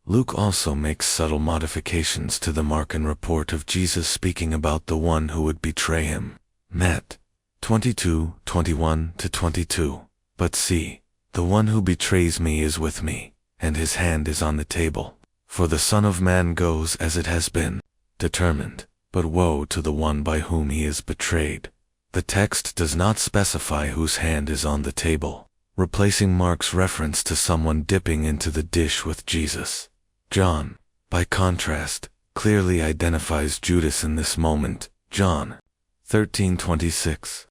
Luke also makes subtle modifications to the Markan report of Jesus speaking about the one who would betray him. Matt 22:21-22. But see, the one who betrays me is with me, and his hand is on the table. For the Son of Man goes as it has been determined, but woe to the one by whom he is betrayed. The text does not specify whose hand is on the table, replacing Mark's reference to someone dipping into the dish with Jesus. John, by contrast, clearly identifies Judas in this moment. John 13:26.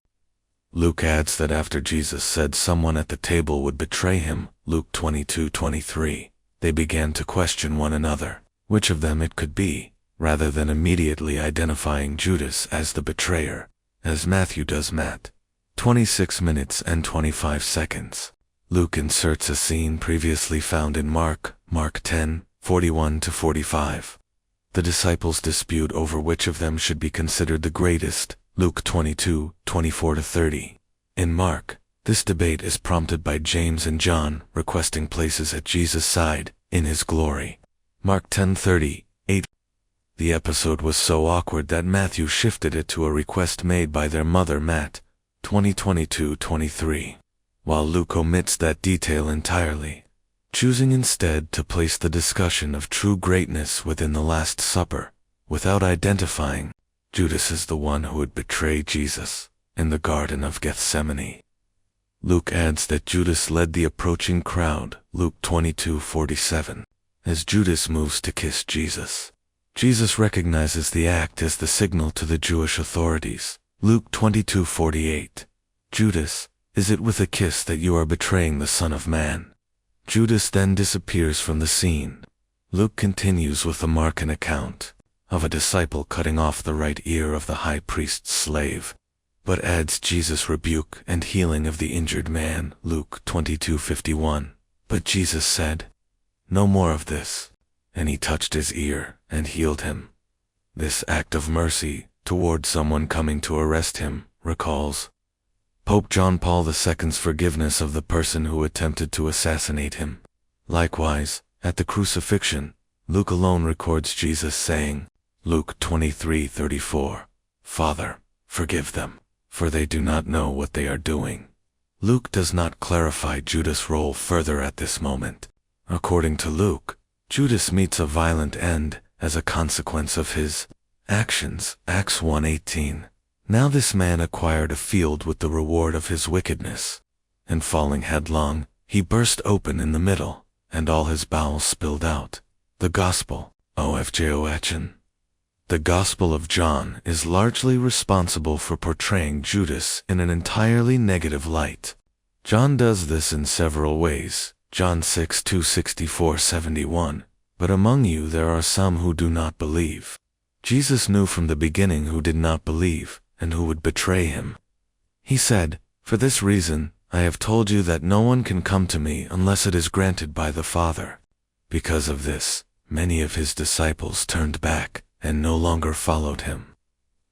Luke adds that after Jesus said someone at the table would betray him, Luke 22:23, they began to question one another, which of them it could be, rather than immediately identifying Judas as the betrayer, as Matthew does. Matt 26 minutes and 25 seconds. Luke inserts a scene previously found in Mark 10:41-45. The disciples dispute over which of them should be considered the greatest, Luke 22:24-30. In Mark, this debate is prompted by James and John requesting places at Jesus' side in his glory. Mark 10:38. The episode was so awkward that Matthew shifted it to a request made by their mother. Matt 20:22-23. While Luke omits that detail entirely, choosing instead to place the discussion of true greatness within the Last Supper, without identifying Judas as the one who would betray Jesus in the Garden of Gethsemane. Luke adds that Judas led the approaching crowd, Luke 22:47, as Judas moves to kiss Jesus. Jesus recognizes the act as the signal to the Jewish authorities, Luke 22:48. Judas, is it with a kiss that you are betraying the Son of Man? Judas then disappears from the scene. Luke continues with the Markan account of a disciple cutting off the right ear of the high priest's slave, but adds Jesus' rebuke and healing of the injured man, Luke 22:51. But Jesus said, "No more of this," and he touched his ear and healed him. This act of mercy toward someone coming to arrest him recalls Pope John Paul II's forgiveness of the person who attempted to assassinate him. Likewise, at the crucifixion, Luke alone records Jesus saying, Luke 23:34, "Father, forgive them, for they do not know what they are doing." Luke does not clarify Judas' role further at this moment. According to Luke, Judas meets a violent end as a consequence of his actions, Acts 1:18. Now this man acquired a field with the reward of his wickedness, and falling headlong, he burst open in the middle, and all his bowels spilled out. The Gospel, OFJOHN. The Gospel of John is largely responsible for portraying Judas in an entirely negative light. John does this in several ways, John 6:264-71, "But among you there are some who do not believe." Jesus knew from the beginning who did not believe, and who would betray him. He said, "For this reason, I have told you that no one can come to me unless it is granted by the Father." Because of this, many of his disciples turned back and no longer followed him.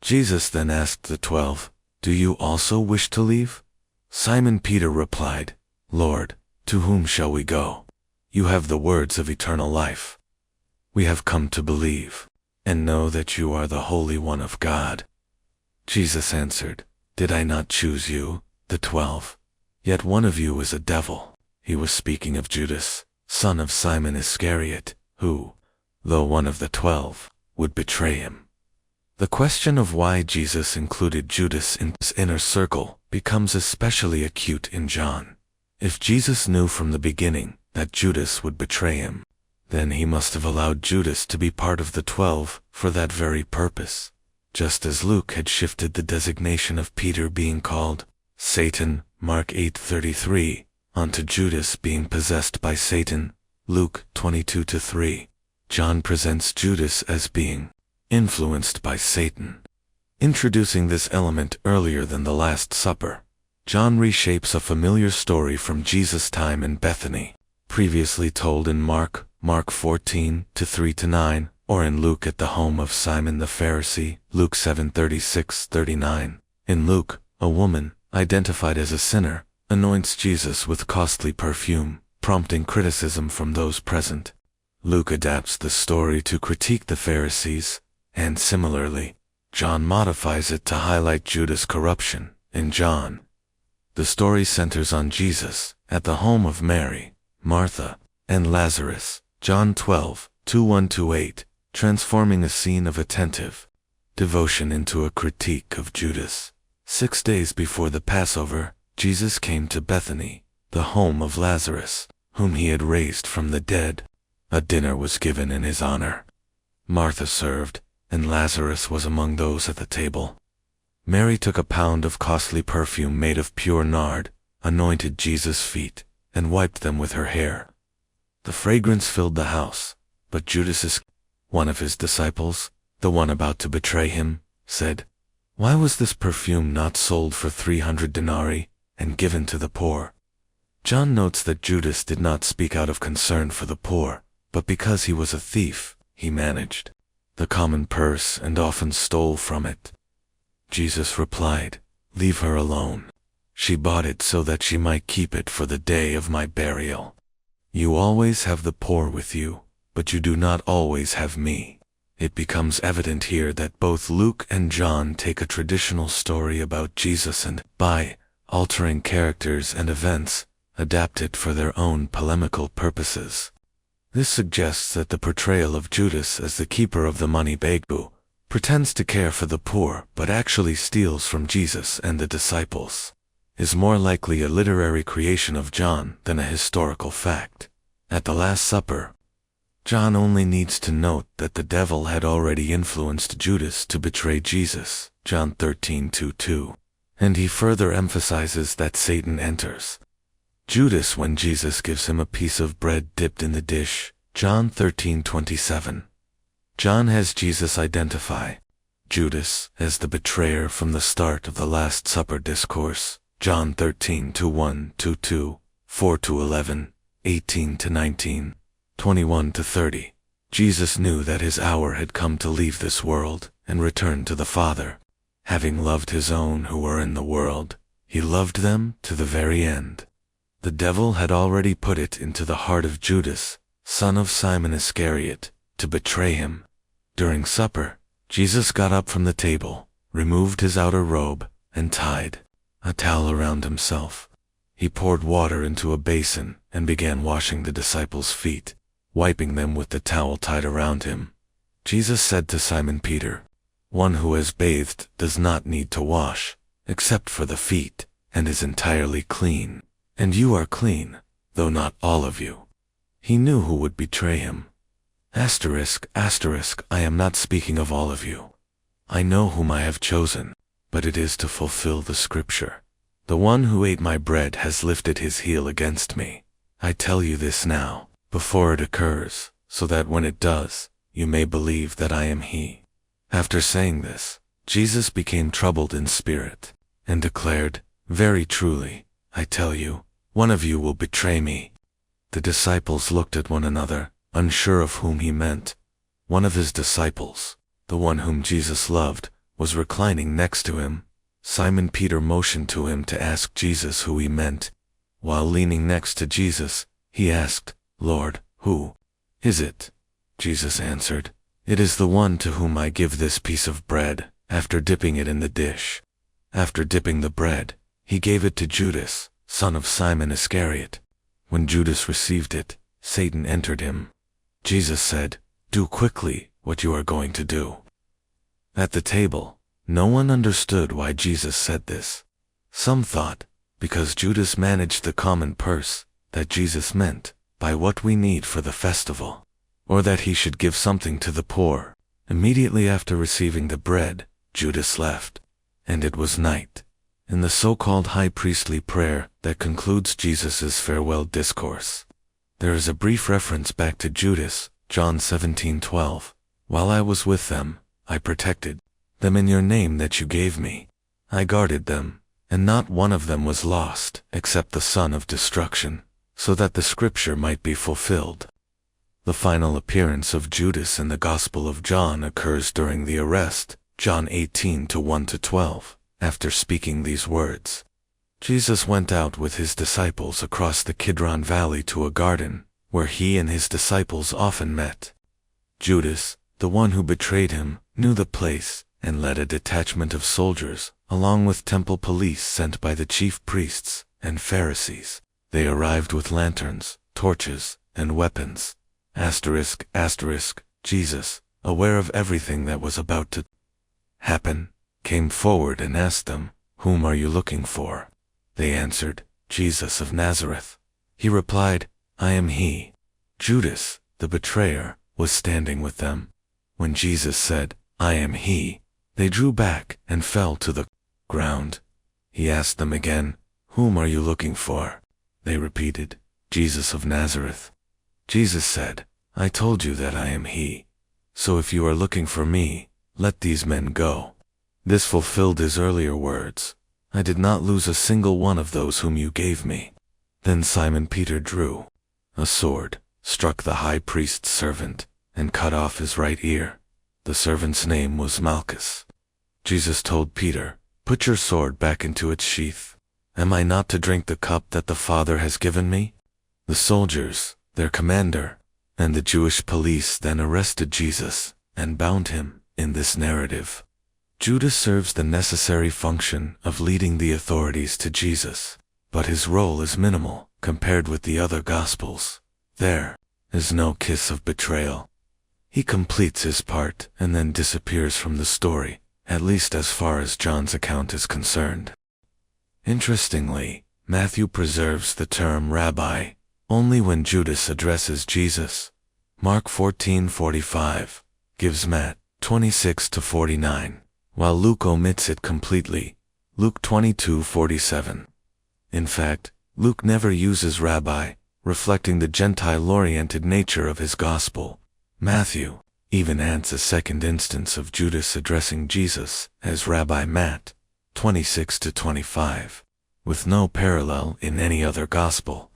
Jesus then asked the 12, "Do you also wish to leave?" Simon Peter replied, "Lord, to whom shall we go? You have the words of eternal life. We have come to believe, and know that you are the Holy One of God." Jesus answered, "Did I not choose you, the 12? Yet one of you is a devil." He was speaking of Judas, son of Simon Iscariot, who, though one of the 12, would betray him. The question of why Jesus included Judas in his inner circle becomes especially acute in John. If Jesus knew from the beginning that Judas would betray him, then he must have allowed Judas to be part of the 12 for that very purpose, just as Luke had shifted the designation of Peter being called Satan, Mark 8:33, onto Judas being possessed by Satan, Luke 22:3. John presents Judas as being influenced by Satan. Introducing this element earlier than the Last Supper, John reshapes a familiar story from Jesus' time in Bethany, previously told in Mark 14:3-9, or in Luke at the home of Simon the Pharisee, Luke 7:36-39. In Luke, a woman, identified as a sinner, anoints Jesus with costly perfume, prompting criticism from those present. Luke adapts the story to critique the Pharisees, and similarly, John modifies it to highlight Judas' corruption. In John, the story centers on Jesus at the home of Mary, Martha, and Lazarus, John 12:21-8, transforming a scene of attentive devotion into a critique of Judas. 6 days before the Passover, Jesus came to Bethany, the home of Lazarus, whom he had raised from the dead. A dinner was given in his honor. Martha served, and Lazarus was among those at the table. Mary took a pound of costly perfume made of pure nard, anointed Jesus' feet, and wiped them with her hair. The fragrance filled the house, but Judas Iscariot, one of his disciples, the one about to betray him, said, "Why was this perfume not sold for 300 denarii and given to the poor?" John notes that Judas did not speak out of concern for the poor, but because he was a thief, he managed the common purse and often stole from it. Jesus replied, "Leave her alone. She bought it so that she might keep it for the day of my burial. You always have the poor with you, but you do not always have me." It becomes evident here that both Luke and John take a traditional story about Jesus and, by altering characters and events, adapt it for their own polemical purposes. This suggests that the portrayal of Judas as the keeper of the money bag, who pretends to care for the poor but actually steals from Jesus and the disciples, is more likely a literary creation of John than a historical fact. At the Last Supper, John only needs to note that the devil had already influenced Judas to betray Jesus, John 13:2-2, and he further emphasizes that Satan enters Judas when Jesus gives him a piece of bread dipped in the dish, John 13:27. John has Jesus identify Judas as the betrayer from the start of the Last Supper discourse, John 13:1-2, 4-11, 18-19, 21-30. Jesus knew that his hour had come to leave this world and return to the Father. Having loved his own who were in the world, he loved them to the very end. The devil had already put it into the heart of Judas, son of Simon Iscariot, to betray him. During supper, Jesus got up from the table, removed his outer robe, and tied a towel around himself. He poured water into a basin and began washing the disciples' feet, wiping them with the towel tied around him. Jesus said to Simon Peter, "One who has bathed does not need to wash, except for the feet, and is entirely clean. And you are clean, though not all of you." He knew who would betray him. I am not speaking of all of you. I know whom I have chosen, but it is to fulfill the scripture. The one who ate my bread has lifted his heel against me. I tell you this now, before it occurs, so that when it does, you may believe that I am he. After saying this, Jesus became troubled in spirit, and declared, "Very truly, I tell you, one of you will betray me." The disciples looked at one another, unsure of whom he meant. One of his disciples, the one whom Jesus loved, was reclining next to him. Simon Peter motioned to him to ask Jesus who he meant. While leaning next to Jesus, he asked, "Lord, who is it?" Jesus answered, "It is the one to whom I give this piece of bread, after dipping it in the dish." After dipping the bread, he gave it to Judas, son of Simon Iscariot. When Judas received it, Satan entered him. Jesus said, "Do quickly what you are going to do." At the table, no one understood why Jesus said this. Some thought, because Judas managed the common purse, that Jesus meant, "Buy what we need for the festival," or that he should give something to the poor. Immediately after receiving the bread, Judas left, and it was night. In the so-called high priestly prayer that concludes Jesus' farewell discourse, there is a brief reference back to Judas, John 17:12. "While I was with them, I protected them in your name that you gave me. I guarded them, and not one of them was lost, except the son of destruction, so that the scripture might be fulfilled." The final appearance of Judas in the Gospel of John occurs during the arrest, John 18:1-12. After speaking these words, Jesus went out with his disciples across the Kidron Valley to a garden, where he and his disciples often met. Judas, the one who betrayed him, knew the place and led a detachment of soldiers, along with temple police sent by the chief priests and Pharisees. They arrived with lanterns, torches, and weapons. Jesus, aware of everything that was about to happen, came forward and asked them, "Whom are you looking for?" They answered, "Jesus of Nazareth." He replied, "I am he." Judas, the betrayer, was standing with them. When Jesus said, "I am he," they drew back and fell to the ground. He asked them again, "Whom are you looking for?" They repeated, "Jesus of Nazareth." Jesus said, "I told you that I am he. So if you are looking for me, let these men go." This fulfilled his earlier words, "I did not lose a single one of those whom you gave me." Then Simon Peter drew a sword, struck the high priest's servant, and cut off his right ear. The servant's name was Malchus. Jesus told Peter, "Put your sword back into its sheath. Am I not to drink the cup that the Father has given me?" The soldiers, their commander, and the Jewish police then arrested Jesus and bound him. In this narrative, Judas serves the necessary function of leading the authorities to Jesus, but his role is minimal compared with the other Gospels. There is no kiss of betrayal. He completes his part and then disappears from the story, at least as far as John's account is concerned. Interestingly, Matthew preserves the term rabbi only when Judas addresses Jesus. Mark 14:45 gives Matt 26-49, while Luke omits it completely. Luke 22:47. In fact, Luke never uses rabbi, reflecting the Gentile-oriented nature of his gospel. Matthew even adds a second instance of Judas addressing Jesus as Rabbi Matt 26-25, with no parallel in any other gospel.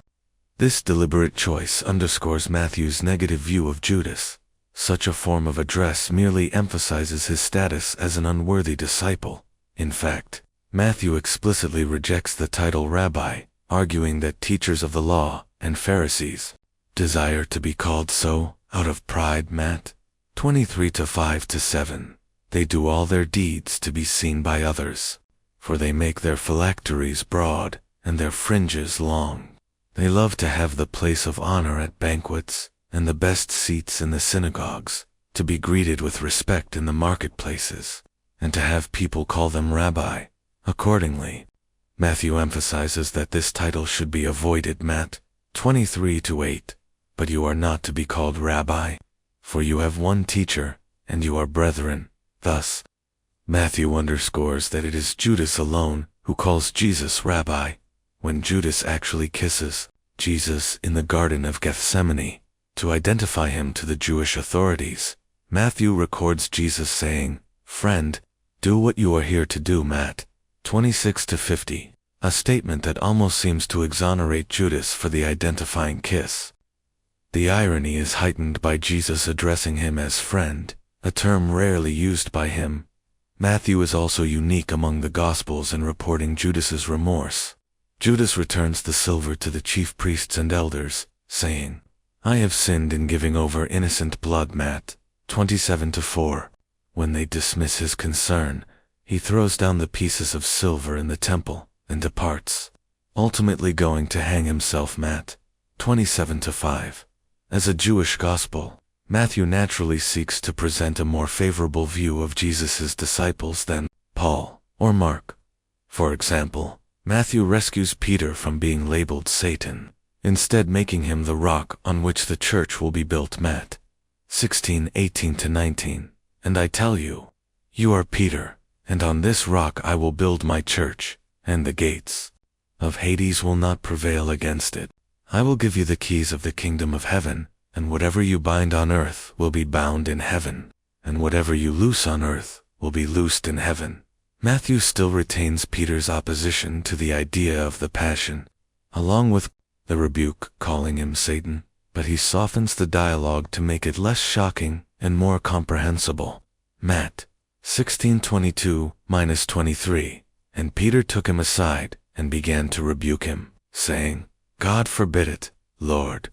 This deliberate choice underscores Matthew's negative view of Judas. Such a form of address merely emphasizes his status as an unworthy disciple. In fact, Matthew explicitly rejects the title rabbi, arguing that teachers of the law and Pharisees desire to be called so out of pride. Matt 23:5-7. They do all their deeds to be seen by others, for they make their phylacteries broad and their fringes long. They love to have the place of honor at banquets and the best seats in the synagogues, to be greeted with respect in the marketplaces, and to have people call them rabbi. Accordingly, Matthew emphasizes that this title should be avoided. Matt 23:8. But you are not to be called rabbi, for you have one teacher, and you are brethren. Thus, Matthew underscores that it is Judas alone who calls Jesus rabbi, when Judas actually kisses Jesus in the Garden of Gethsemane to identify him to the Jewish authorities. Matthew records Jesus saying, "Friend, do what you are here to do." Matt 26-50, a statement that almost seems to exonerate Judas for the identifying kiss. The irony is heightened by Jesus addressing him as friend, a term rarely used by him. Matthew is also unique among the Gospels in reporting Judas's remorse. Judas returns the silver to the chief priests and elders, saying, "I have sinned in giving over innocent blood." Matt 27-4. When they dismiss his concern, he throws down the pieces of silver in the temple and departs, ultimately going to hang himself. Matt 27-5. As a Jewish gospel, Matthew naturally seeks to present a more favorable view of Jesus' disciples than Paul or Mark. For example, Matthew rescues Peter from being labeled Satan, instead making him the rock on which the church will be built. Matt 16:18-19. And I tell you, you are Peter, and on this rock I will build my church, and the gates of Hades will not prevail against it. I will give you the keys of the kingdom of heaven, and whatever you bind on earth will be bound in heaven, and whatever you loose on earth will be loosed in heaven. Matthew still retains Peter's opposition to the idea of the passion, along with the rebuke calling him Satan, but he softens the dialogue to make it less shocking and more comprehensible. Matt 16:22-23. And Peter took him aside and began to rebuke him, saying, "God forbid it, Lord.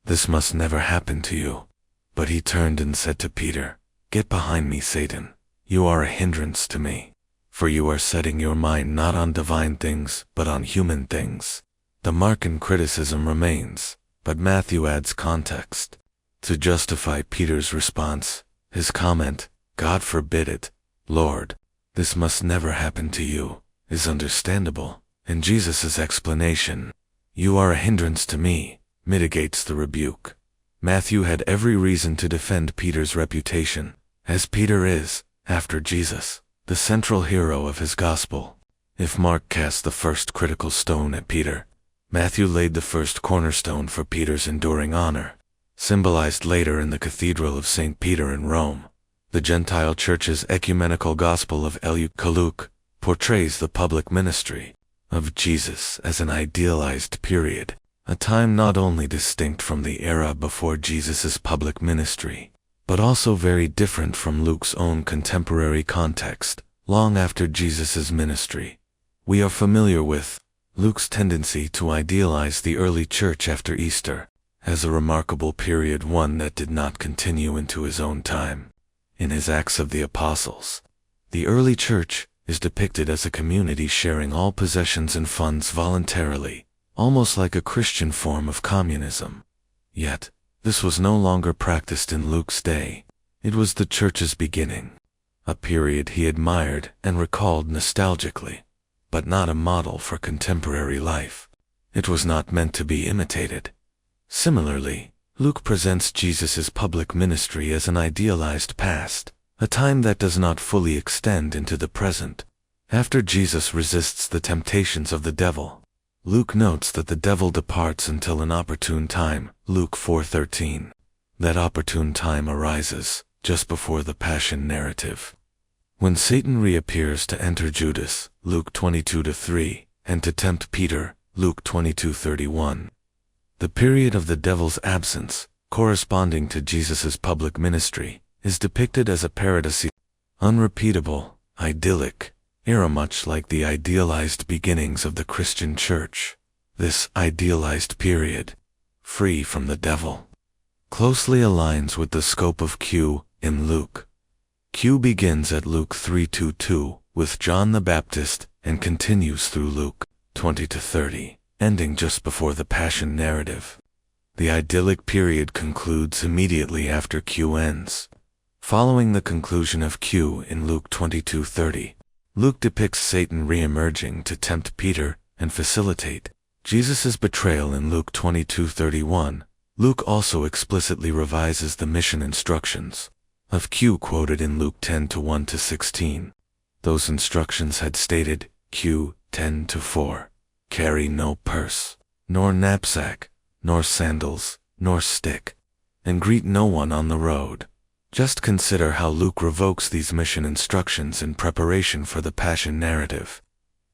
This must never happen to you." But he turned and said to Peter, "Get behind me, Satan. You are a hindrance to me. For you are setting your mind not on divine things, but on human things." The mark in criticism remains, but Matthew adds context. To justify Peter's response, his comment, "God forbid it, Lord, this must never happen to you," is understandable, and Jesus' explanation, "You are a hindrance to me," mitigates the rebuke. Matthew had every reason to defend Peter's reputation, as Peter is, after Jesus, the central hero of his gospel. If Mark cast the first critical stone at Peter, Matthew laid the first cornerstone for Peter's enduring honor, symbolized later in the Cathedral of St. Peter in Rome. The Gentile Church's ecumenical gospel of Luke portrays the public ministry of Jesus as an idealized period, a time not only distinct from the era before Jesus' public ministry, but also very different from Luke's own contemporary context, long after Jesus' ministry. We are familiar with Luke's tendency to idealize the early church after Easter as a remarkable period, one that did not continue into his own time. In his Acts of the Apostles, the early church is depicted as a community sharing all possessions and funds voluntarily, almost like a Christian form of communism. Yet, this was no longer practiced in Luke's day. It was the church's beginning, a period he admired and recalled nostalgically, but not a model for contemporary life. It was not meant to be imitated. Similarly, Luke presents Jesus' public ministry as an idealized past, a time that does not fully extend into the present. After Jesus resists the temptations of the devil, Luke notes that the devil departs until an opportune time, Luke 4:13. That opportune time arises just before the Passion narrative, when Satan reappears to enter Judas, Luke 22:3, and to tempt Peter, Luke 22:31. The period of the devil's absence, corresponding to Jesus' public ministry, is depicted as a paradisiac, unrepeatable, idyllic era, much like the idealized beginnings of the Christian church. This idealized period, free from the devil, closely aligns with the scope of Q in Luke. Q begins at Luke 3:22 with John the Baptist and continues through Luke 20-30, ending just before the Passion narrative. The idyllic period concludes immediately after Q ends. Following the conclusion of Q in Luke 22:30, Luke depicts Satan re-emerging to tempt Peter and facilitate Jesus' betrayal in Luke 22:31. Luke also explicitly revises the mission instructions of Q quoted in Luke 10:1-16. Those instructions had stated, Q 10:4, "Carry no purse, nor knapsack, nor sandals, nor stick, and greet no one on the road." Just consider how Luke revokes these mission instructions in preparation for the Passion narrative.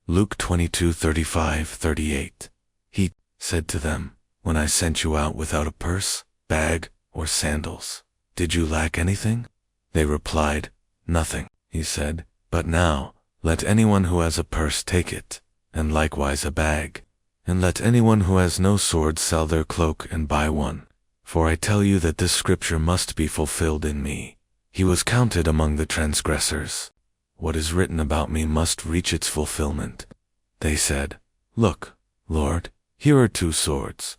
Luke 22:35-38. He said to them, "When I sent you out without a purse, bag, or sandals, did you lack anything?" They replied, "Nothing." He said, "But now, let anyone who has a purse take it, and likewise a bag. And let anyone who has no sword sell their cloak and buy one. For I tell you that this scripture must be fulfilled in me. He was counted among the transgressors. What is written about me must reach its fulfillment." They said, "Look, Lord, here are 2 swords."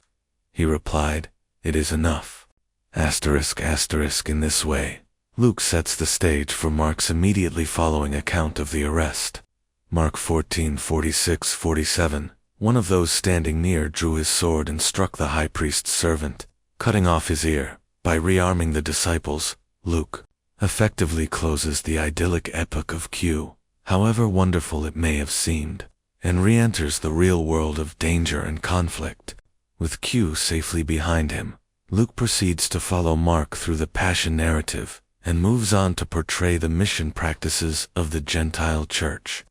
He replied, "It is enough." In this way, Luke sets the stage for Mark's immediately following account of the arrest. Mark 14:46-47, one of those standing near drew his sword and struck the high priest's servant, cutting off his ear. By rearming the disciples, Luke effectively closes the idyllic epoch of Q, however wonderful it may have seemed, and re-enters the real world of danger and conflict. With Q safely behind him, Luke proceeds to follow Mark through the Passion narrative and moves on to portray the mission practices of the Gentile church,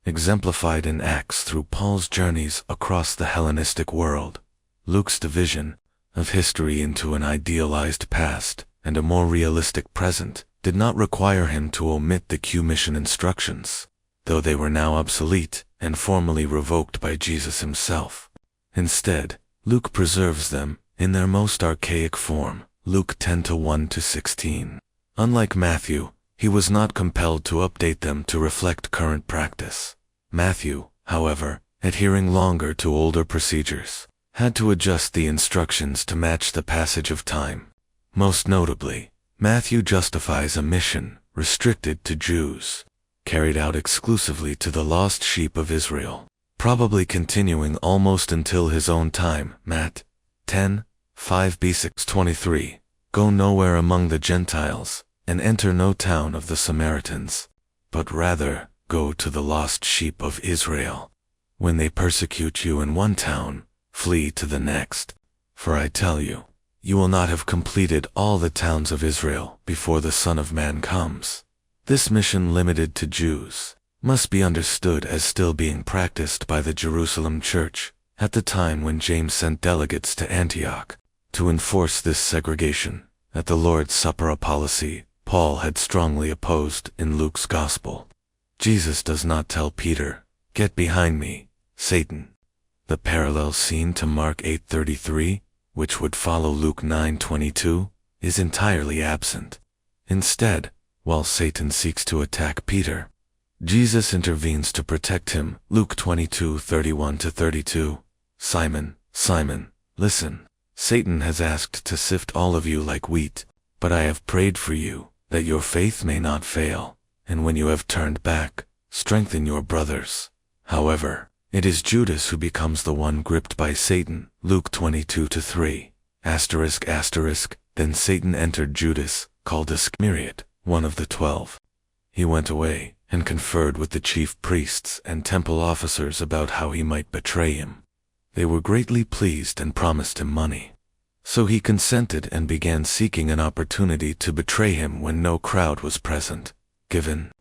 exemplified in Acts through Paul's journeys across the Hellenistic world. Luke's division of history into an idealized past and a more realistic present did not require him to omit the Q mission instructions, though they were now obsolete and formally revoked by Jesus himself. Instead, Luke preserves them, in their most archaic form, Luke 10:1-16. Unlike Matthew, he was not compelled to update them to reflect current practice. Matthew, however, adhering longer to older procedures, had to adjust the instructions to match the passage of time. Most notably, Matthew justifies a mission restricted to Jews, carried out exclusively to the lost sheep of Israel, probably continuing almost until his own time. Matt 10:5b6-23. Go nowhere among the Gentiles, and enter no town of the Samaritans, but rather go to the lost sheep of Israel. When they persecute you in one town, flee to the next. For I tell you, you will not have completed all the towns of Israel before the Son of Man comes. This mission limited to Jews must be understood as still being practiced by the Jerusalem church at the time when James sent delegates to Antioch to enforce this segregation. At the Lord's Supper, a policy Paul had strongly opposed in Luke's Gospel. Jesus does not tell Peter, "Get behind me, Satan." The parallel scene to Mark 8:33, which would follow Luke 9:22, is entirely absent. Instead, while Satan seeks to attack Peter, Jesus intervenes to protect him. Luke 22:31-32. Simon, Simon, listen. Satan has asked to sift all of you like wheat, but I have prayed for you, that your faith may not fail, and when you have turned back, strengthen your brothers. However, it is Judas who becomes the one gripped by Satan. Luke 22:3. Then Satan entered Judas, called Iscariot, one of the 12. He went away and conferred with the chief priests and temple officers about how he might betray him. They were greatly pleased and promised him money. So he consented and began seeking an opportunity to betray him when no crowd was present. Given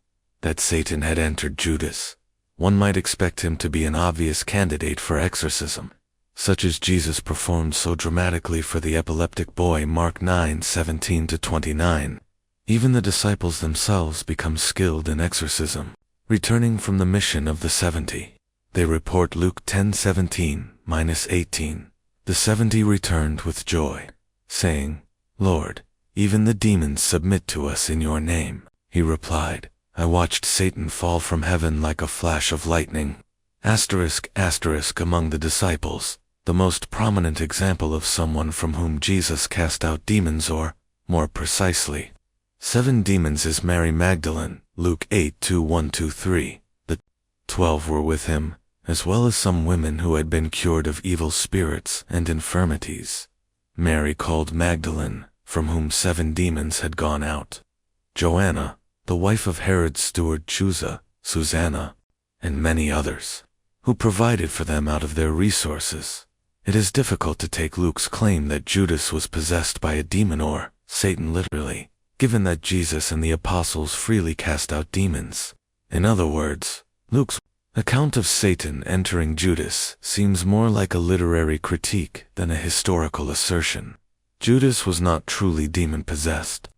that Satan had entered Judas, one might expect him to be an obvious candidate for exorcism, such as Jesus performed so dramatically for the epileptic boy. Mark 9:17-29. Even the disciples themselves become skilled in exorcism, returning from the mission of the 70. They report Luke 10:17-18. The 70 returned with joy, saying, "Lord, even the demons submit to us in your name." He replied, "I watched Satan fall from heaven like a flash of lightning." Among the disciples, the most prominent example of someone from whom Jesus cast out demons, or, more precisely, 7 demons, is Mary Magdalene. Luke 8:1-3. The 12 were with him, as well as some women who had been cured of evil spirits and infirmities. Mary called Magdalene, from whom 7 demons had gone out. Joanna, the wife of Herod's steward Chuza, Susanna, and many others, who provided for them out of their resources. It is difficult to take Luke's claim that Judas was possessed by a demon, or Satan, literally, given that Jesus and the apostles freely cast out demons. In other words, Luke's account of Satan entering Judas seems more like a literary critique than a historical assertion. Judas was not truly demon-possessed.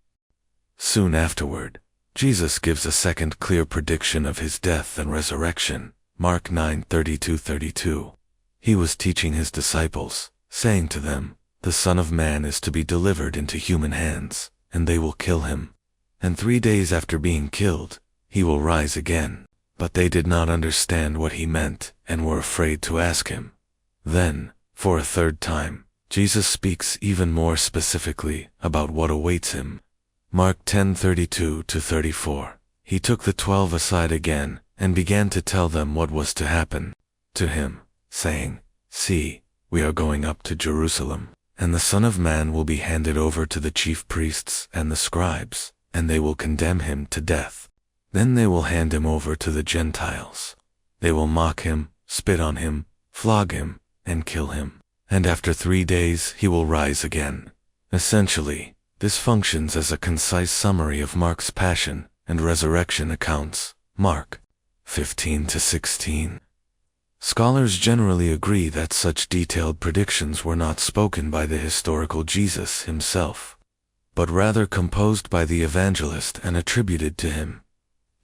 Soon afterward, Jesus gives a second clear prediction of his death and resurrection. Mark 9:32-32. He was teaching his disciples, saying to them, "The Son of Man is to be delivered into human hands, and they will kill him. And 3 days after being killed, he will rise again." But they did not understand what he meant and were afraid to ask him. Then, for a third time, Jesus speaks even more specifically about what awaits him. Mark 10:32-34. He took the 12 aside again and began to tell them what was to happen to him, saying, "See, we are going up to Jerusalem, and the Son of Man will be handed over to the chief priests and the scribes, and they will condemn him to death. Then they will hand him over to the Gentiles. They will mock him, spit on him, flog him, and kill him. And after 3 days he will rise again." Essentially, this functions as a concise summary of Mark's passion and resurrection accounts. Mark 15-16. Scholars generally agree that such detailed predictions were not spoken by the historical Jesus himself, but rather composed by the evangelist and attributed to him.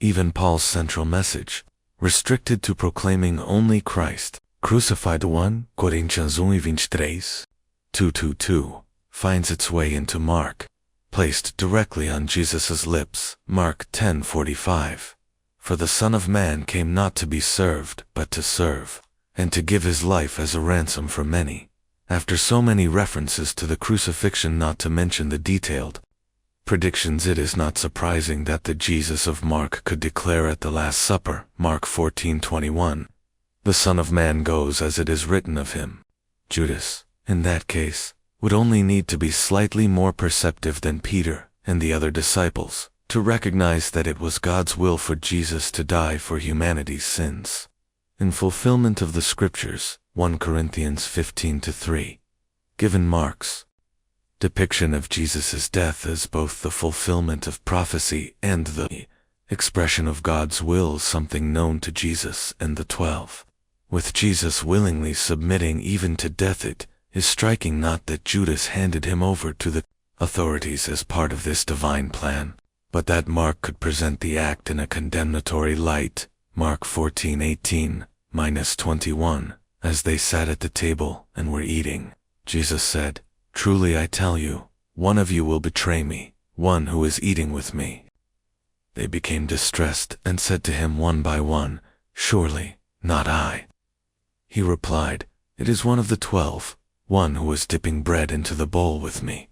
Even Paul's central message, restricted to proclaiming only Christ crucified, 1 Coríntios 1:23, 222, finds its way into Mark, placed directly on Jesus' lips, Mark 10:45. For the Son of Man came not to be served, but to serve, and to give his life as a ransom for many. After so many references to the crucifixion, not to mention the detailed predictions, it is not surprising that the Jesus of Mark could declare at the Last Supper, Mark 14:21, "The Son of Man goes as it is written of him." Judas, in that case, would only need to be slightly more perceptive than Peter and the other disciples to recognize that it was God's will for Jesus to die for humanity's sins. In fulfillment of the Scriptures, 1 Corinthians 15:3, given Mark's depiction of Jesus' death as both the fulfillment of prophecy and the expression of God's will, something known to Jesus and the 12. With Jesus willingly submitting even to death, it is striking not that Judas handed him over to the authorities as part of this divine plan, but that Mark could present the act in a condemnatory light. Mark 14:18-21, as they sat at the table and were eating, Jesus said, "Truly I tell you, one of you will betray me, one who is eating with me." They became distressed and said to him one by one, "Surely, not I." He replied, "It is one of the 12, one who is dipping bread into the bowl with me.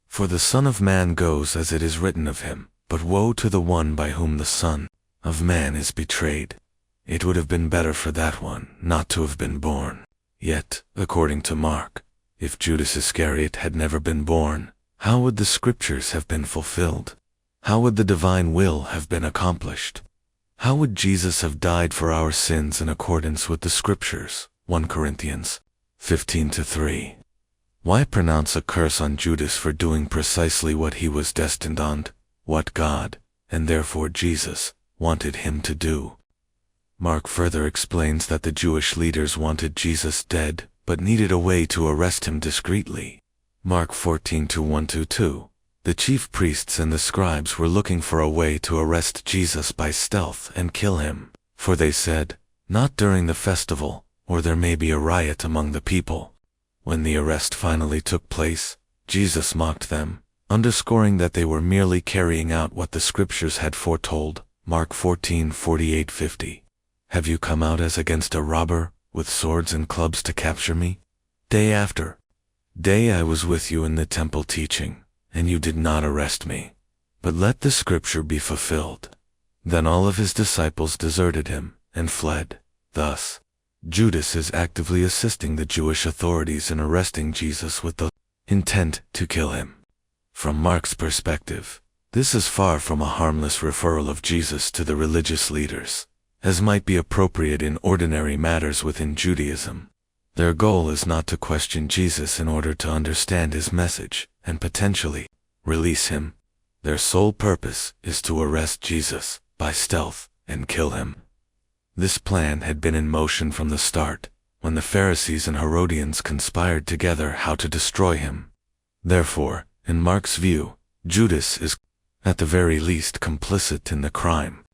For the Son of Man goes as it is written of him, but woe to the one by whom the Son of Man is betrayed. It would have been better for that one not to have been born." Yet, according to Mark, if Judas Iscariot had never been born, how would the Scriptures have been fulfilled? How would the divine will have been accomplished? How would Jesus have died for our sins in accordance with the Scriptures? 1 Corinthians 15:3. Why pronounce a curse on Judas for doing precisely what he was destined on, what God, and therefore Jesus, wanted him to do? Mark further explains that the Jewish leaders wanted Jesus dead, but needed a way to arrest him discreetly. Mark 14:1-2. The chief priests and the scribes were looking for a way to arrest Jesus by stealth and kill him, for they said, "Not during the festival, or there may be a riot among the people." When the arrest finally took place, Jesus mocked them, underscoring that they were merely carrying out what the Scriptures had foretold. Mark 14:48-50. "Have you come out as against a robber, with swords and clubs to capture me? Day after day I was with you in the temple teaching, and you did not arrest me. But let the Scripture be fulfilled." Then all of his disciples deserted him and fled. Thus, Judas is actively assisting the Jewish authorities in arresting Jesus with the intent to kill him. From Mark's perspective, this is far from a harmless referral of Jesus to the religious leaders, as might be appropriate in ordinary matters within Judaism. Their goal is not to question Jesus in order to understand his message and potentially release him. Their sole purpose is to arrest Jesus by stealth and kill him. This plan had been in motion from the start, when the Pharisees and Herodians conspired together how to destroy him. Therefore, in Mark's view, Judas is, at the very least, complicit in the crime.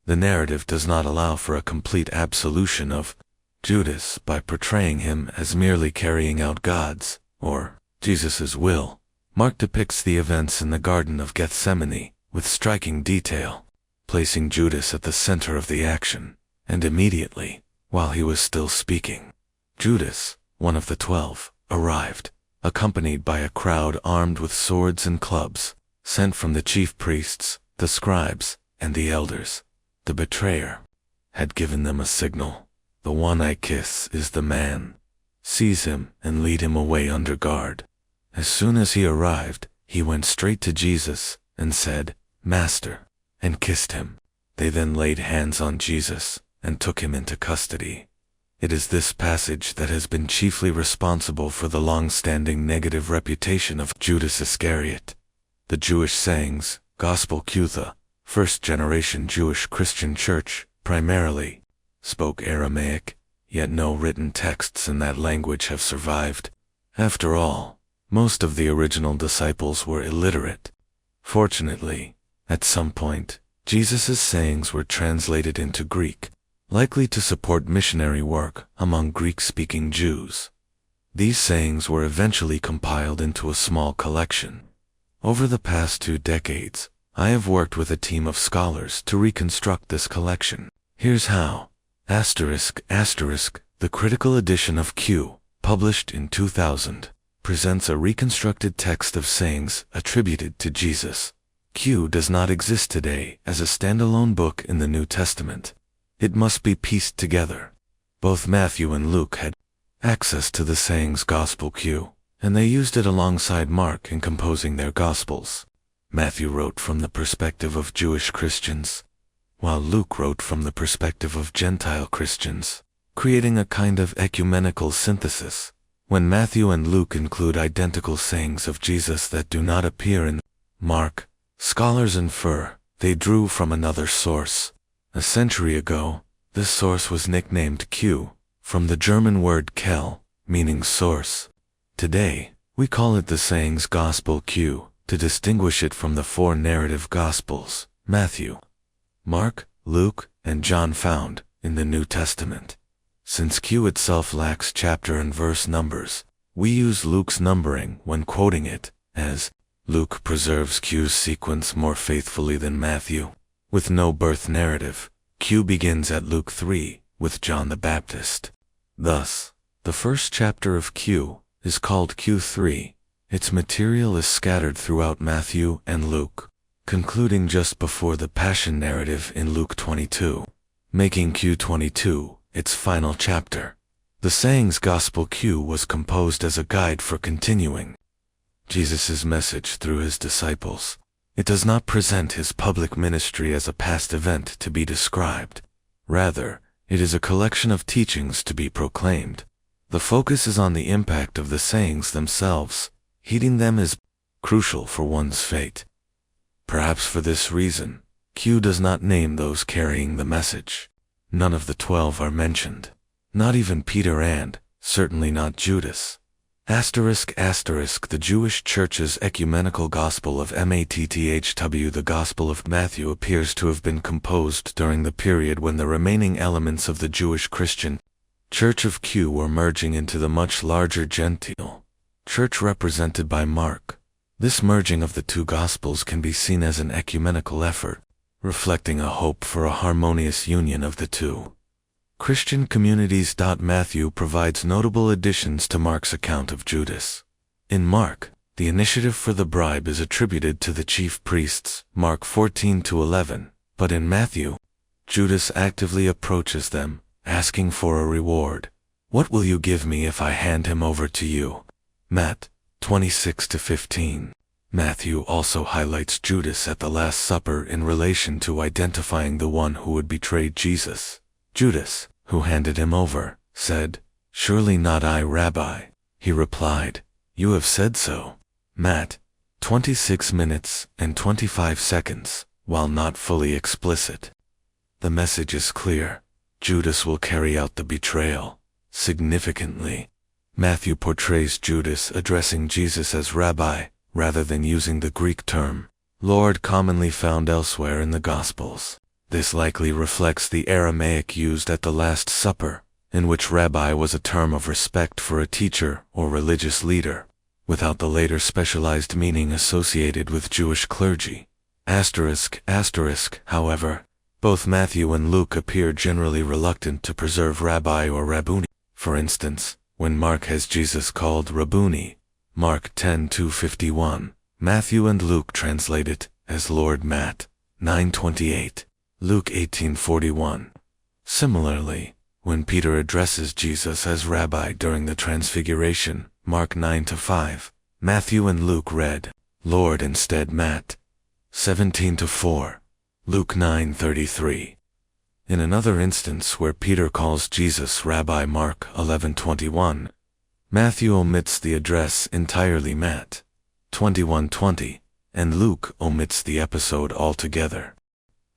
The narrative does not allow for a complete absolution of Judas by portraying him as merely carrying out God's, or Jesus' will. Mark depicts the events in the Garden of Gethsemane with striking detail, placing Judas at the center of the action. And immediately, while he was still speaking, Judas, one of the 12, arrived, accompanied by a crowd armed with swords and clubs, sent from the chief priests, the scribes, and the elders. The betrayer had given them a signal. "The one I kiss is the man. Seize him and lead him away under guard." As soon as he arrived, he went straight to Jesus and said, "Master," and kissed him. They then laid hands on Jesus and took him into custody. It is this passage that has been chiefly responsible for the long-standing negative reputation of Judas Iscariot. The Jewish sayings, Gospel Q. The first-generation Jewish Christian church, primarily, spoke Aramaic, yet no written texts in that language have survived. After all, most of the original disciples were illiterate. Fortunately, at some point, Jesus' sayings were translated into Greek, likely to support missionary work among Greek-speaking Jews. These sayings were eventually compiled into a small collection. Over the past 2 decades, I have worked with a team of scholars to reconstruct this collection. Here's how. The critical edition of Q, published in 2000, presents a reconstructed text of sayings attributed to Jesus. Q does not exist today as a standalone book in the New Testament. It must be pieced together. Both Matthew and Luke had access to the sayings Gospel Q, and they used it alongside Mark in composing their Gospels. Matthew wrote from the perspective of Jewish Christians, while Luke wrote from the perspective of Gentile Christians, creating a kind of ecumenical synthesis. When Matthew and Luke include identical sayings of Jesus that do not appear in Mark, scholars infer they drew from another source. A century ago, this source was nicknamed Q, from the German word Quelle, meaning source. Today, we call it the sayings Gospel Q, to distinguish it from the 4 narrative Gospels, Matthew, Mark, Luke, and John found in the New Testament. Since Q itself lacks chapter and verse numbers, we use Luke's numbering when quoting it, as Luke preserves Q's sequence more faithfully than Matthew. With no birth narrative, Q begins at Luke 3, with John the Baptist. Thus, the first chapter of Q is called Q3. Its material is scattered throughout Matthew and Luke, concluding just before the Passion narrative in Luke 22, making Q22 its final chapter. The sayings Gospel Q was composed as a guide for continuing Jesus' message through his disciples. It does not present his public ministry as a past event to be described. Rather, it is a collection of teachings to be proclaimed. The focus is on the impact of the sayings themselves. Heeding them is crucial for one's fate. Perhaps for this reason, Q does not name those carrying the message. None of the 12 are mentioned. Not even Peter and, certainly not Judas. The Jewish Church's ecumenical Gospel of Matthw. The Gospel of Matthew appears to have been composed during the period when the remaining elements of the Jewish Christian Church of Q were merging into the much larger Gentile Church represented by Mark. This merging of the 2 Gospels can be seen as an ecumenical effort, reflecting a hope for a harmonious union of the 2 Christian communities. Matthew provides notable additions to Mark's account of Judas. In Mark, the initiative for the bribe is attributed to the chief priests, Mark 14-11, but in Matthew, Judas actively approaches them, asking for a reward. "What will you give me if I hand him over to you?" Matt 26-15. Matthew also highlights Judas at the Last Supper in relation to identifying the one who would betray Jesus. Judas, who handed him over, said, "Surely not I, Rabbi." He replied, "You have said so." Matt 26 minutes and 25 seconds, while not fully explicit. The message is clear. Judas will carry out the betrayal. Significantly, Matthew portrays Judas addressing Jesus as Rabbi, rather than using the Greek term Lord commonly found elsewhere in the Gospels. This likely reflects the Aramaic used at the Last Supper, in which rabbi was a term of respect for a teacher or religious leader, without the later specialized meaning associated with Jewish clergy. However, both Matthew and Luke appear generally reluctant to preserve rabbi or rabboni. For instance, when Mark has Jesus called Rabboni, Mark 10:51, Matthew and Luke translate it as Lord. Matt 9:28. Luke 18:41. Similarly, when Peter addresses Jesus as Rabbi during the Transfiguration, Mark 9:5, Matthew and Luke read, Lord instead. Matt 17:4, Luke 9:33. In another instance where Peter calls Jesus Rabbi, Mark 11:21, Matthew omits the address entirely. Matt 21:20, and Luke omits the episode altogether.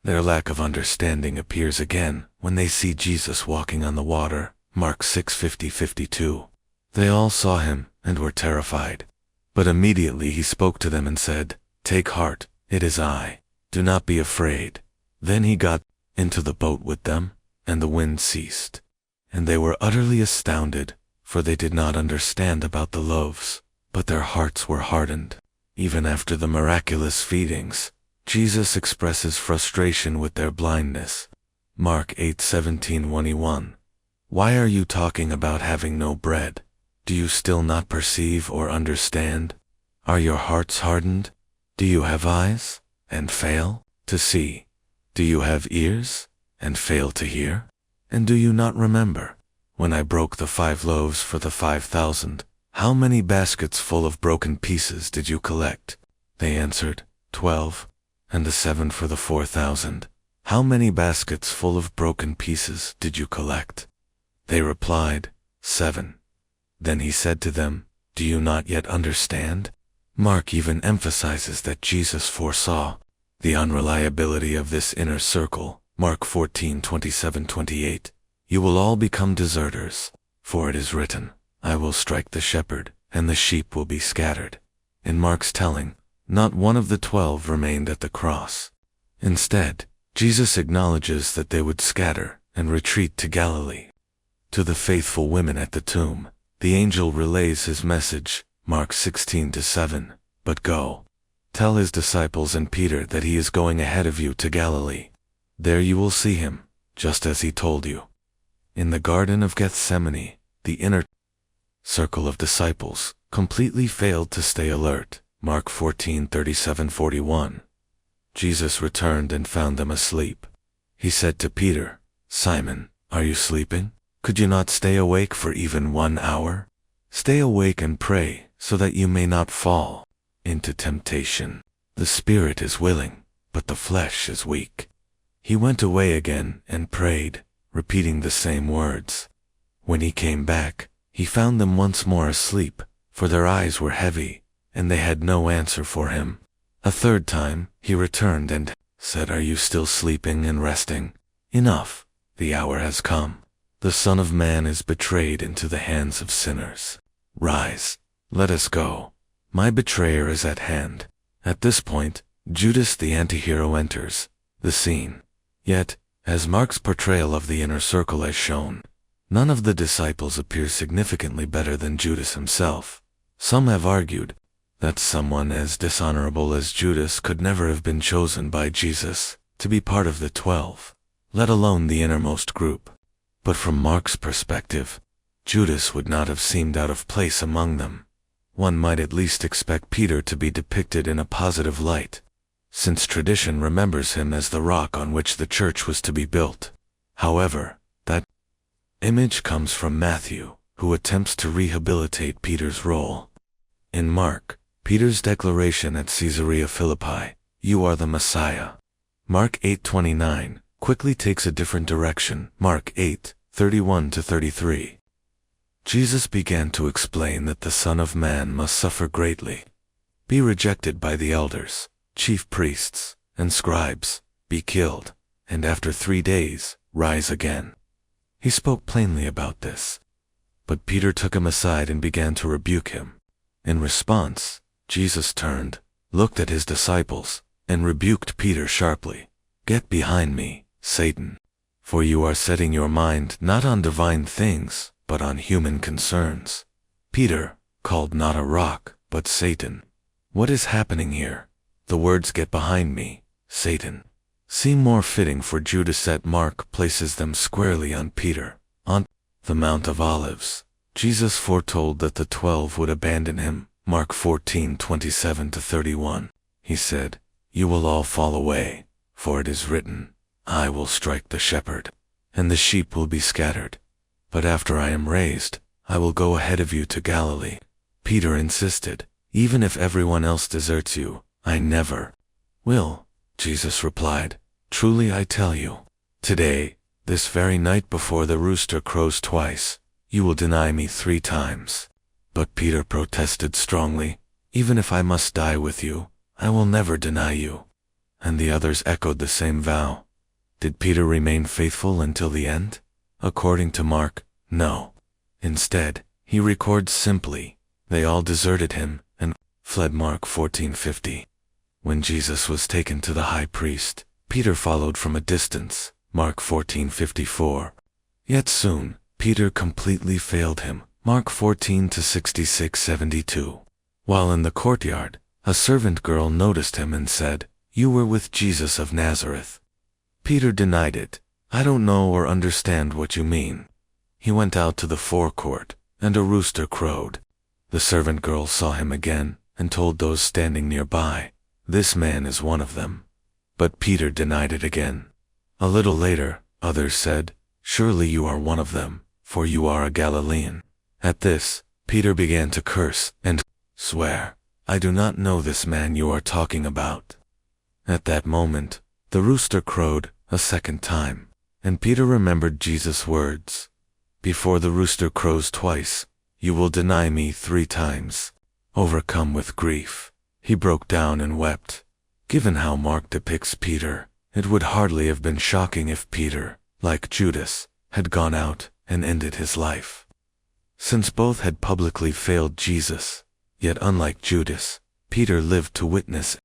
Their lack of understanding appears again when they see Jesus walking on the water, Mark 6:50-52. They all saw him and were terrified. But immediately he spoke to them and said, Take heart, it is I. Do not be afraid. Then he got into the boat with them, and the wind ceased. And they were utterly astounded, for they did not understand about the loaves, but their hearts were hardened. Even after the miraculous feedings, Jesus expresses frustration with their blindness. Mark 8:17-21. Why are you talking about having no bread? Do you still not perceive or understand? Are your hearts hardened? Do you have eyes, and fail to see? Do you have ears, and fail to hear? And do you not remember, when I broke the 5 loaves for the 5,000, how many baskets full of broken pieces did you collect? They answered, 12. And the 7 for the 4,000, how many baskets full of broken pieces did you collect? They replied, 7. Then he said to them, do you not yet understand? Mark even emphasizes that Jesus foresaw the unreliability of this inner circle. Mark 14:27-28. You will all become deserters, for it is written, I will strike the shepherd, and the sheep will be scattered. In Mark's telling, not one of the 12 remained at the cross. Instead, Jesus acknowledges that they would scatter and retreat to Galilee. To the faithful women at the tomb, the angel relays his message, Mark 16:7, but go. Tell his disciples and Peter that he is going ahead of you to Galilee. There you will see him, just as he told you. In the Garden of Gethsemane, the inner circle of disciples completely failed to stay alert. Mark 14:37-41. Jesus returned and found them asleep. He said to Peter, Simon, are you sleeping? Could you not stay awake for even 1 hour? Stay awake and pray, so that you may not fall into temptation. The spirit is willing, but the flesh is weak. He went away again and prayed, repeating the same words. When he came back, he found them once more asleep, for their eyes were heavy, and they had no answer for him. A third time, he returned and said, Are you still sleeping and resting? Enough, the hour has come. The Son of Man is betrayed into the hands of sinners. Rise, let us go. My betrayer is at hand. At this point, Judas the antihero enters the scene. Yet, as Mark's portrayal of the inner circle has shown, none of the disciples appears significantly better than Judas himself. Some have argued that someone as dishonorable as Judas could never have been chosen by Jesus to be part of the 12, let alone the innermost group. But from Mark's perspective, Judas would not have seemed out of place among them. One might at least expect Peter to be depicted in a positive light, since tradition remembers him as the rock on which the church was to be built. However, that image comes from Matthew, who attempts to rehabilitate Peter's role. In Mark, Peter's declaration at Caesarea Philippi, "You are the Messiah," Mark 8:29, quickly takes a different direction. Mark 8:31-33. Jesus began to explain that the Son of Man must suffer greatly, be rejected by the elders, chief priests, and scribes, be killed, and after 3 days, rise again. He spoke plainly about this. But Peter took him aside and began to rebuke him. In response, Jesus turned, looked at his disciples, and rebuked Peter sharply. "Get behind me, Satan, for you are setting your mind not on divine things, but on human concerns." Peter, called not a rock, but Satan. What is happening here? The words "get behind me, Satan," seem more fitting for Judas. At Mark places them squarely on Peter. On the Mount of Olives, Jesus foretold that the 12 would abandon him. Mark 14:27-31. He said, "You will all fall away, for it is written, I will strike the shepherd, and the sheep will be scattered. But after I am raised, I will go ahead of you to Galilee." Peter insisted, "Even if everyone else deserts you, I never will." Jesus replied, "Truly I tell you, today, this very night before the rooster crows twice, you will deny me 3 times. But Peter protested strongly, "Even if I must die with you, I will never deny you." And the others echoed the same vow. Did Peter remain faithful until the end? According to Mark, no. Instead, he records simply, they all deserted him and fled. Mark 14:50. When Jesus was taken to the high priest, Peter followed from a distance. Mark 14:54. Yet soon, Peter completely failed him. Mark 14-66-72. While in the courtyard, a servant girl noticed him and said, "You were with Jesus of Nazareth." Peter denied it. "I don't know or understand what you mean." He went out to the forecourt, and a rooster crowed. The servant girl saw him again, and told those standing nearby, "This man is one of them." But Peter denied it again. A little later, others said, "Surely you are one of them, for you are a Galilean." At this, Peter began to curse and swear, "I do not know this man you are talking about." At that moment, the rooster crowed a second time, and Peter remembered Jesus' words, "Before the rooster crows twice, you will deny me 3 times." Overcome with grief, he broke down and wept. Given how Mark depicts Peter, it would hardly have been shocking if Peter, like Judas, had gone out and ended his life. Since both had publicly failed Jesus, yet unlike Judas, Peter lived to witness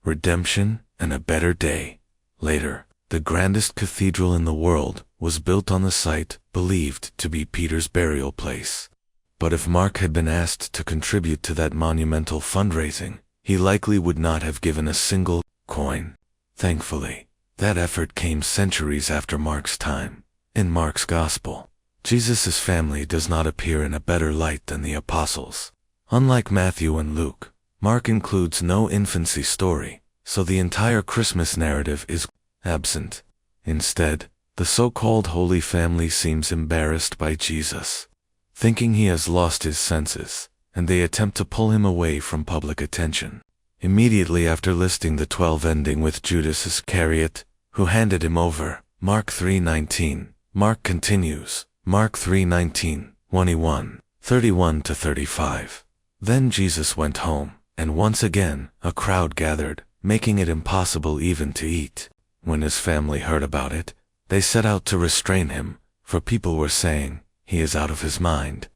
redemption and a better day. Later, the grandest cathedral in the world was built on the site believed to be Peter's burial place. But if Mark had been asked to contribute to that monumental fundraising, he likely would not have given a single coin. Thankfully, that effort came centuries after Mark's time. In Mark's Gospel, Jesus' family does not appear in a better light than the apostles. Unlike Matthew and Luke, Mark includes no infancy story, so the entire Christmas narrative is absent. Instead, the so-called Holy Family seems embarrassed by Jesus, thinking he has lost his senses, and they attempt to pull him away from public attention. Immediately after listing the 12 ending with Judas Iscariot, who handed him over, Mark 3:19, Mark continues, Mark 3:19, 21, 31-35. Then Jesus went home, and once again, a crowd gathered, making it impossible even to eat. When his family heard about it, they set out to restrain him, for people were saying, "He is out of his mind."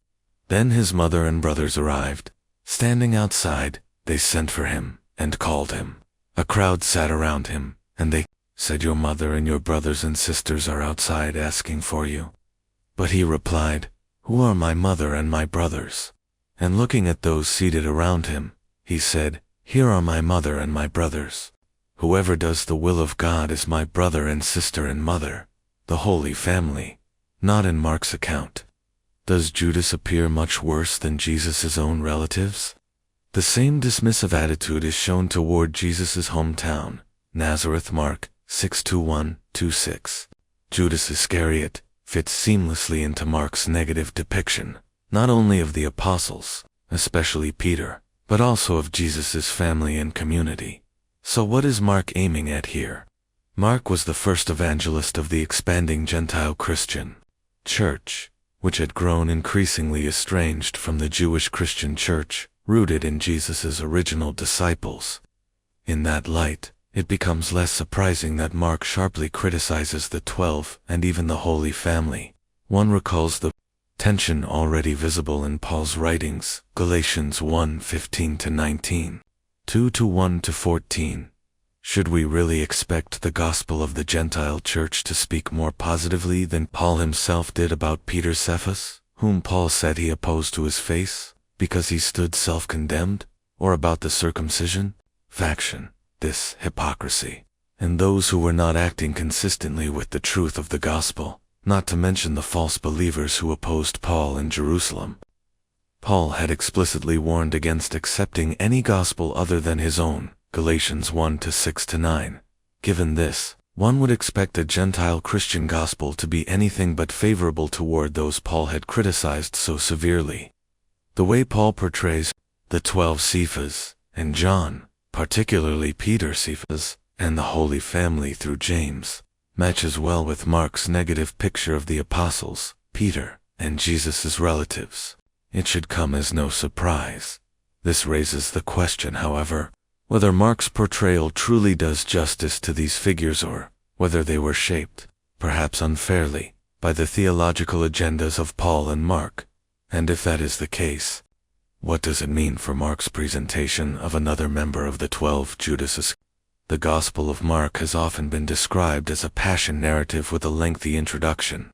Then his mother and brothers arrived. Standing outside, they sent for him, and called him. A crowd sat around him, and they said, "Your mother and your brothers and sisters are outside asking for you." But he replied, "Who are my mother and my brothers?" And looking at those seated around him, he said, "Here are my mother and my brothers. Whoever does the will of God is my brother and sister and mother," the Holy Family. Not in Mark's account. Does Judas appear much worse than Jesus' own relatives? The same dismissive attitude is shown toward Jesus' hometown, Nazareth. Mark 6:21-26. Judas Iscariot fits seamlessly into Mark's negative depiction, not only of the apostles, especially Peter, but also of Jesus' family and community. So what is Mark aiming at here? Mark was the first evangelist of the expanding Gentile Christian church, which had grown increasingly estranged from the Jewish Christian church, rooted in Jesus' original disciples. In that light, it becomes less surprising that Mark sharply criticizes the 12 and even the Holy Family. One recalls the tension already visible in Paul's writings, Galatians 1:15-19, 2:1-14. Should we really expect the gospel of the Gentile church to speak more positively than Paul himself did about Peter Cephas, whom Paul said he opposed to his face, because he stood self-condemned, or about the circumcision, faction, this hypocrisy, and those who were not acting consistently with the truth of the gospel, not to mention the false believers who opposed Paul in Jerusalem? Paul had explicitly warned against accepting any gospel other than his own, Galatians 1:6-9. Given this, one would expect a Gentile Christian gospel to be anything but favorable toward those Paul had criticized so severely. The way Paul portrays the 12 Cephas, and John, particularly Peter Cephas, and the Holy Family through James, matches well with Mark's negative picture of the apostles, Peter, and Jesus' relatives. It should come as no surprise. This raises the question, however, whether Mark's portrayal truly does justice to these figures or whether they were shaped, perhaps unfairly, by the theological agendas of Paul and Mark. And if that is the case, what does it mean for Mark's presentation of another member of the 12, Judas Iscariot? The Gospel of Mark has often been described as a passion narrative with a lengthy introduction.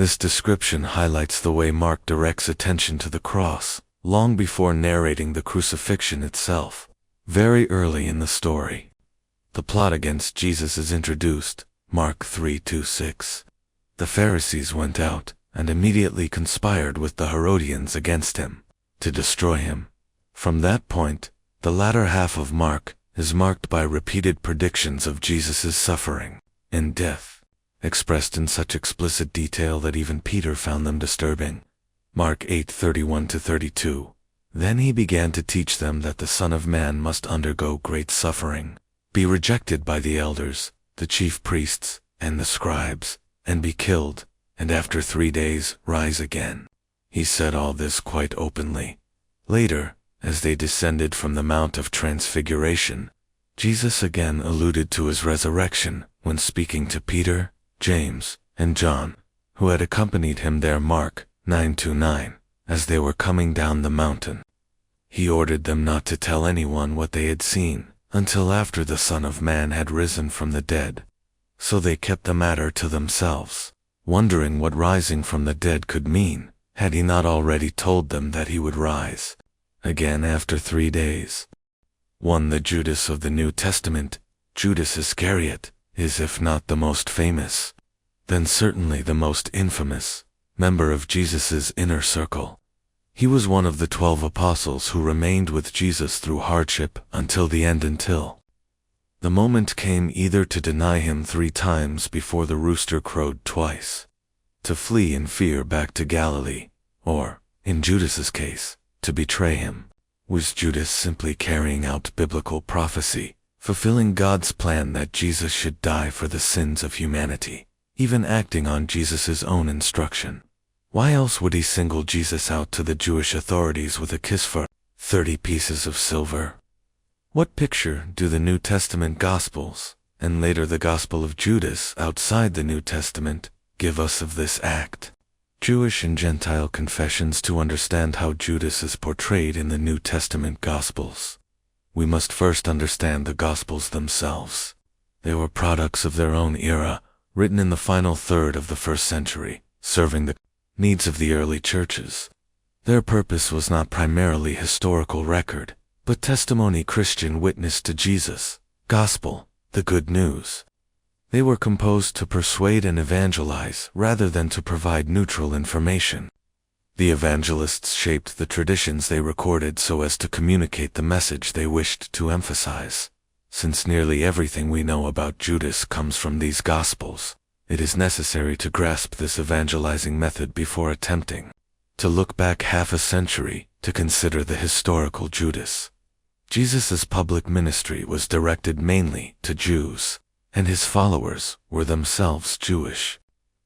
This description highlights the way Mark directs attention to the cross, long before narrating the crucifixion itself. Very early in the story, the plot against Jesus is introduced, Mark 3:26. The Pharisees went out and immediately conspired with the Herodians against him, to destroy him. From that point, the latter half of Mark is marked by repeated predictions of Jesus' suffering and death, expressed in such explicit detail that even Peter found them disturbing. Mark 8:31-32. Then he began to teach them that the Son of Man must undergo great suffering, be rejected by the elders, the chief priests, and the scribes, and be killed, and after 3 days rise again. He said all this quite openly. Later, as they descended from the Mount of Transfiguration, Jesus again alluded to his resurrection when speaking to Peter, James, and John, who had accompanied him there. Mark 9:9. As they were coming down the mountain, he ordered them not to tell anyone what they had seen until after the Son of Man had risen from the dead. So they kept the matter to themselves, wondering what rising from the dead could mean, had he not already told them that he would rise again after 3 days. The Judas of the New Testament, Judas Iscariot, is if not the most famous, then certainly the most infamous member of Jesus' inner circle. He was one of the 12 apostles who remained with Jesus through hardship until the end, until the moment came either to deny him 3 times before the rooster crowed twice, to flee in fear back to Galilee, or, in Judas's case, to betray him. Was Judas simply carrying out biblical prophecy, fulfilling God's plan that Jesus should die for the sins of humanity, even acting on Jesus' own instruction? Why else would he single Jesus out to the Jewish authorities with a kiss for 30 pieces of silver? What picture do the New Testament Gospels, and later the Gospel of Judas outside the New Testament, give us of this act? Jewish and Gentile confessions. To understand how Judas is portrayed in the New Testament Gospels, we must first understand the Gospels themselves. They were products of their own era, written in the final third of the 1st century, serving the needs of the early churches. Their purpose was not primarily historical record, but testimony, Christian witness to Jesus, gospel, the good news. They were composed to persuade and evangelize rather than to provide neutral information. The evangelists shaped the traditions they recorded so as to communicate the message they wished to emphasize. Since nearly everything we know about Judas comes from these Gospels, it is necessary to grasp this evangelizing method before attempting to look back half a century to consider the historical Judas. Jesus' public ministry was directed mainly to Jews, and his followers were themselves Jewish.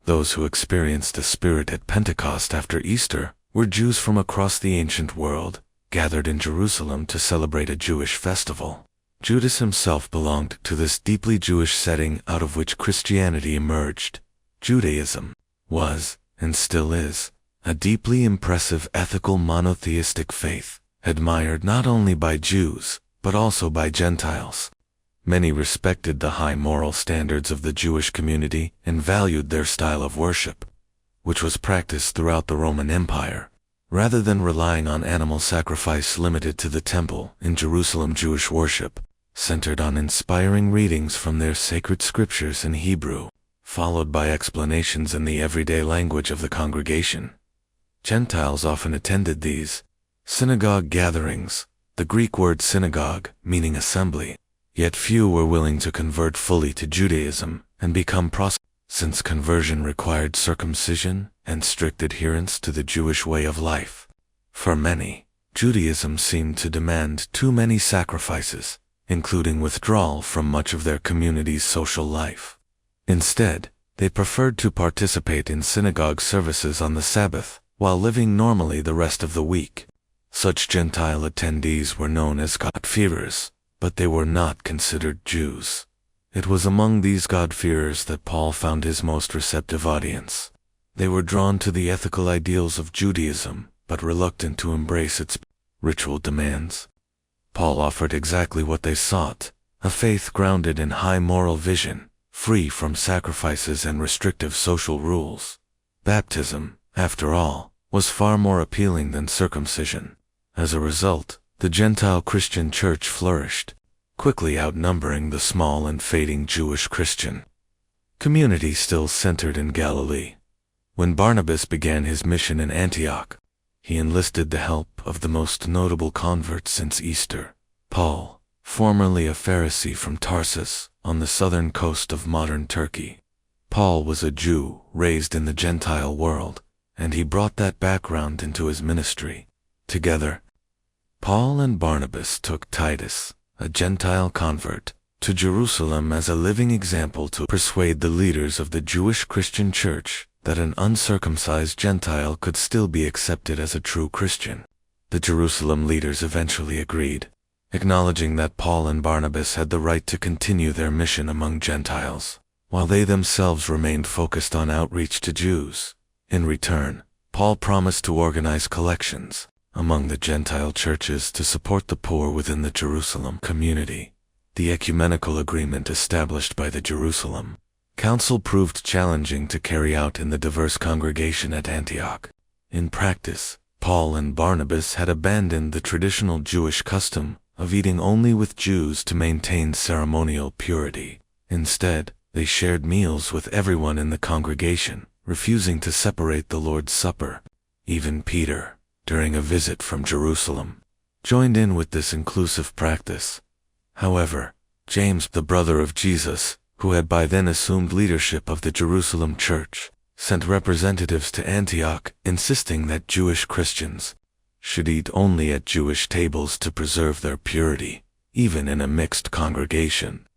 Those who experienced the Spirit at Pentecost after Easter were Jews from across the ancient world, gathered in Jerusalem to celebrate a Jewish festival. Judas himself belonged to this deeply Jewish setting out of which Christianity emerged. Judaism was, and still is, a deeply impressive ethical monotheistic faith, admired not only by Jews, but also by Gentiles. Many respected the high moral standards of the Jewish community and valued their style of worship, which was practiced throughout the Roman Empire. Rather than relying on animal sacrifice limited to the temple in Jerusalem, Jewish worship centered on inspiring readings from their sacred scriptures in Hebrew, followed by explanations in the everyday language of the congregation. Gentiles often attended these synagogue gatherings, the Greek word synagogue meaning assembly, yet few were willing to convert fully to Judaism and become proselytes, since conversion required circumcision and strict adherence to the Jewish way of life. For many, Judaism seemed to demand too many sacrifices, including withdrawal from much of their community's social life. Instead, they preferred to participate in synagogue services on the Sabbath, while living normally the rest of the week. Such Gentile attendees were known as God-fearers, but they were not considered Jews. It was among these God-fearers that Paul found his most receptive audience. They were drawn to the ethical ideals of Judaism, but reluctant to embrace its ritual demands. Paul offered exactly what they sought, a faith grounded in high moral vision, free from sacrifices and restrictive social rules. Baptism, after all, was far more appealing than circumcision. As a result, the Gentile Christian church flourished, quickly outnumbering the small and fading Jewish Christian community still centered in Galilee. When Barnabas began his mission in Antioch, he enlisted the help of the most notable convert since Easter, Paul, formerly a Pharisee from Tarsus on the southern coast of modern Turkey. Paul was a Jew raised in the Gentile world, and he brought that background into his ministry. Together, Paul and Barnabas took Titus, a Gentile convert, to Jerusalem as a living example to persuade the leaders of the Jewish Christian church that an uncircumcised Gentile could still be accepted as a true Christian. The Jerusalem leaders eventually agreed, acknowledging that Paul and Barnabas had the right to continue their mission among Gentiles, while they themselves remained focused on outreach to Jews. In return, Paul promised to organize collections among the Gentile churches to support the poor within the Jerusalem community. The ecumenical agreement established by the Jerusalem Council proved challenging to carry out in the diverse congregation at Antioch. In practice, Paul and Barnabas had abandoned the traditional Jewish custom of eating only with Jews to maintain ceremonial purity. Instead, they shared meals with everyone in the congregation, refusing to separate the Lord's Supper. Even Peter, during a visit from Jerusalem, joined in with this inclusive practice. However, James, the brother of Jesus, who had by then assumed leadership of the Jerusalem church, sent representatives to Antioch insisting that Jewish Christians should eat only at Jewish tables to preserve their purity, even in a mixed congregation.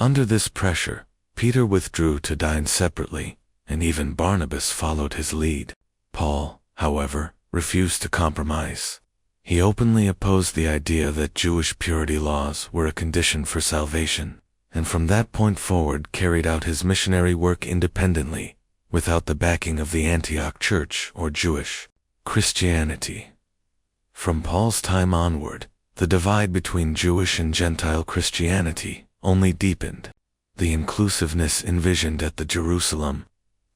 Under this pressure, Peter withdrew to dine separately, and even Barnabas followed his lead. Paul, however, refused to compromise. He openly opposed the idea that Jewish purity laws were a condition for salvation, and from that point forward carried out his missionary work independently, without the backing of the Antioch church or Jewish Christianity. From Paul's time onward, the divide between Jewish and Gentile Christianity only deepened. The inclusiveness envisioned at the Jerusalem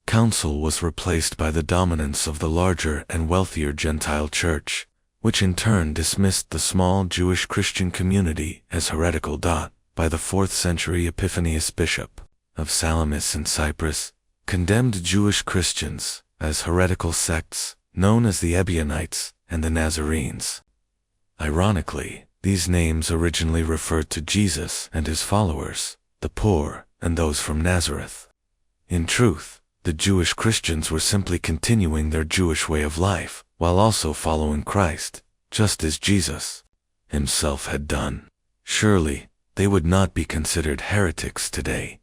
Council was replaced by the dominance of the larger and wealthier Gentile church, which in turn dismissed the small Jewish Christian community as heretical. By the 4th century, Epiphanius, bishop of Salamis in Cyprus, condemned Jewish Christians as heretical sects known as the Ebionites and the Nazarenes. Ironically, these names originally referred to Jesus and his followers, the poor and those from Nazareth. In truth, the Jewish Christians were simply continuing their Jewish way of life, while also following Christ, just as Jesus himself had done. Surely, they would not be considered heretics today.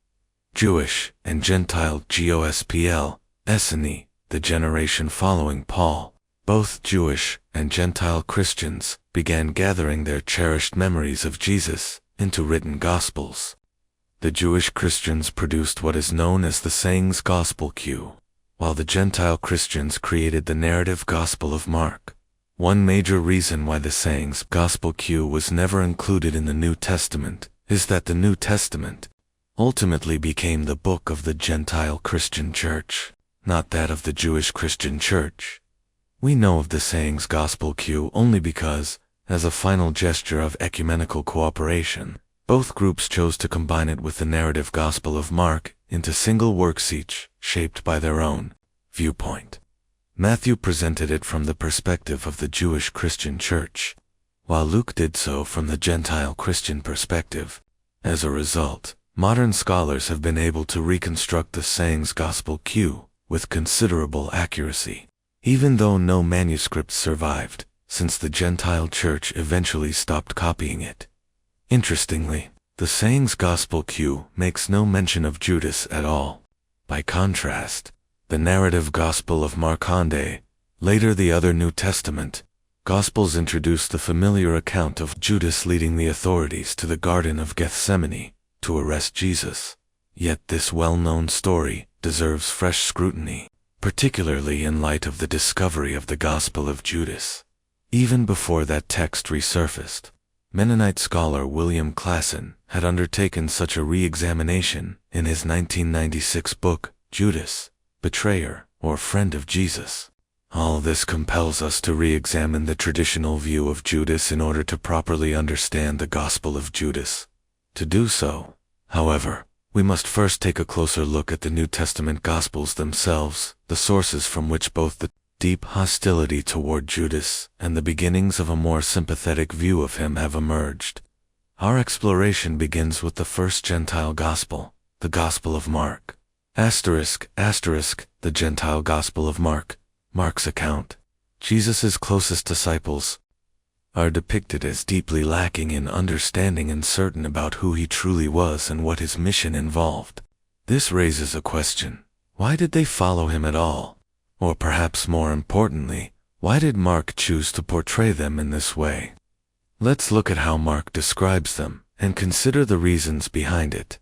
Jewish and Gentile Gospel, Essene, the generation following Paul, both Jewish and Gentile Christians, began gathering their cherished memories of Jesus into written Gospels. The Jewish Christians produced what is known as the Sayings Gospel Q, while the Gentile Christians created the narrative Gospel of Mark. One major reason why the Sayings Gospel Q was never included in the New Testament is that the New Testament ultimately became the book of the Gentile Christian church, not that of the Jewish Christian church. We know of the Sayings Gospel Q only because, as a final gesture of ecumenical cooperation, both groups chose to combine it with the narrative Gospel of Mark into single works, each shaped by their own viewpoint. Matthew presented it from the perspective of the Jewish Christian church, while Luke did so from the Gentile Christian perspective. As a result, modern scholars have been able to reconstruct the Sayings Gospel Q with considerable accuracy, even though no manuscripts survived, since the Gentile church eventually stopped copying it. Interestingly, the Sayings Gospel Q makes no mention of Judas at all. By contrast, the narrative Gospel of Mark, later the other New Testament Gospels, introduce the familiar account of Judas leading the authorities to the Garden of Gethsemane to arrest Jesus. Yet this well-known story deserves fresh scrutiny, particularly in light of the discovery of the Gospel of Judas. Even before that text resurfaced, Mennonite scholar William Klassen had undertaken such a re-examination in his 1996 book, Judas, Betrayer, or friend of Jesus. All this compels us to re-examine the traditional view of Judas in order to properly understand the Gospel of Judas. To do so, however, we must first take a closer look at the New Testament Gospels themselves, the sources from which both the deep hostility toward Judas and the beginnings of a more sympathetic view of him have emerged. Our exploration begins with the first Gentile Gospel, the Gospel of Mark. The Gentile Gospel of Mark. Mark's account. Jesus' closest disciples are depicted as deeply lacking in understanding and certain about who he truly was and what his mission involved. This raises a question. Why did they follow him at all? Or perhaps more importantly, why did Mark choose to portray them in this way? Let's look at how Mark describes them and consider the reasons behind it.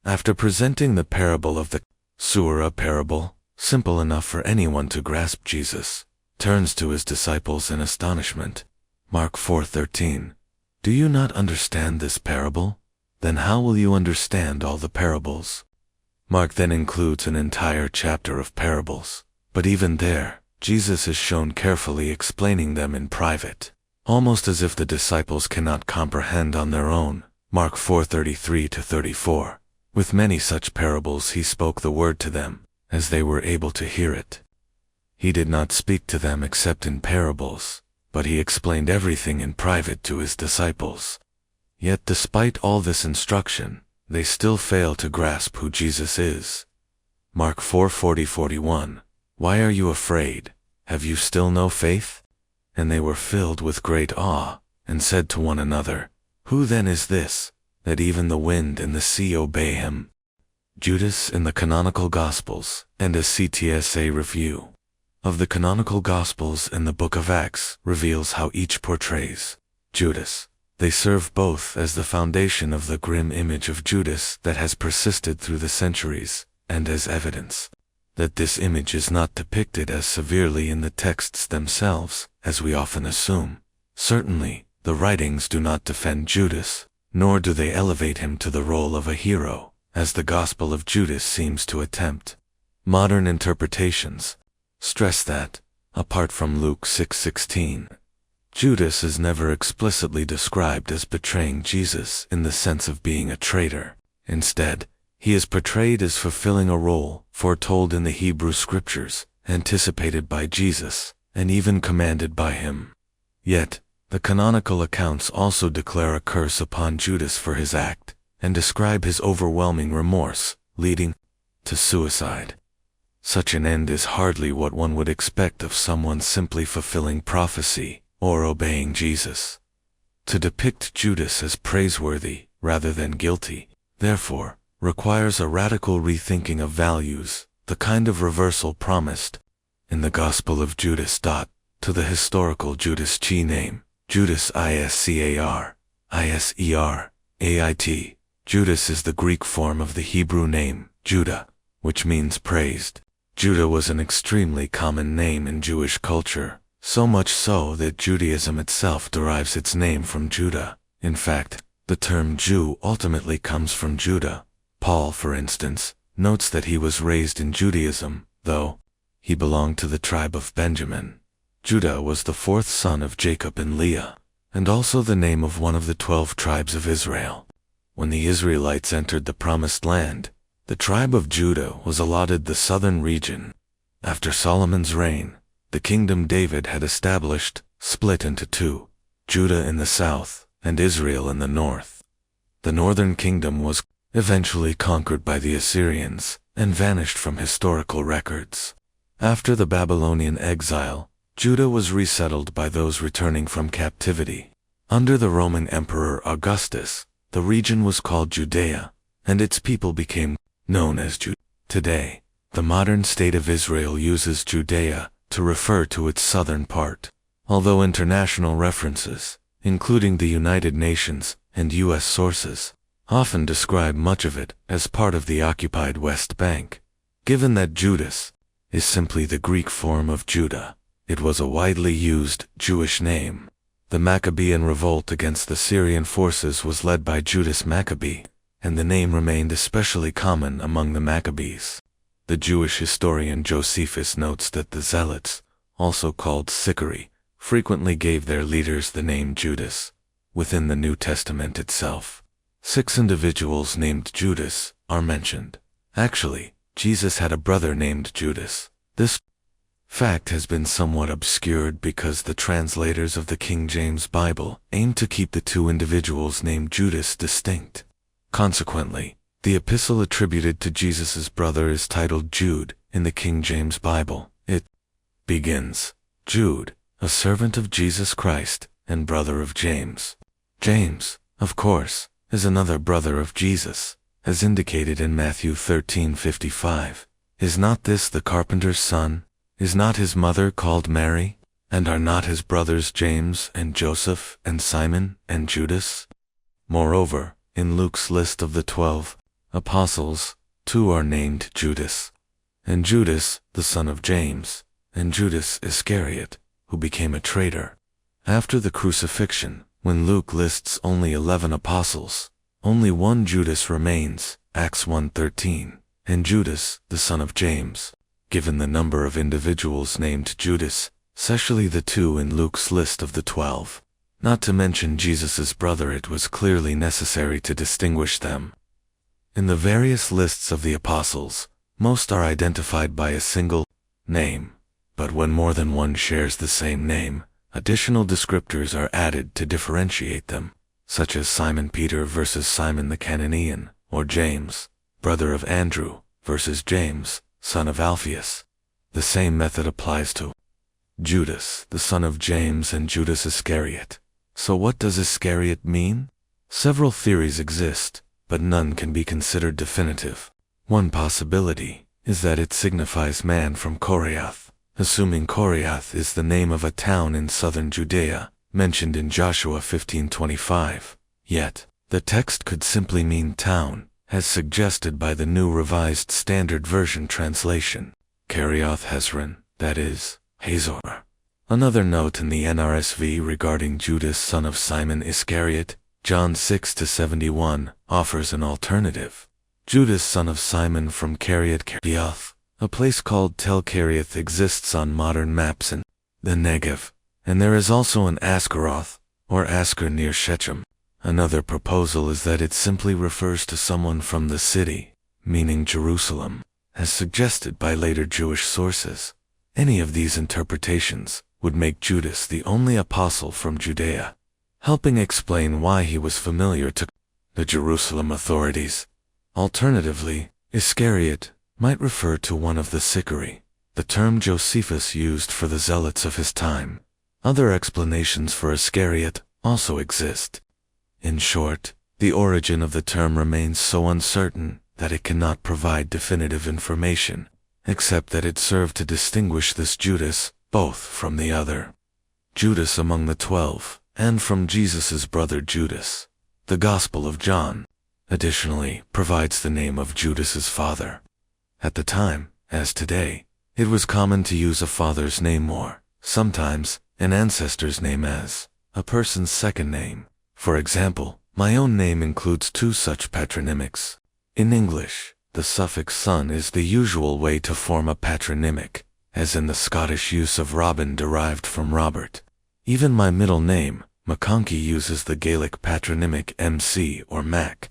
After presenting the parable of the sewer, a parable, simple enough for anyone to grasp, Jesus turns to his disciples in astonishment. Mark 4:13. Do you not understand this parable? Then how will you understand all the parables? Mark then includes an entire chapter of parables, but even there, Jesus is shown carefully explaining them in private, almost as if the disciples cannot comprehend on their own. Mark 4:33-34. With many such parables he spoke the word to them, as they were able to hear it. He did not speak to them except in parables, but he explained everything in private to his disciples. Yet despite all this instruction, they still fail to grasp who Jesus is. Mark 4:40-41. Why are you afraid? Have you still no faith? And they were filled with great awe, and said to one another, Who then is this, that even the wind and the sea obey him? Judas in the Canonical Gospels, and a CTSA review of the Canonical Gospels in the Book of Acts reveals how each portrays Judas. They serve both as the foundation of the grim image of Judas that has persisted through the centuries, and as evidence that this image is not depicted as severely in the texts themselves, as we often assume. Certainly, the writings do not defend Judas, nor do they elevate him to the role of a hero, as the Gospel of Judas seems to attempt. Modern interpretations stress that, apart from Luke 6:16, Judas is never explicitly described as betraying Jesus in the sense of being a traitor. Instead, he is portrayed as fulfilling a role foretold in the Hebrew Scriptures, anticipated by Jesus, and even commanded by him. Yet, the canonical accounts also declare a curse upon Judas for his act, and describe his overwhelming remorse, leading to suicide. Such an end is hardly what one would expect of someone simply fulfilling prophecy or obeying Jesus. To depict Judas as praiseworthy rather than guilty, therefore, requires a radical rethinking of values, the kind of reversal promised in the Gospel of Judas. To the historical Judas Chi name, Judas Iscariot, Iser-Ait. Judas is the Greek form of the Hebrew name, Judah, which means praised. Judah was an extremely common name in Jewish culture, so much so that Judaism itself derives its name from Judah. In fact, the term Jew ultimately comes from Judah. Paul, for instance, notes that he was raised in Judaism, though he belonged to the tribe of Benjamin. Judah was the fourth son of Jacob and Leah, and also the name of one of the 12 tribes of Israel. When the Israelites entered the Promised Land, the tribe of Judah was allotted the southern region. After Solomon's reign, the kingdom David had established split into two, Judah in the south and Israel in the north. The northern kingdom was eventually conquered by the Assyrians and vanished from historical records. After the Babylonian exile, Judah was resettled by those returning from captivity. Under the Roman Emperor Augustus, the region was called Judea, and its people became known as Judah. Today, the modern state of Israel uses Judea to refer to its southern part, although international references, including the United Nations and U.S. sources, often describe much of it as part of the occupied West Bank. Given that Judas is simply the Greek form of Judah, it was a widely used Jewish name. The Maccabean revolt against the Syrian forces was led by Judas Maccabee, and the name remained especially common among the Maccabees. The Jewish historian Josephus notes that the Zealots, also called Sicarii, frequently gave their leaders the name Judas. Within the New Testament itself, 6 individuals named Judas are mentioned. Actually, Jesus had a brother named Judas. This fact has been somewhat obscured because the translators of the King James Bible aim to keep the 2 individuals named Judas distinct. Consequently, the epistle attributed to Jesus' brother is titled Jude in the King James Bible. It begins, Jude, a servant of Jesus Christ and brother of James. James, of course, is another brother of Jesus, as indicated in Matthew 13:55. Is not this the carpenter's son? Is not his mother called Mary? And are not his brothers James and Joseph and Simon and Judas? Moreover, in Luke's list of the 12 apostles, 2 are named Judas, and Judas, the son of James, and Judas Iscariot, who became a traitor. After the crucifixion, when Luke lists only 11 apostles, only one Judas remains, Acts 1:13, and Judas, the son of James. Given the number of individuals named Judas, especially the 2 in Luke's list of the 12, not to mention Jesus' brother, it was clearly necessary to distinguish them. In the various lists of the apostles, most are identified by a single name, but when more than one shares the same name, additional descriptors are added to differentiate them, such as Simon Peter versus Simon the Cananean, or James, brother of Andrew, versus James, son of Alphaeus. The same method applies to Judas, the son of James, and Judas Iscariot. So what does Iscariot mean? Several theories exist, but none can be considered definitive. One possibility is that it signifies man from Koreath, assuming Koreath is the name of a town in southern Judea, mentioned in Joshua 15:25. Yet, the text could simply mean town, as suggested by the New Revised Standard Version translation, Kerioth Hezron, that is, Hazor. Another note in the NRSV regarding Judas son of Simon Iscariot, John 6:71, offers an alternative. Judas son of Simon from Kerioth, a place called Tel Kerioth exists on modern maps in the Negev, and there is also an Askeroth, or Asker near Shechem. Another proposal is that it simply refers to someone from the city, meaning Jerusalem, as suggested by later Jewish sources. Any of these interpretations would make Judas the only apostle from Judea, helping explain why he was familiar to the Jerusalem authorities. Alternatively, Iscariot might refer to one of the Sicarii, the term Josephus used for the zealots of his time. Other explanations for Iscariot also exist. In short, the origin of the term remains so uncertain that it cannot provide definitive information, except that it served to distinguish this Judas both from the other Judas among the 12, and from Jesus' brother Judas. The Gospel of John, additionally, provides the name of Judas's father. At the time, as today, it was common to use a father's name or, sometimes, an ancestor's name as a person's second name. For example, my own name includes 2 such patronymics. In English, the suffix son is the usual way to form a patronymic, as in the Scottish use of Robin derived from Robert. Even my middle name, McConkey, uses the Gaelic patronymic MC or Mac.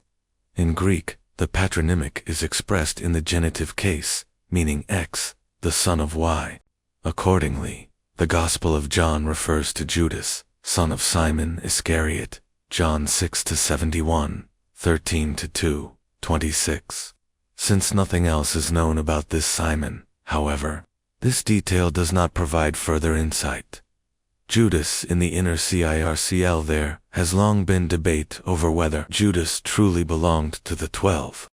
In Greek, the patronymic is expressed in the genitive case, meaning X, the son of Y. Accordingly, the Gospel of John refers to Judas, son of Simon Iscariot, John 6:71, 13:2, 26. Since nothing else is known about this Simon, however, this detail does not provide further insight. Judas in the inner circle there has long been debate over whether Judas truly belonged to the 12.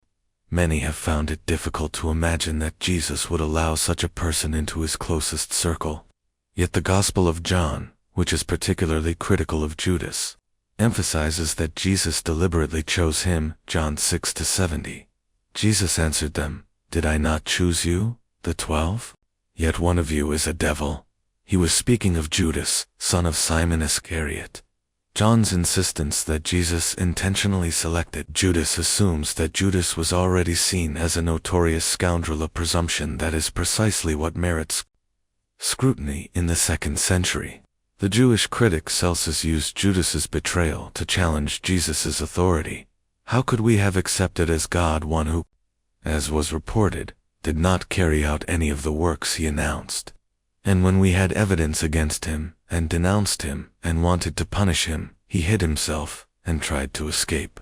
Many have found it difficult to imagine that Jesus would allow such a person into his closest circle. Yet the Gospel of John, which is particularly critical of Judas, emphasizes that Jesus deliberately chose him, John 6:70. Jesus answered them, "Did I not choose you, the 12? Yet one of you is a devil." He was speaking of Judas, son of Simon Iscariot. John's insistence that Jesus intentionally selected Judas assumes that Judas was already seen as a notorious scoundrel, a presumption that is precisely what merits scrutiny in the 2nd century. The Jewish critic Celsus used Judas's betrayal to challenge Jesus's authority. How could we have accepted as God one who, as was reported, did not carry out any of the works he announced? And when we had evidence against him, and denounced him, and wanted to punish him, he hid himself, and tried to escape.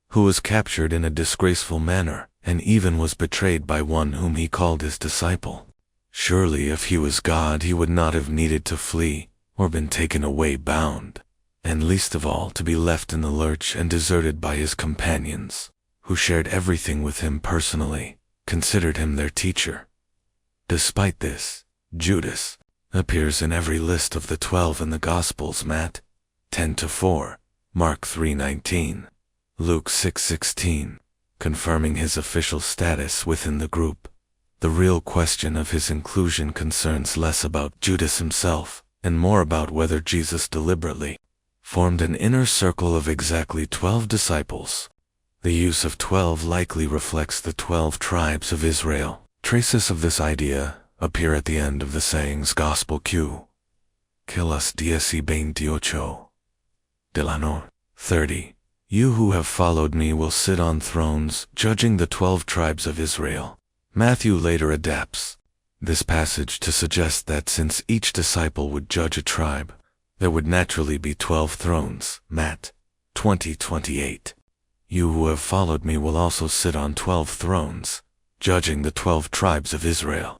Who was captured in a disgraceful manner, and even was betrayed by one whom he called his disciple. Surely if he was God, he would not have needed to flee, or been taken away bound, and least of all to be left in the lurch and deserted by his companions, who shared everything with him personally, considered him their teacher. Despite this, Judas appears in every list of the 12 in the Gospels: Matt 10-4, Mark 3:19, Luke 6:16, confirming his official status within the group. The real question of his inclusion concerns less about Judas himself, and more about whether Jesus deliberately formed an inner circle of exactly 12 disciples. The use of 12 likely reflects the 12 tribes of Israel. Traces of this idea appear at the end of the sayings Gospel Q. Que los 28 del año 30. You who have followed me will sit on thrones, judging the 12 tribes of Israel. Matthew later adapts this passage to suggest that since each disciple would judge a tribe, there would naturally be 12 thrones. Matt 20:28. You who have followed me will also sit on 12 thrones, judging the 12 tribes of Israel.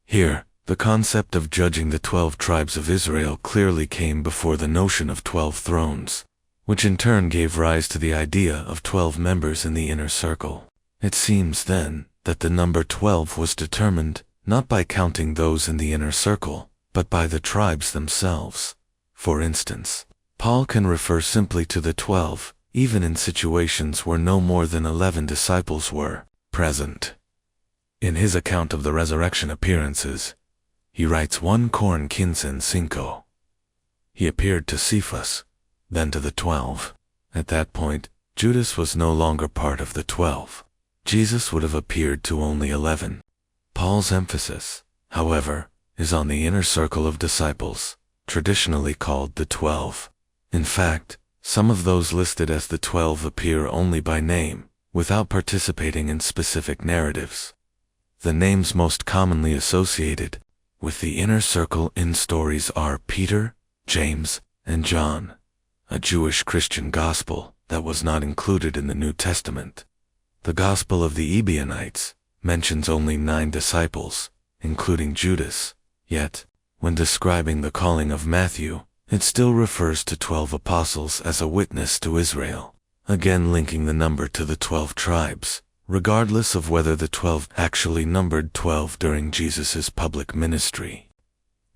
Here, the concept of judging the 12 tribes of Israel clearly came before the notion of 12 thrones, which in turn gave rise to the idea of 12 members in the inner circle. It seems, then, that the number 12 was determined not by counting those in the inner circle, but by the tribes themselves. For instance, Paul can refer simply to the 12, even in situations where no more than 11 disciples were present. In his account of the resurrection appearances, he writes 1 Corinthians 5. He appeared to Cephas, then to the 12. At that point, Judas was no longer part of the 12. Jesus would have appeared to only 11. Paul's emphasis, however, is on the inner circle of disciples, traditionally called the 12. In fact, some of those listed as the 12 appear only by name, without participating in specific narratives. The names most commonly associated with the inner circle in stories are Peter, James, and John, a Jewish Christian gospel that was not included in the New Testament. The Gospel of the Ebionites mentions only 9 disciples, including Judas, yet, when describing the calling of Matthew, it still refers to 12 apostles as a witness to Israel, again linking the number to the 12 tribes, regardless of whether the 12 actually numbered 12 during Jesus' public ministry.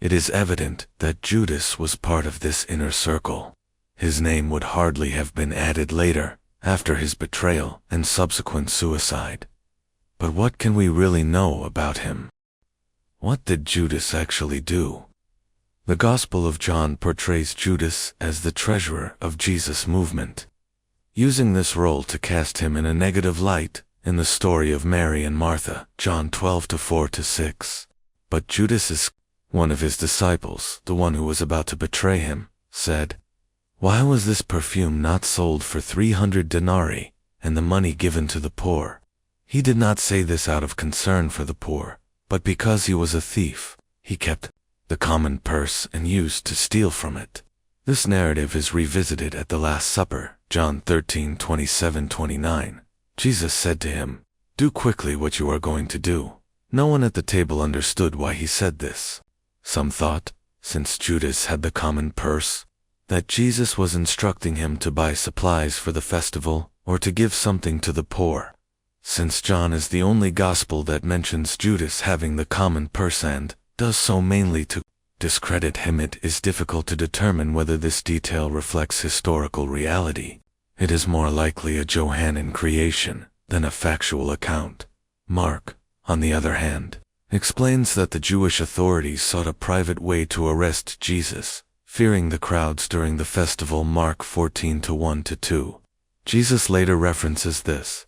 It is evident that Judas was part of this inner circle. His name would hardly have been added later, after his betrayal and subsequent suicide. But what can we really know about him? What did Judas actually do? The Gospel of John portrays Judas as the treasurer of Jesus' movement, using this role to cast him in a negative light in the story of Mary and Martha, John 12:4-6. But Judas, one of his disciples, the one who was about to betray him, said, "Why was this perfume not sold for 300 denarii, and the money given to the poor?" He did not say this out of concern for the poor, but because he was a thief. He kept the common purse and used to steal from it. This narrative is revisited at the Last Supper, John 13:27-29. Jesus said to him, "Do quickly what you are going to do." No one at the table understood why he said this. Some thought, since Judas had the common purse, that Jesus was instructing him to buy supplies for the festival or to give something to the poor. Since John is the only gospel that mentions Judas having the common purse and does so mainly to discredit him, it is difficult to determine whether this detail reflects historical reality. It is more likely a Johannine creation than a factual account. Mark, on the other hand, explains that the Jewish authorities sought a private way to arrest Jesus, fearing the crowds during the festival. Mark 14:1-2. Jesus later references this.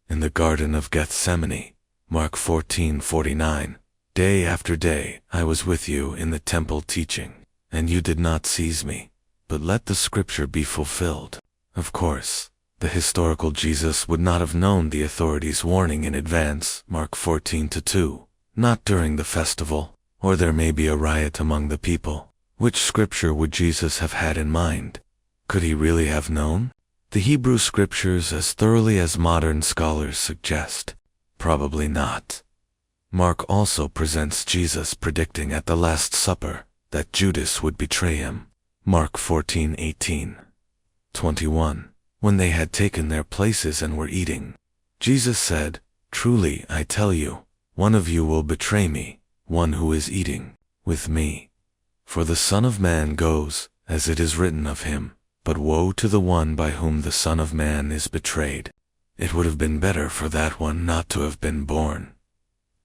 In the Garden of Gethsemane, Mark 14:49, day after day I was with you in the temple teaching, and you did not seize me, but let the scripture be fulfilled. Of course, the historical Jesus would not have known the authorities' warning in advance, Mark 14:2, not during the festival, or there may be a riot among the people. Which scripture would Jesus have had in mind? Could he really have known the Hebrew scriptures as thoroughly as modern scholars suggest? Probably not. Mark also presents Jesus predicting at the Last Supper that Judas would betray him. Mark 14:18. 21. When they had taken their places and were eating, Jesus said, "Truly I tell you, one of you will betray me, one who is eating with me. For the Son of Man goes, as it is written of him, but woe to the one by whom the Son of Man is betrayed. It would have been better for that one not to have been born."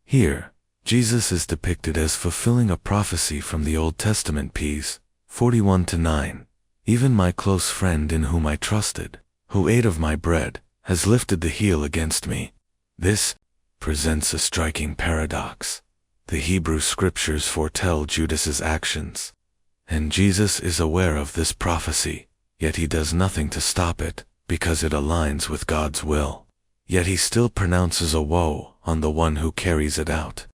Here, Jesus is depicted as fulfilling a prophecy from the Old Testament. Ps. 41:9. Even my close friend in whom I trusted, who ate of my bread, has lifted the heel against me. This presents a striking paradox. The Hebrew scriptures foretell Judas's actions, and Jesus is aware of this prophecy, yet he does nothing to stop it, because it aligns with God's will. Yet he still pronounces a woe on the one who carries it out.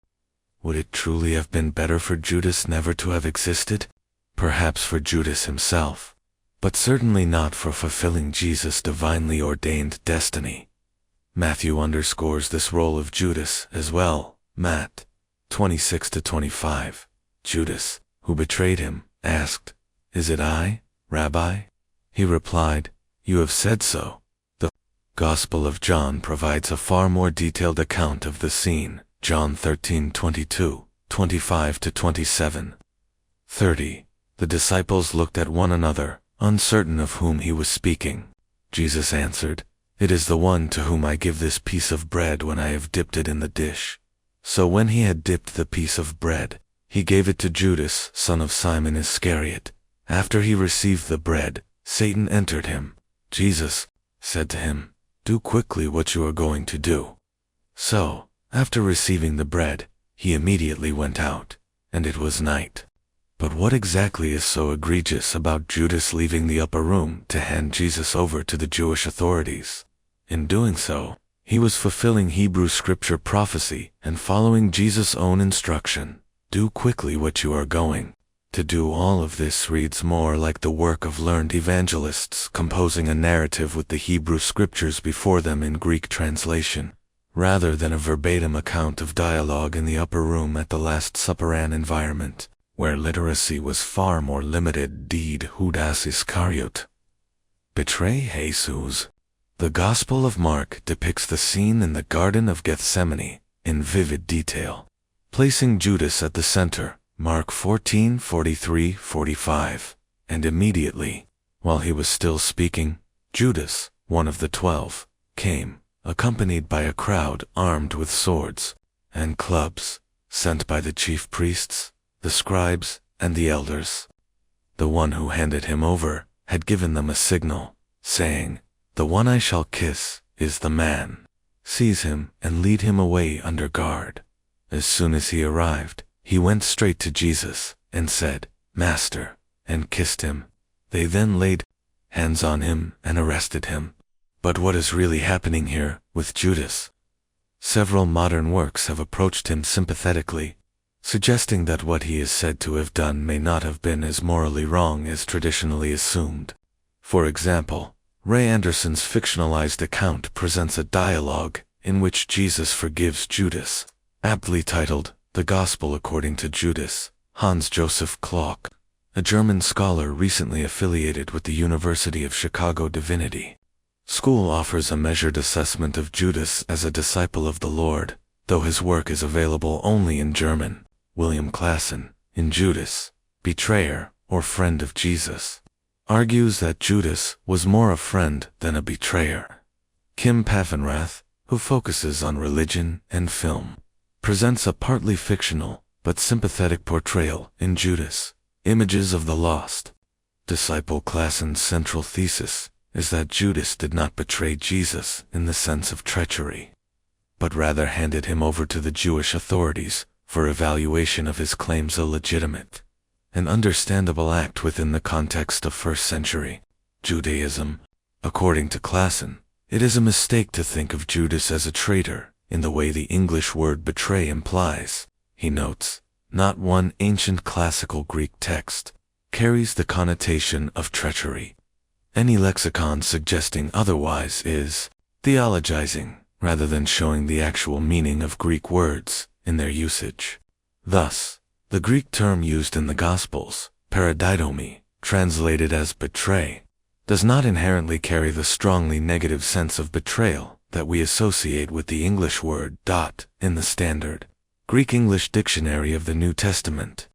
Would it truly have been better for Judas never to have existed? Perhaps for Judas himself, but certainly not for fulfilling Jesus' divinely ordained destiny. Matthew underscores this role of Judas as well. Matt 26-25. Judas, who betrayed him, asked, "Is it I, Rabbi?" He replied, "You have said so." The Gospel of John provides a far more detailed account of the scene. John 13:22, 25-27. 30. The disciples looked at one another, uncertain of whom he was speaking. Jesus answered, "It is the one to whom I give this piece of bread when I have dipped it in the dish." So when he had dipped the piece of bread, he gave it to Judas, son of Simon Iscariot. After he received the bread, Satan entered him. Jesus said to him, "Do quickly what you are going to do." So, after receiving the bread, he immediately went out, and it was night. But what exactly is so egregious about Judas leaving the upper room to hand Jesus over to the Jewish authorities? In doing so, he was fulfilling Hebrew scripture prophecy and following Jesus' own instruction. Do quickly what you are going to do. All of this reads more like the work of learned evangelists composing a narrative with the Hebrew scriptures before them in Greek translation, rather than a verbatim account of dialogue in the upper room at the Last Supper, an environment where literacy was far more limited. Did Judas Iscariot betray Jesus? The Gospel of Mark depicts the scene in the Garden of Gethsemane in vivid detail, placing Judas at the center. Mark 14:43-45. And immediately, while he was still speaking, Judas, one of the 12, came, accompanied by a crowd armed with swords and clubs, sent by the chief priests, the scribes, and the elders. The one who handed him over had given them a signal, saying, "The one I shall kiss is the man. Seize him and lead him away under guard." As soon as he arrived, he went straight to Jesus and said, "Master," and kissed him. They then laid hands on him and arrested him. But what is really happening here with Judas? Several modern works have approached him sympathetically, suggesting that what he is said to have done may not have been as morally wrong as traditionally assumed. For example, Ray Anderson's fictionalized account presents a dialogue in which Jesus forgives Judas, aptly titled The Gospel According to Judas. Hans Joseph Klock, a German scholar recently affiliated with the University of Chicago Divinity School, offers a measured assessment of Judas as a disciple of the Lord, though his work is available only in German. William Klassen, in Judas, Betrayer or Friend of Jesus, argues that Judas was more a friend than a betrayer. Kim Paffenrath, who focuses on religion and film, presents a partly fictional but sympathetic portrayal in Judas, Images of the lost. Disciple Klassen's central thesis is that Judas did not betray Jesus in the sense of treachery, but rather handed him over to the Jewish authorities for evaluation of his claims illegitimate, an understandable act within the context of first-century Judaism. According to Klassen, it is a mistake to think of Judas as a traitor in the way the English word betray implies. He notes, not one ancient classical Greek text carries the connotation of treachery. Any lexicon suggesting otherwise is theologizing rather than showing the actual meaning of Greek words in their usage. Thus, the Greek term used in the Gospels, paradidomi, translated as betray, does not inherently carry the strongly negative sense of betrayal that we associate with the English word dot in the standard Greek-English dictionary of the New Testament.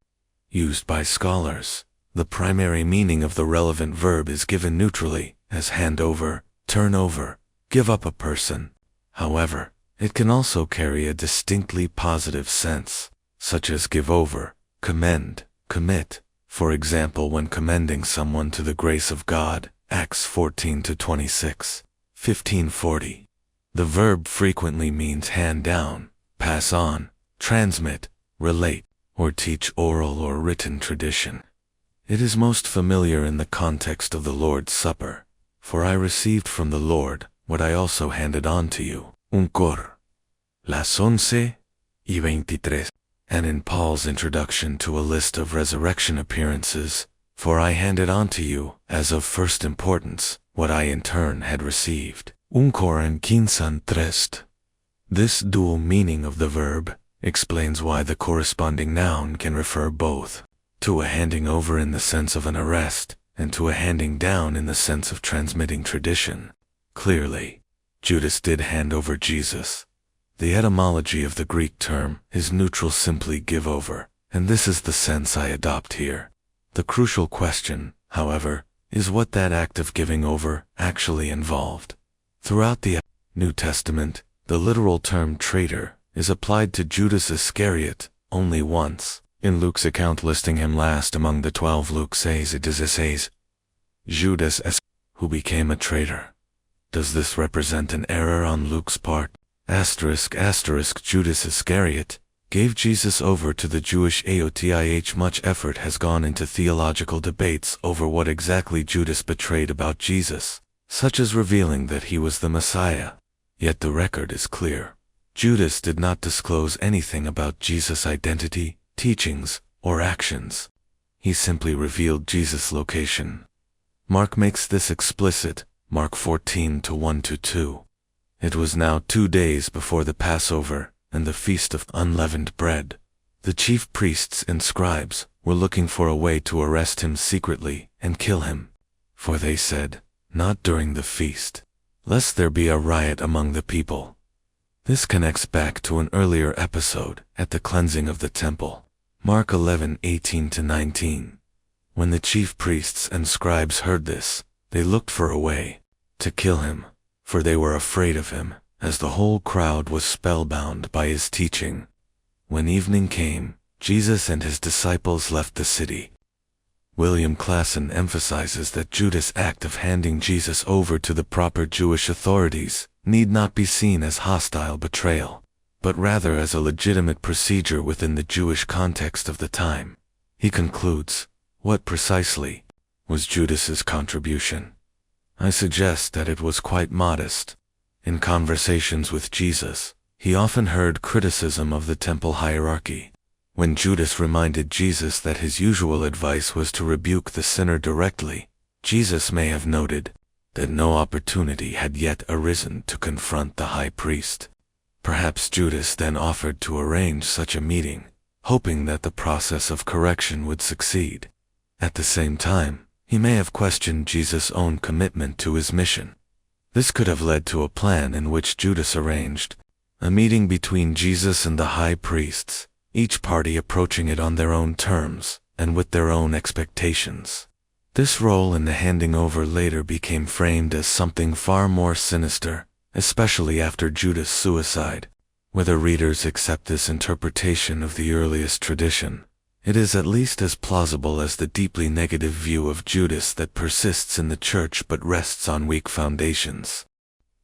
Used by scholars, the primary meaning of the relevant verb is given neutrally as hand over, turn over, give up a person. However, it can also carry a distinctly positive sense, such as give over, commend, commit, for example when commending someone to the grace of God, Acts 14-26, 1540. The verb frequently means hand down, pass on, transmit, relate, or teach oral or written tradition. It is most familiar in the context of the Lord's Supper, for I received from the Lord what I also handed on to you, las 11:23, and in Paul's introduction to a list of resurrection appearances, for I handed on to you, as of first importance, what I in turn had received, 1 Corinthians 3. This dual meaning of the verb explains why the corresponding noun can refer both to a handing over in the sense of an arrest and to a handing down in the sense of transmitting tradition. Clearly, Judas did hand over Jesus. The etymology of the Greek term is neutral, simply give over, and this is the sense I adopt here. The crucial question, however, is what that act of giving over actually involved. Throughout the New Testament, the literal term traitor is applied to Judas Iscariot only once. In Luke's account listing him last among the 12, Luke says it is Judas Iscariot who became a traitor. Does this represent an error on Luke's part? Judas Iscariot gave Jesus over to the Jewish authorities. Much effort has gone into theological debates over what exactly Judas betrayed about Jesus, such as revealing that he was the Messiah. Yet the record is clear. Judas did not disclose anything about Jesus' identity, teachings, or actions. He simply revealed Jesus' location. Mark makes this explicit, Mark 14:1-2. It was now 2 days before the Passover and the Feast of Unleavened Bread. The chief priests and scribes were looking for a way to arrest him secretly and kill him. For they said, not during the feast, lest there be a riot among the people. This connects back to an earlier episode at the cleansing of the temple, Mark 11:18-19. When the chief priests and scribes heard this, they looked for a way to kill him, for they were afraid of him, as the whole crowd was spellbound by his teaching. When evening came, Jesus and his disciples left the city. William Klassen emphasizes that Judas' act of handing Jesus over to the proper Jewish authorities need not be seen as hostile betrayal, but rather as a legitimate procedure within the Jewish context of the time. He concludes, what precisely was Judas's contribution? I suggest that it was quite modest. In conversations with Jesus, he often heard criticism of the temple hierarchy. When Judas reminded Jesus that his usual advice was to rebuke the sinner directly, Jesus may have noted that no opportunity had yet arisen to confront the high priest. Perhaps Judas then offered to arrange such a meeting, hoping that the process of correction would succeed. At the same time, he may have questioned Jesus' own commitment to his mission. This could have led to a plan in which Judas arranged a meeting between Jesus and the high priests, each party approaching it on their own terms and with their own expectations. This role in the handing over later became framed as something far more sinister, especially after Judas' suicide. Whether readers accept this interpretation of the earliest tradition It is at least as plausible as the deeply negative view of Judas that persists in the church but rests on weak foundations.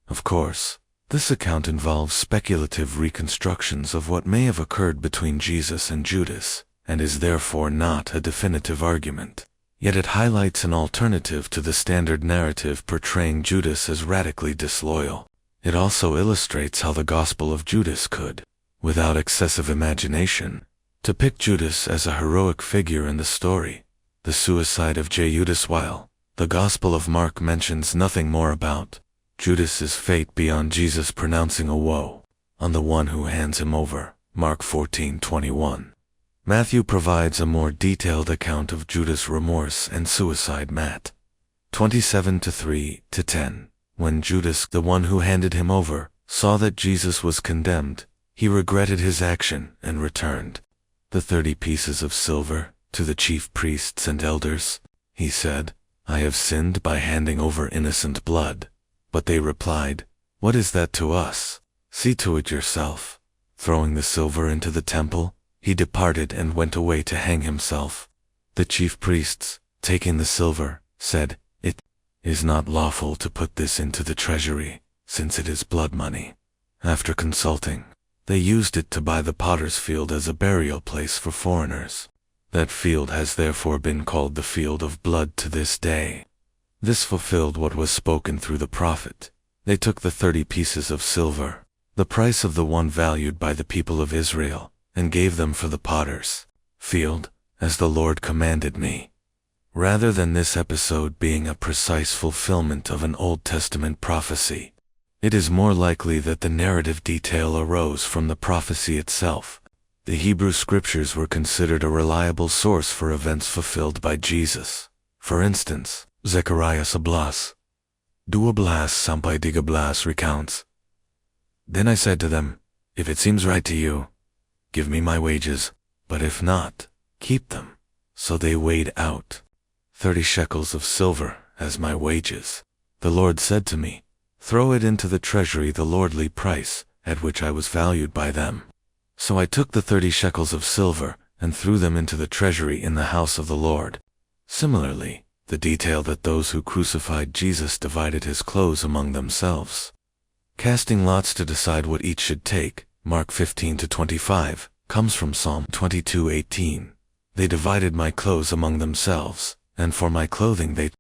Of course, this account involves speculative reconstructions of what may have occurred between Jesus and Judas, and is therefore not a definitive argument. Yet it highlights an alternative to the standard narrative portraying Judas as radically disloyal. It also illustrates how the Gospel of Judas could, without excessive imagination, depict Judas as a heroic figure in the story. The suicide of Judas, while the Gospel of Mark mentions nothing more about Judas's fate beyond Jesus pronouncing a woe on the one who hands him over, Mark 14:21. Matthew provides a more detailed account of Judas' remorse and suicide. Matt 27:3-10. When Judas, the one who handed him over, saw that Jesus was condemned, he regretted his action and returned the 30 pieces of silver to the chief priests and elders. He said, "I have sinned by handing over innocent blood." But they replied, "What is that to us? See to it yourself." Throwing the silver into the temple, he departed and went away to hang himself. The chief priests, taking the silver, said, "It is not lawful to put this into the treasury, since it is blood money." After consulting, they used it to buy the potter's field as a burial place for foreigners. That field has therefore been called the field of blood to this day. This fulfilled what was spoken through the prophet. They took the 30 pieces of silver, the price of the one valued by the people of Israel, and gave them for the potter's field, as the Lord commanded me. Rather than this episode being a precise fulfillment of an Old Testament prophecy, it is more likely that the narrative detail arose from the prophecy itself. The Hebrew Scriptures were considered a reliable source for events fulfilled by Jesus. For instance, Zechariah 11:12-13 recounts, "Then I said to them, if it seems right to you, give me my wages, but if not, keep them." So they weighed out 30 shekels of silver as my wages. The Lord said to me, "Throw it into the treasury, the lordly price at which I was valued by them." So I took the 30 shekels of silver and threw them into the treasury in the house of the Lord. Similarly, the detail that those who crucified Jesus divided his clothes among themselves, casting lots to decide what each should take, Mark 15-25, comes from Psalm 22:18. They divided my clothes among themselves, and for my clothing they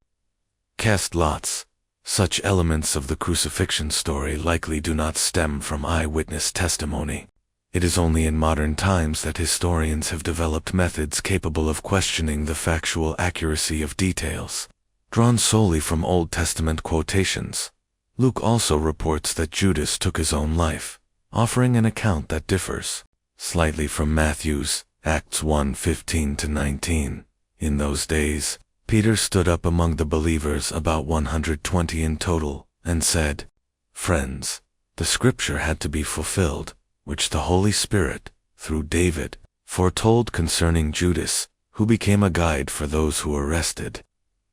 cast lots. Such elements of the crucifixion story likely do not stem from eyewitness testimony. It is only in modern times that historians have developed methods capable of questioning the factual accuracy of details, drawn solely from Old Testament quotations. Luke also reports that Judas took his own life, offering an account that differs slightly from Matthew's, Acts 1:15-19. In those days, Peter stood up among the believers, about 120 in total, and said, "Friends, the scripture had to be fulfilled, which the Holy Spirit, through David, foretold concerning Judas, who became a guide for those who arrested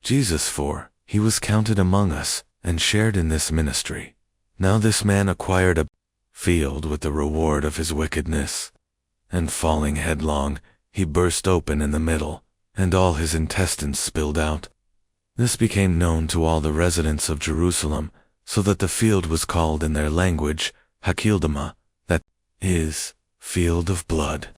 Jesus, for he was counted among us and shared in this ministry. Now this man acquired a field with the reward of his wickedness, and falling headlong, he burst open in the middle, and all his intestines spilled out. This became known to all the residents of Jerusalem, so that the field was called in their language Hakeldama, that is, field of blood."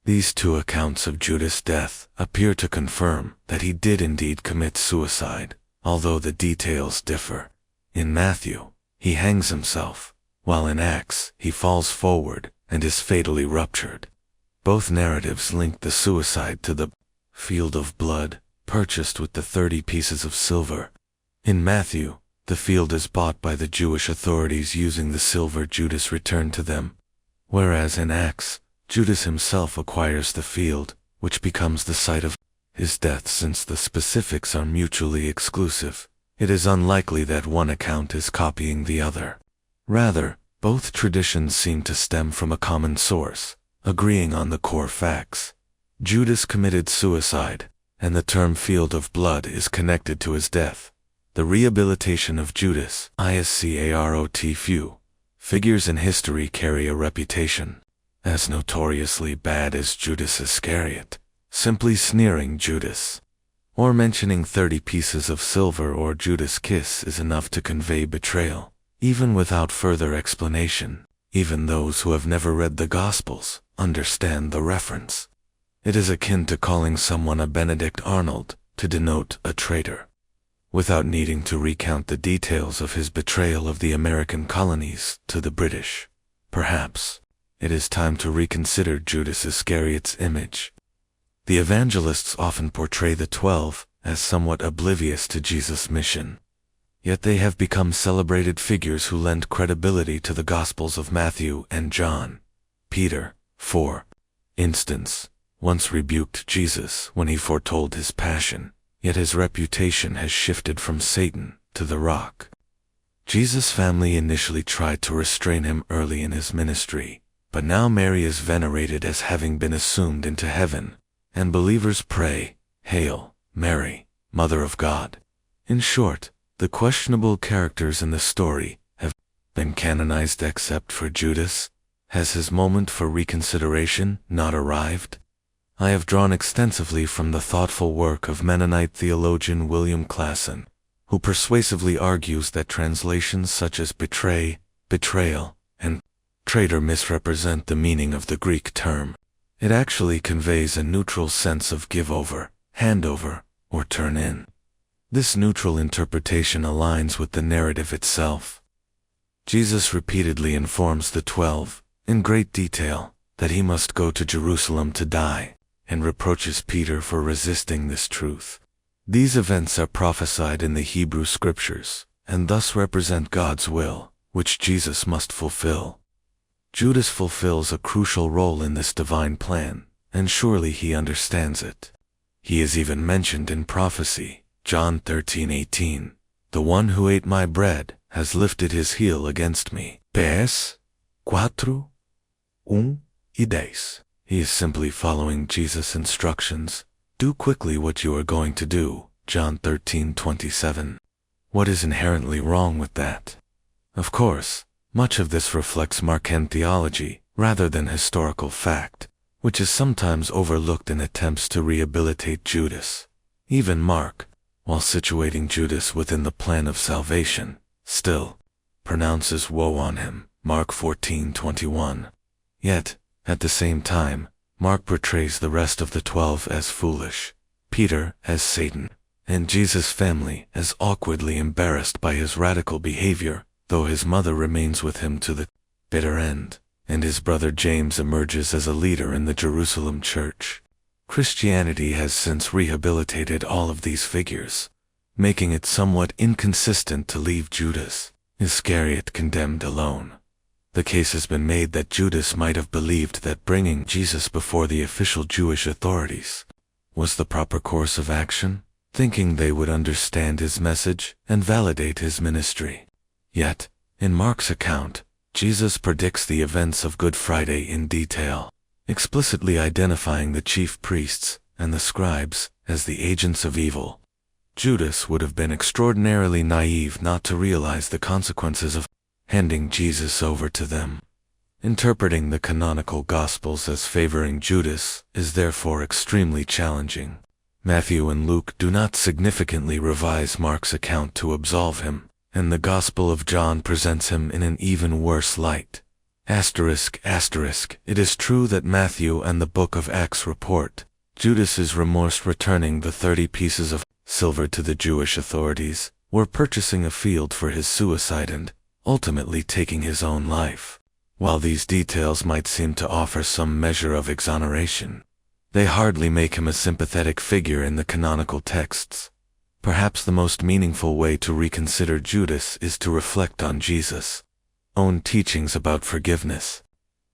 These two accounts of Judas' death appear to confirm that he did indeed commit suicide, although the details differ. In Matthew, he hangs himself, while in Acts he falls forward and is fatally ruptured. Both narratives link the suicide to the field of blood purchased with the 30 pieces of silver. In Matthew, the field is bought by the Jewish authorities using the silver Judas returned to them, whereas in Acts, Judas himself acquires the field, which becomes the site of his death. Since the specifics are mutually exclusive, it is unlikely that one account is copying the other. Rather, both traditions seem to stem from a common source, agreeing on the core facts. Judas committed suicide, and the term field of blood is connected to his death. The rehabilitation of Judas Iscariot few figures in history carry a reputation. As notoriously bad as Judas Iscariot, simply sneering Judas, or mentioning 30 pieces of silver or Judas' kiss is enough to convey betrayal, even without further explanation. Even those who have never read the Gospels understand the reference. It is akin to calling someone a Benedict Arnold to denote a traitor, without needing to recount the details of his betrayal of the American colonies to the British. Perhaps it is time to reconsider Judas Iscariot's image. The evangelists often portray the 12 as somewhat oblivious to Jesus' mission. Yet they have become celebrated figures who lend credibility to the Gospels of Matthew and John. Peter, for instance, once rebuked Jesus when he foretold his passion, yet his reputation has shifted from Satan to the Rock. Jesus' family initially tried to restrain him early in his ministry, but now Mary is venerated as having been assumed into heaven, and believers pray, "Hail, Mary, Mother of God." In short, the questionable characters in the story have been canonized except for Judas. Has his moment for reconsideration not arrived? I have drawn extensively from the thoughtful work of Mennonite theologian William Klassen, who persuasively argues that translations such as betray, betrayal, and traitor misrepresent the meaning of the Greek term. It actually conveys a neutral sense of give over, hand over, or turn in. This neutral interpretation aligns with the narrative itself. Jesus repeatedly informs the 12, in great detail, that he must go to Jerusalem to die, and reproaches Peter for resisting this truth. These events are prophesied in the Hebrew Scriptures, and thus represent God's will, which Jesus must fulfill. Judas fulfills a crucial role in this divine plan, and surely he understands it. He is even mentioned in prophecy. John 13:18, "The one who ate my bread has lifted his heel against me." PS 4, 1 y 10. He is simply following Jesus' instructions. Do quickly what you are going to do. John 13:27. What is inherently wrong with that? Of course, much of this reflects Markan theology rather than historical fact, which is sometimes overlooked in attempts to rehabilitate Judas. Even Mark, while situating Judas within the plan of salvation, still pronounces woe on him. Mark 14:21. Yet, at the same time, Mark portrays the rest of the 12 as foolish, Peter as Satan, and Jesus' family as awkwardly embarrassed by his radical behavior, though his mother remains with him to the bitter end, and his brother James emerges as a leader in the Jerusalem church. Christianity has since rehabilitated all of these figures, making it somewhat inconsistent to leave Judas Iscariot condemned alone. The case has been made that Judas might have believed that bringing Jesus before the official Jewish authorities was the proper course of action, thinking they would understand his message and validate his ministry. Yet, in Mark's account, Jesus predicts the events of Good Friday in detail, explicitly identifying the chief priests and the scribes as the agents of evil. Judas would have been extraordinarily naive not to realize the consequences of handing Jesus over to them. Interpreting the canonical Gospels as favoring Judas is therefore extremely challenging. Matthew and Luke do not significantly revise Mark's account to absolve him, and the Gospel of John presents him in an even worse light. It is true that Matthew and the book of Acts report Judas's remorse returning the 30 pieces of silver to the Jewish authorities, or purchasing a field for his suicide and ultimately taking his own life. While these details might seem to offer some measure of exoneration, they hardly make him a sympathetic figure in the canonical texts. Perhaps the most meaningful way to reconsider Judas is to reflect on Jesus' own teachings about forgiveness.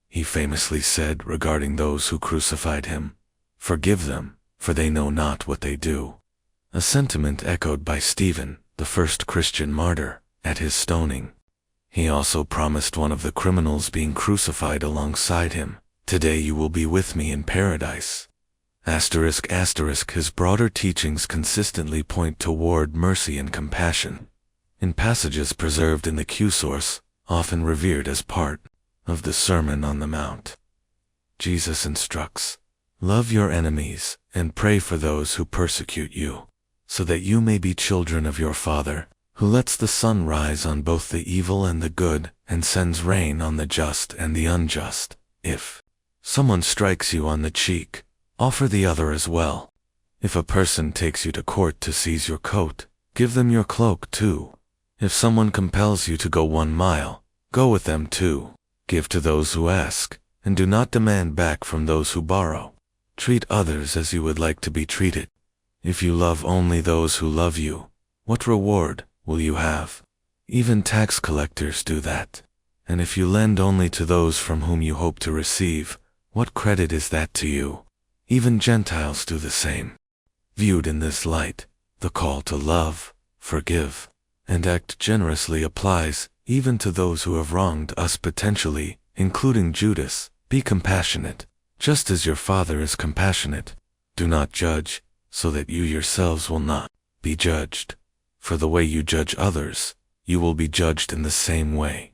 He famously said regarding those who crucified him, "Forgive them, for they know not what they do," a sentiment echoed by Stephen, the first Christian martyr, at his stoning. He also promised one of the criminals being crucified alongside him, "Today you will be with me in paradise." His broader teachings consistently point toward mercy and compassion. In passages preserved in the Q source, often revered as part of the Sermon on the Mount, Jesus instructs, Love your enemies, and pray for those who persecute you, so that you may be children of your Father, who lets the sun rise on both the evil and the good, and sends rain on the just and the unjust. If someone strikes you on the cheek, offer the other as well. If a person takes you to court to seize your coat, give them your cloak too. If someone compels you to go 1 mile, go with them too. Give to those who ask, and do not demand back from those who borrow. Treat others as you would like to be treated. If you love only those who love you, what reward will you have? Even tax collectors do that. And if you lend only to those from whom you hope to receive, what credit is that to you? Even Gentiles do the same. Viewed in this light, the call to love, forgive, and act generously applies even to those who have wronged us potentially, including Judas. Be compassionate, just as your Father is compassionate. Do not judge, so that you yourselves will not be judged. For the way you judge others, you will be judged in the same way,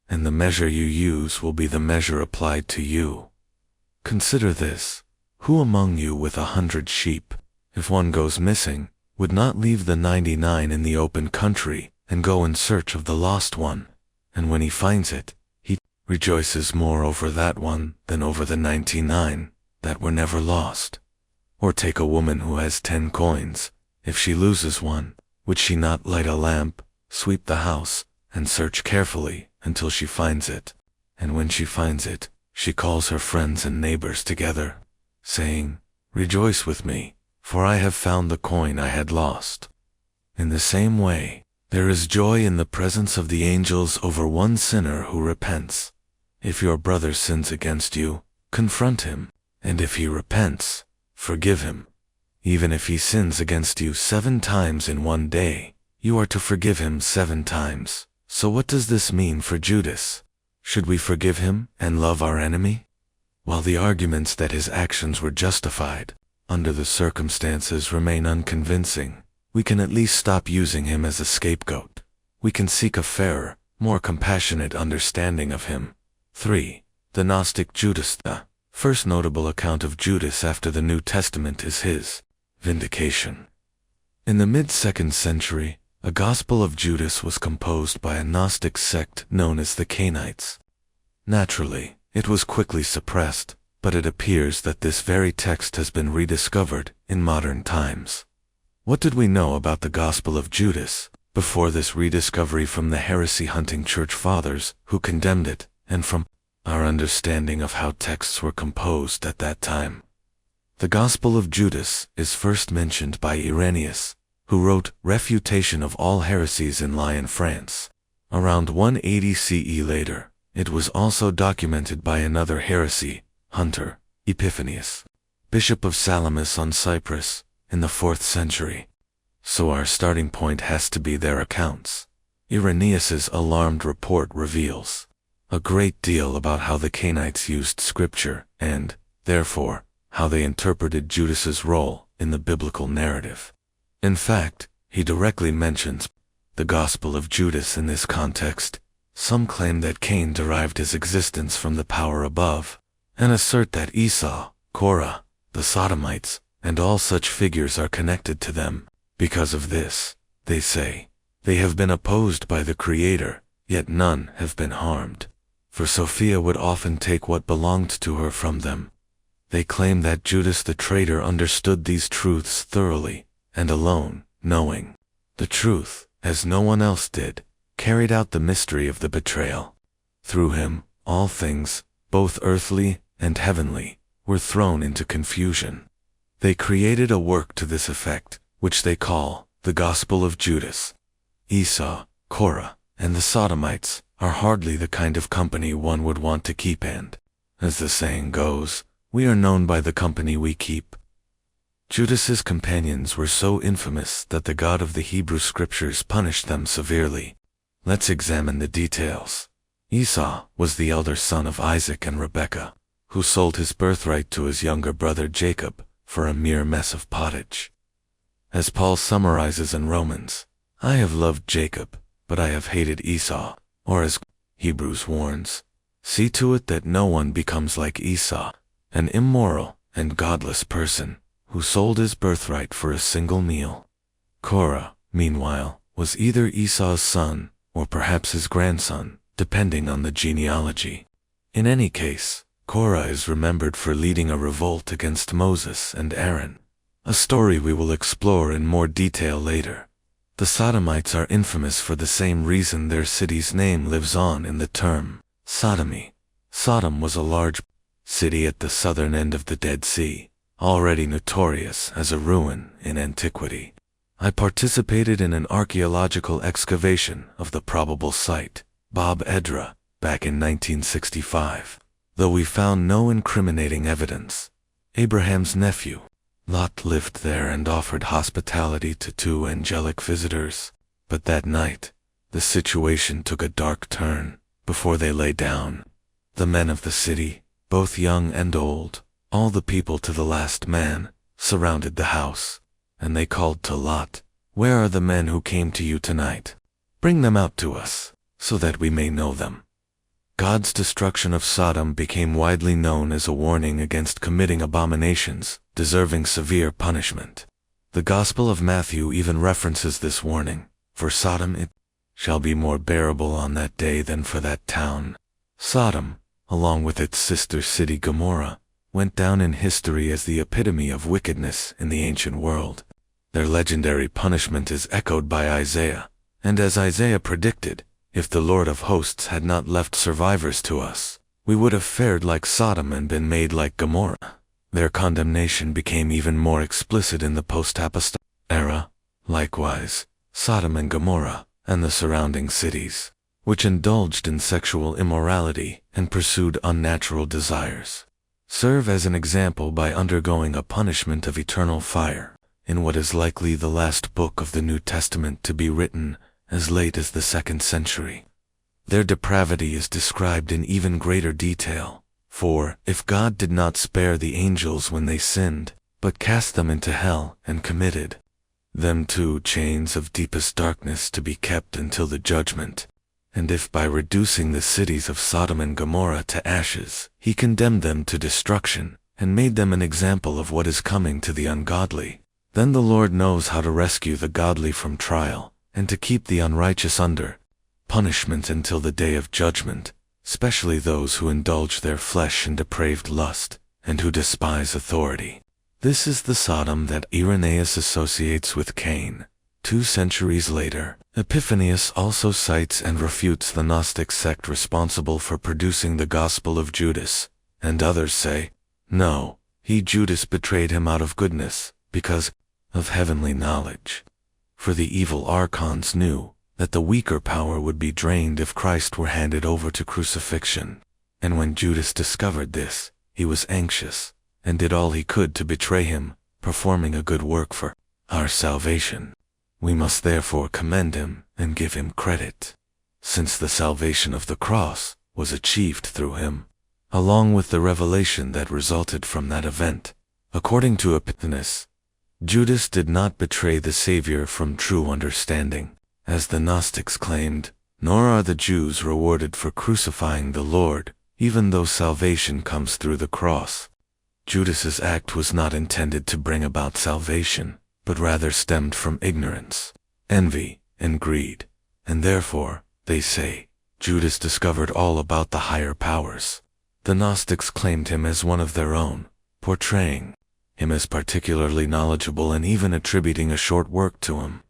and the measure you use will be the measure applied to you. Consider this: who among you with 100 sheep, if one goes missing, would not leave the 99 in the open country and go in search of the lost one? And when he finds it, he rejoices more over that one than over the 99 that were never lost. Or take a woman who has 10 coins. If she loses one, would she not light a lamp, sweep the house, and search carefully until she finds it? And when she finds it, she calls her friends and neighbors together, saying, "Rejoice with me, for I have found the coin I had lost." In the same way, there is joy in the presence of the angels over one sinner who repents. If your brother sins against you, confront him, and if he repents, forgive him. Even if he sins against you 7 times in 1 day, you are to forgive him 7 times. So what does this mean for Judas? Should we forgive him and love our enemy? While the arguments that his actions were justified, under the circumstances, remain unconvincing, we can at least stop using him as a scapegoat. We can seek a fairer, more compassionate understanding of him. 3. The Gnostic Judas. The first notable account of Judas after the New Testament is his Vindication. In the mid-2nd century, a Gospel of Judas was composed by a Gnostic sect known as the Cainites. Naturally, it was quickly suppressed, but it appears that this very text has been rediscovered in modern times. What did we know about the Gospel of Judas before this rediscovery from the heresy-hunting church fathers who condemned it, and from our understanding of how texts were composed at that time? The Gospel of Judas is first mentioned by Irenaeus, who wrote Refutation of All Heresies in Lyon, France. Around 180 CE later, it was also documented by another heresy hunter, Epiphanius, Bishop of Salamis on Cyprus, in the 4th century. So our starting point has to be their accounts. Irenaeus's alarmed report reveals a great deal about how the Cainites used Scripture and, therefore, how they interpreted Judas's role in the biblical narrative. In fact, he directly mentions the Gospel of Judas in this context. Some claim that Cain derived his existence from the power above, and assert that Esau, Korah, the Sodomites, and all such figures are connected to them. Because of this, they say, they have been opposed by the Creator, yet none have been harmed. For Sophia would often take what belonged to her from them. They claim that Judas the traitor understood these truths thoroughly, and alone, knowing the truth, as no one else did, carried out the mystery of the betrayal. Through him, all things, both earthly and heavenly, were thrown into confusion. They created a work to this effect, which they call the Gospel of Judas. Esau, Korah, and the Sodomites are hardly the kind of company one would want to keep, and, as the saying goes, we are known by the company we keep. Judas's companions were so infamous that the God of the Hebrew Scriptures punished them severely. Let's examine the details. Esau was the elder son of Isaac and Rebekah, who sold his birthright to his younger brother Jacob for a mere mess of pottage. As Paul summarizes in Romans, "I have loved Jacob, but I have hated Esau," or as Hebrews warns, "See to it that no one becomes like Esau, an immoral and godless person who sold his birthright for a single meal. Korah, meanwhile, was either Esau's son or perhaps his grandson, depending on the genealogy. In any case, Korah is remembered for leading a revolt against Moses and Aaron, a story we will explore in more detail later. The Sodomites are infamous for the same reason their city's name lives on in the term sodomy. Sodom was a large city at the southern end of the Dead Sea, already notorious as a ruin in antiquity. I participated in an archaeological excavation of the probable site, Bab Edra, back in 1965. Though we found no incriminating evidence, Abraham's nephew, Lot, lived there and offered hospitality to two angelic visitors. But that night, the situation took a dark turn. Before they lay down, the men of the city, both young and old, all the people to the last man, surrounded the house, and they called to Lot, "Where are the men who came to you tonight? Bring them out to us, so that we may know them." God's destruction of Sodom became widely known as a warning against committing abominations, deserving severe punishment. The Gospel of Matthew even references this warning, "For Sodom it shall be more bearable on that day than for that town." Sodom, along with its sister city Gomorrah, went down in history as the epitome of wickedness in the ancient world. Their legendary punishment is echoed by Isaiah, and as Isaiah predicted, if the Lord of hosts had not left survivors to us, we would have fared like Sodom and been made like Gomorrah. Their condemnation became even more explicit in the post-apostolic era. Likewise, Sodom and Gomorrah, and the surrounding cities, which indulged in sexual immorality and pursued unnatural desires, serve as an example by undergoing a punishment of eternal fire, in what is likely the last book of the New Testament to be written, as late as the 2nd century. Their depravity is described in even greater detail, for, if God did not spare the angels when they sinned, but cast them into hell and committed them to chains of deepest darkness to be kept until the judgment, and if by reducing the cities of Sodom and Gomorrah to ashes, he condemned them to destruction, and made them an example of what is coming to the ungodly, then the Lord knows how to rescue the godly from trial, and to keep the unrighteous under punishment until the day of judgment, especially those who indulge their flesh in depraved lust, and who despise authority. This is the Sodom that Irenaeus associates with Cain. 2 centuries later, Epiphanius also cites and refutes the Gnostic sect responsible for producing the Gospel of Judas, and others say, no, Judas betrayed him out of goodness, because of heavenly knowledge. For the evil archons knew that the weaker power would be drained if Christ were handed over to crucifixion. And when Judas discovered this, he was anxious, and did all he could to betray him, performing a good work for our salvation. We must therefore commend him and give him credit, since the salvation of the cross was achieved through him, along with the revelation that resulted from that event. According to Epiphanius, Judas did not betray the Savior from true understanding, as the Gnostics claimed, nor are the Jews rewarded for crucifying the Lord, even though salvation comes through the cross. Judas's act was not intended to bring about salvation, but rather stemmed from ignorance, envy, and greed, and therefore, they say, Judas discovered all about the higher powers. The Gnostics claimed him as one of their own, portraying him as particularly knowledgeable and even attributing a short work to him.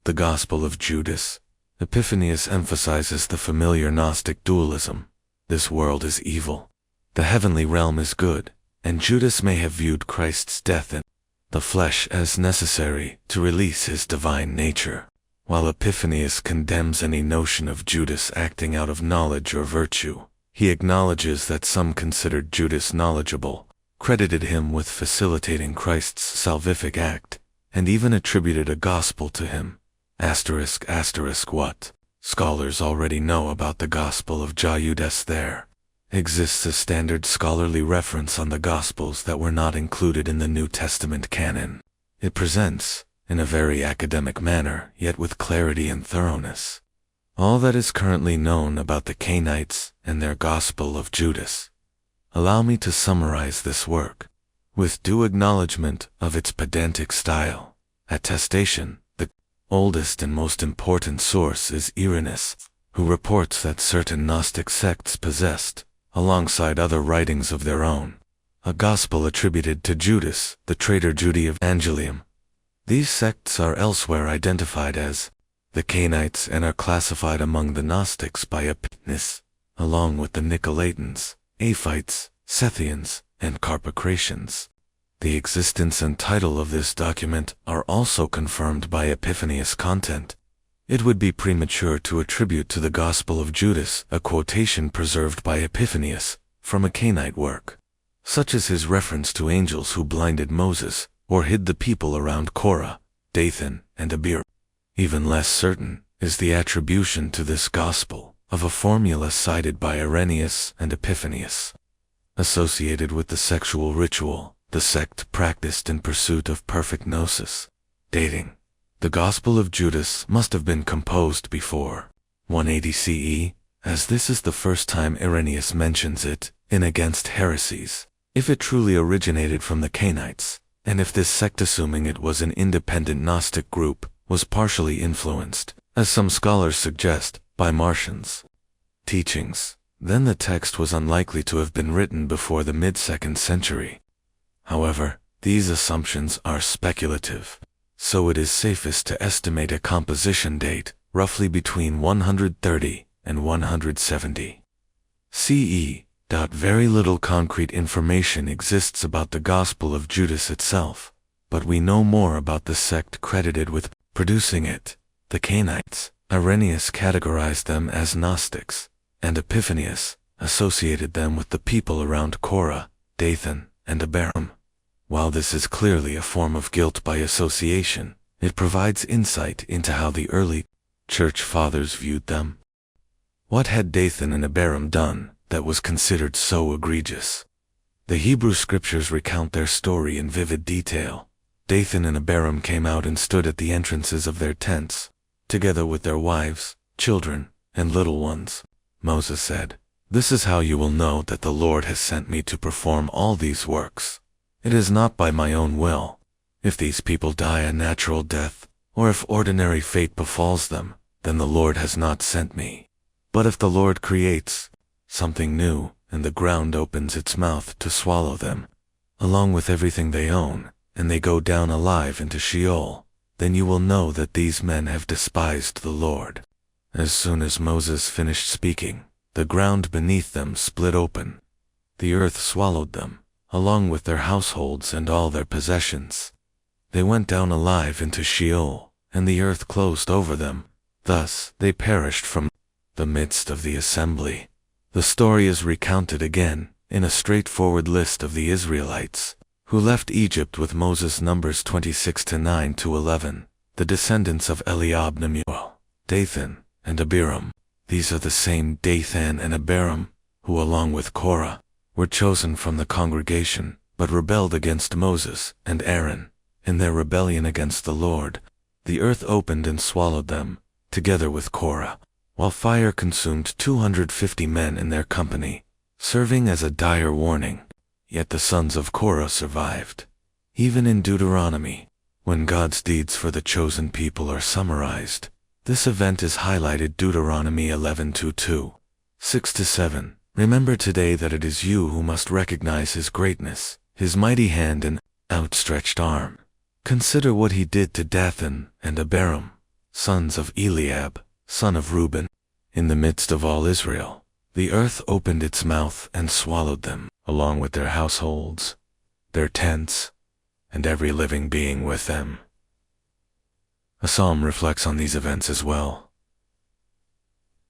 The Gospel of Judas. Epiphanius emphasizes the familiar Gnostic dualism. This world is evil. The heavenly realm is good, and Judas may have viewed Christ's death in the flesh as necessary to release his divine nature, while Epiphanius condemns any notion of Judas acting out of knowledge or virtue. He acknowledges that some considered Judas knowledgeable, credited him with facilitating Christ's salvific act, and even attributed a gospel to him. What scholars already know about the Gospel of Judas. There exists a standard scholarly reference on the Gospels that were not included in the New Testament canon. It presents, in a very academic manner, yet with clarity and thoroughness, all that is currently known about the Cainites and their Gospel of Judas. Allow me to summarize this work. with due acknowledgement of its pedantic style. Attestation. The oldest and most important source is Irenaeus, who reports that certain Gnostic sects possessed, alongside other writings of their own, a gospel attributed to Judas, the traitor Judy of Angelium. These sects are elsewhere identified as the Cainites and are classified among the Gnostics by Epiphanius, along with the Nicolaitans, Aphites, Sethians, and Carpocratians. The existence and title of this document are also confirmed by Epiphanius' content. It would be premature to attribute to the Gospel of Judas a quotation preserved by Epiphanius from a Cainite work, such as his reference to angels who blinded Moses or hid the people around Korah, Dathan, and Abiram. Even less certain is the attribution to this Gospel of a formula cited by Irenaeus and Epiphanius, associated with the sexual ritual the sect practiced in pursuit of perfect gnosis. Dating. The Gospel of Judas must have been composed before 180 CE, as this is the first time Irenaeus mentions it in Against Heresies. If it truly originated from the Cainites, and if this sect, assuming it was an independent Gnostic group, was partially influenced, as some scholars suggest, by Marcion's teachings, then the text was unlikely to have been written before the mid-2nd century. However, these assumptions are speculative, so it is safest to estimate a composition date roughly between 130 and 170 CE. Very little concrete information exists about the Gospel of Judas itself, but we know more about the sect credited with producing it, the Cainites. Irenaeus categorized them as Gnostics, and Epiphanius associated them with the people around Korah, Dathan, and Abiram. While this is clearly a form of guilt by association, it provides insight into how the early church fathers viewed them. What had Dathan and Abiram done that was considered so egregious? The Hebrew scriptures recount their story in vivid detail. Dathan and Abiram came out and stood at the entrances of their tents, together with their wives, children, and little ones. Moses said, "This is how you will know that the Lord has sent me to perform all these works. It is not by my own will. If these people die a natural death, or if ordinary fate befalls them, then the Lord has not sent me. But if the Lord creates something new, and the ground opens its mouth to swallow them, along with everything they own, and they go down alive into Sheol, then you will know that these men have despised the Lord." As soon as Moses finished speaking, the ground beneath them split open. The earth swallowed them, along with their households and all their possessions. They went down alive into Sheol, and the earth closed over them. Thus they perished from the midst of the assembly. The story is recounted again in a straightforward list of the Israelites who left Egypt with Moses, Numbers 26:9-11, the descendants of Eliab, Nemuel, Dathan, and Abiram. These are the same Dathan and Abiram who, along with Korah, were chosen from the congregation, but rebelled against Moses and Aaron. In their rebellion against the Lord, the earth opened and swallowed them, together with Korah, while fire consumed 250 men in their company, serving as a dire warning. Yet the sons of Korah survived. Even in Deuteronomy, when God's deeds for the chosen people are summarized, this event is highlighted. Deuteronomy 11:2, 6-7. Remember today that it is you who must recognize his greatness, his mighty hand and outstretched arm. Consider what he did to Dathan and Abiram, sons of Eliab, son of Reuben. In the midst of all Israel, the earth opened its mouth and swallowed them, along with their households, their tents, and every living being with them. A psalm reflects on these events as well.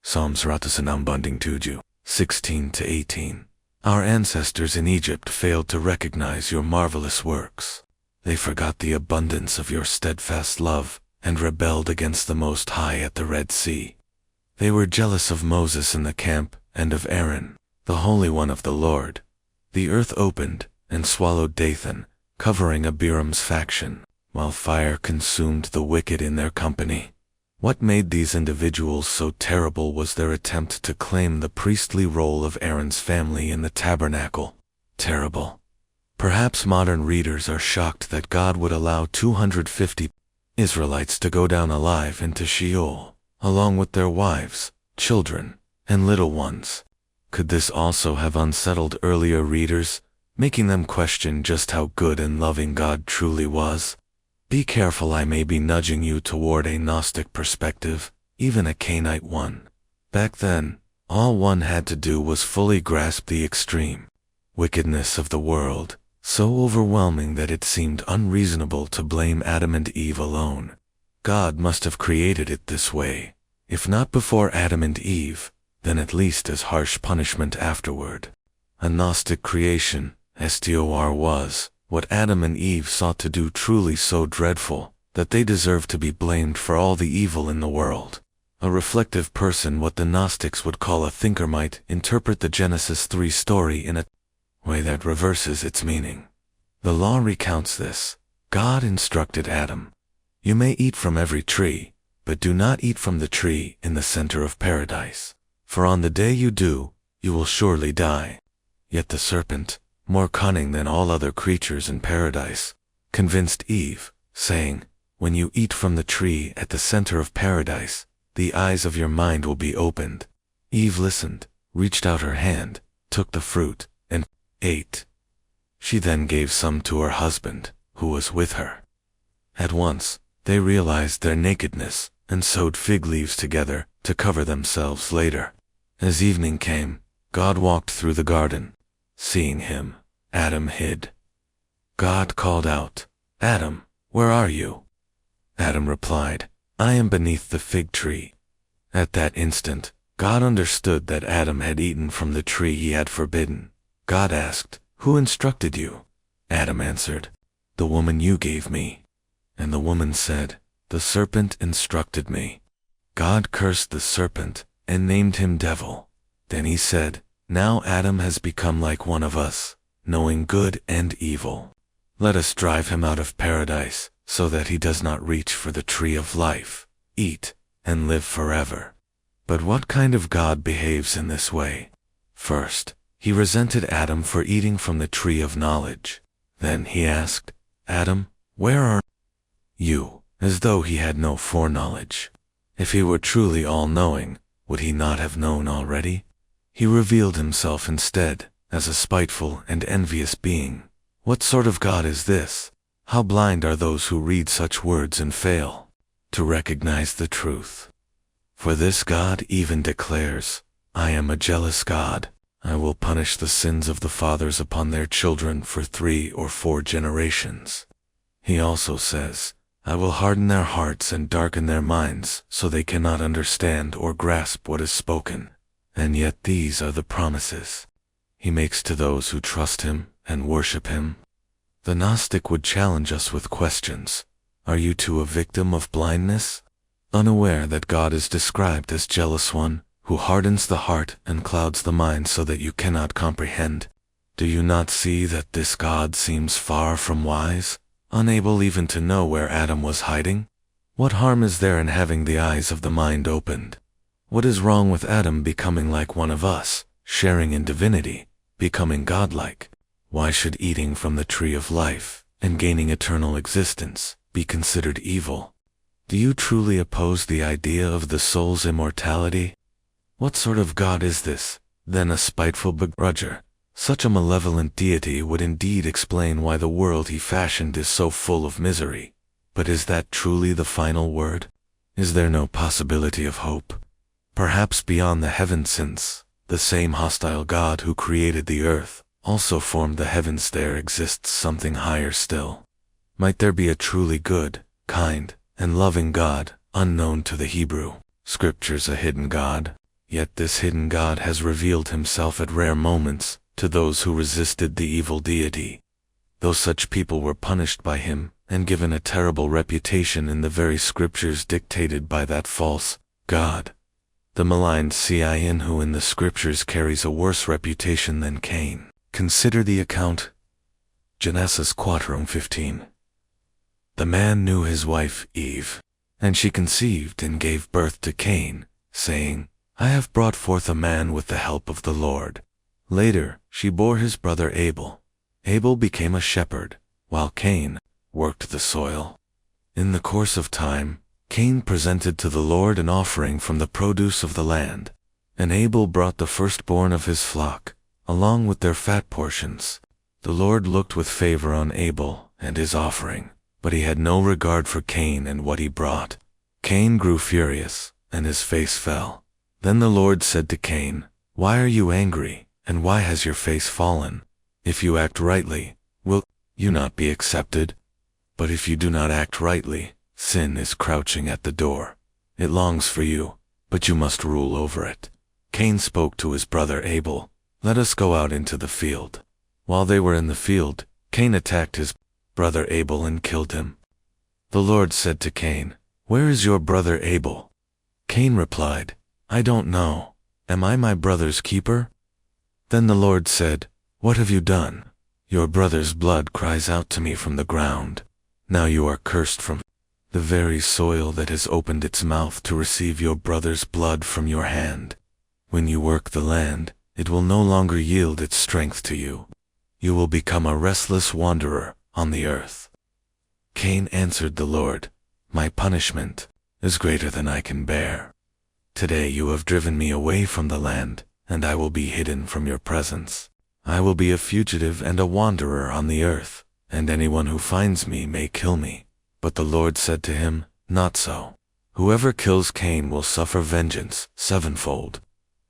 Psalm 116, 16-18. Our ancestors in Egypt failed to recognize your marvelous works. They forgot the abundance of your steadfast love and rebelled against the Most High at the Red Sea. They were jealous of Moses in the camp and of Aaron, the Holy One of the Lord. The earth opened and swallowed Dathan, covering Abiram's faction, while fire consumed the wicked in their company. What made these individuals so terrible was their attempt to claim the priestly role of Aaron's family in the tabernacle. Terrible. Perhaps modern readers are shocked that God would allow 250 Israelites to go down alive into Sheol, along with their wives, children, and little ones. Could this also have unsettled earlier readers, making them question just how good and loving God truly was? Be careful, I may be nudging you toward a Gnostic perspective, even a Cainite one. Back then, all one had to do was fully grasp the extreme wickedness of the world, so overwhelming that it seemed unreasonable to blame Adam and Eve alone. God must have created it this way, if not before Adam and Eve, then at least as harsh punishment afterward. A Gnostic creation, STOR, was what Adam and Eve sought to do truly so dreadful that they deserved to be blamed for all the evil in the world. A reflective person, what the Gnostics would call a thinker, might interpret the Genesis 3 story in a way that reverses its meaning. The law recounts this. God instructed Adam, "You may eat from every tree, but do not eat from the tree in the center of paradise. For on the day you do, you will surely die." Yet the serpent, more cunning than all other creatures in paradise, convinced Eve, saying, "When you eat from the tree at the center of paradise, the eyes of your mind will be opened." Eve listened, reached out her hand, took the fruit, and ate. She then gave some to her husband, who was with her. At once, they realized their nakedness and sewed fig leaves together to cover themselves later. As evening came, God walked through the garden. Seeing him, Adam hid. God called out, "Adam, where are you?" Adam replied, "I am beneath the fig tree." At that instant, God understood that Adam had eaten from the tree he had forbidden. God asked, "Who instructed you?" Adam answered, "The woman you gave me." And the woman said, "The serpent instructed me." God cursed the serpent and named him devil. Then he said, "Now Adam has become like one of us, knowing good and evil. Let us drive him out of paradise, so that he does not reach for the tree of life, eat, and live forever." But what kind of God behaves in this way? First, he resented Adam for eating from the tree of knowledge. Then he asked, "Adam, where are you?" as though he had no foreknowledge. If he were truly all-knowing, would he not have known already? He revealed himself instead as a spiteful and envious being. What sort of God is this? How blind are those who read such words and fail to recognize the truth. For this God even declares, "I am a jealous God. I will punish the sins of the fathers upon their children for 3 or 4 generations. He also says, "I will harden their hearts and darken their minds so they cannot understand or grasp what is spoken." And yet these are the promises he makes to those who trust him and worship him. The Gnostic would challenge us with questions. Are you too a victim of blindness? Unaware that God is described as jealous one, who hardens the heart and clouds the mind so that you cannot comprehend? Do you not see that this God seems far from wise, unable even to know where Adam was hiding? What harm is there in having the eyes of the mind opened? What is wrong with Adam becoming like one of us, sharing in divinity, becoming godlike? Why should eating from the tree of life and gaining eternal existence be considered evil? Do you truly oppose the idea of the soul's immortality? What sort of God is this, then, a spiteful begrudger? Such a malevolent deity would indeed explain why the world he fashioned is so full of misery. But is that truly the final word? Is there no possibility of hope? Perhaps beyond the heavens, since the same hostile God who created the earth also formed the heavens, there exists something higher still. Might there be a truly good, kind, and loving God, unknown to the Hebrew Scriptures, a hidden God? Yet this hidden God has revealed himself at rare moments to those who resisted the evil deity. Though such people were punished by him and given a terrible reputation in the very Scriptures dictated by that false God. The maligned Cain, who in the Scriptures carries a worse reputation than Cain. Consider the account. Genesis 4:15. The man knew his wife Eve, and she conceived and gave birth to Cain, saying, "I have brought forth a man with the help of the Lord." Later, she bore his brother Abel. Abel became a shepherd, while Cain worked the soil. In the course of time, Cain presented to the Lord an offering from the produce of the land, and Abel brought the firstborn of his flock, along with their fat portions. The Lord looked with favor on Abel and his offering, but he had no regard for Cain and what he brought. Cain grew furious, and his face fell. Then the Lord said to Cain, "Why are you angry, and why has your face fallen? If you act rightly, will you not be accepted? But if you do not act rightly, sin is crouching at the door. It longs for you, but you must rule over it." Cain spoke to his brother Abel, "Let us go out into the field." While they were in the field, Cain attacked his brother Abel and killed him. The Lord said to Cain, "Where is your brother Abel?" Cain replied, "I don't know. Am I my brother's keeper?" Then the Lord said, "What have you done? Your brother's blood cries out to me from the ground. Now you are cursed from the very soil that has opened its mouth to receive your brother's blood from your hand. When you work the land, it will no longer yield its strength to you. You will become a restless wanderer on the earth." Cain answered the Lord, "My punishment is greater than I can bear. Today you have driven me away from the land, and I will be hidden from your presence. I will be a fugitive and a wanderer on the earth, and anyone who finds me may kill me." But the Lord said to him, "Not so. Whoever kills Cain will suffer vengeance sevenfold."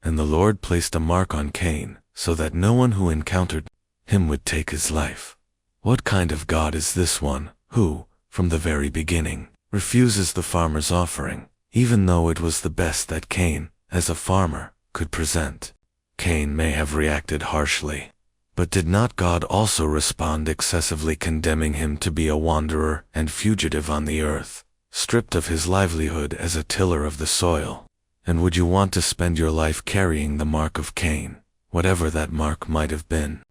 And the Lord placed a mark on Cain, so that no one who encountered him would take his life. What kind of God is this one, who, from the very beginning, refuses the farmer's offering, even though it was the best that Cain, as a farmer, could present? Cain may have reacted harshly, but did not God also respond excessively, condemning him to be a wanderer and fugitive on the earth, stripped of his livelihood as a tiller of the soil? And would you want to spend your life carrying the mark of Cain, whatever that mark might have been?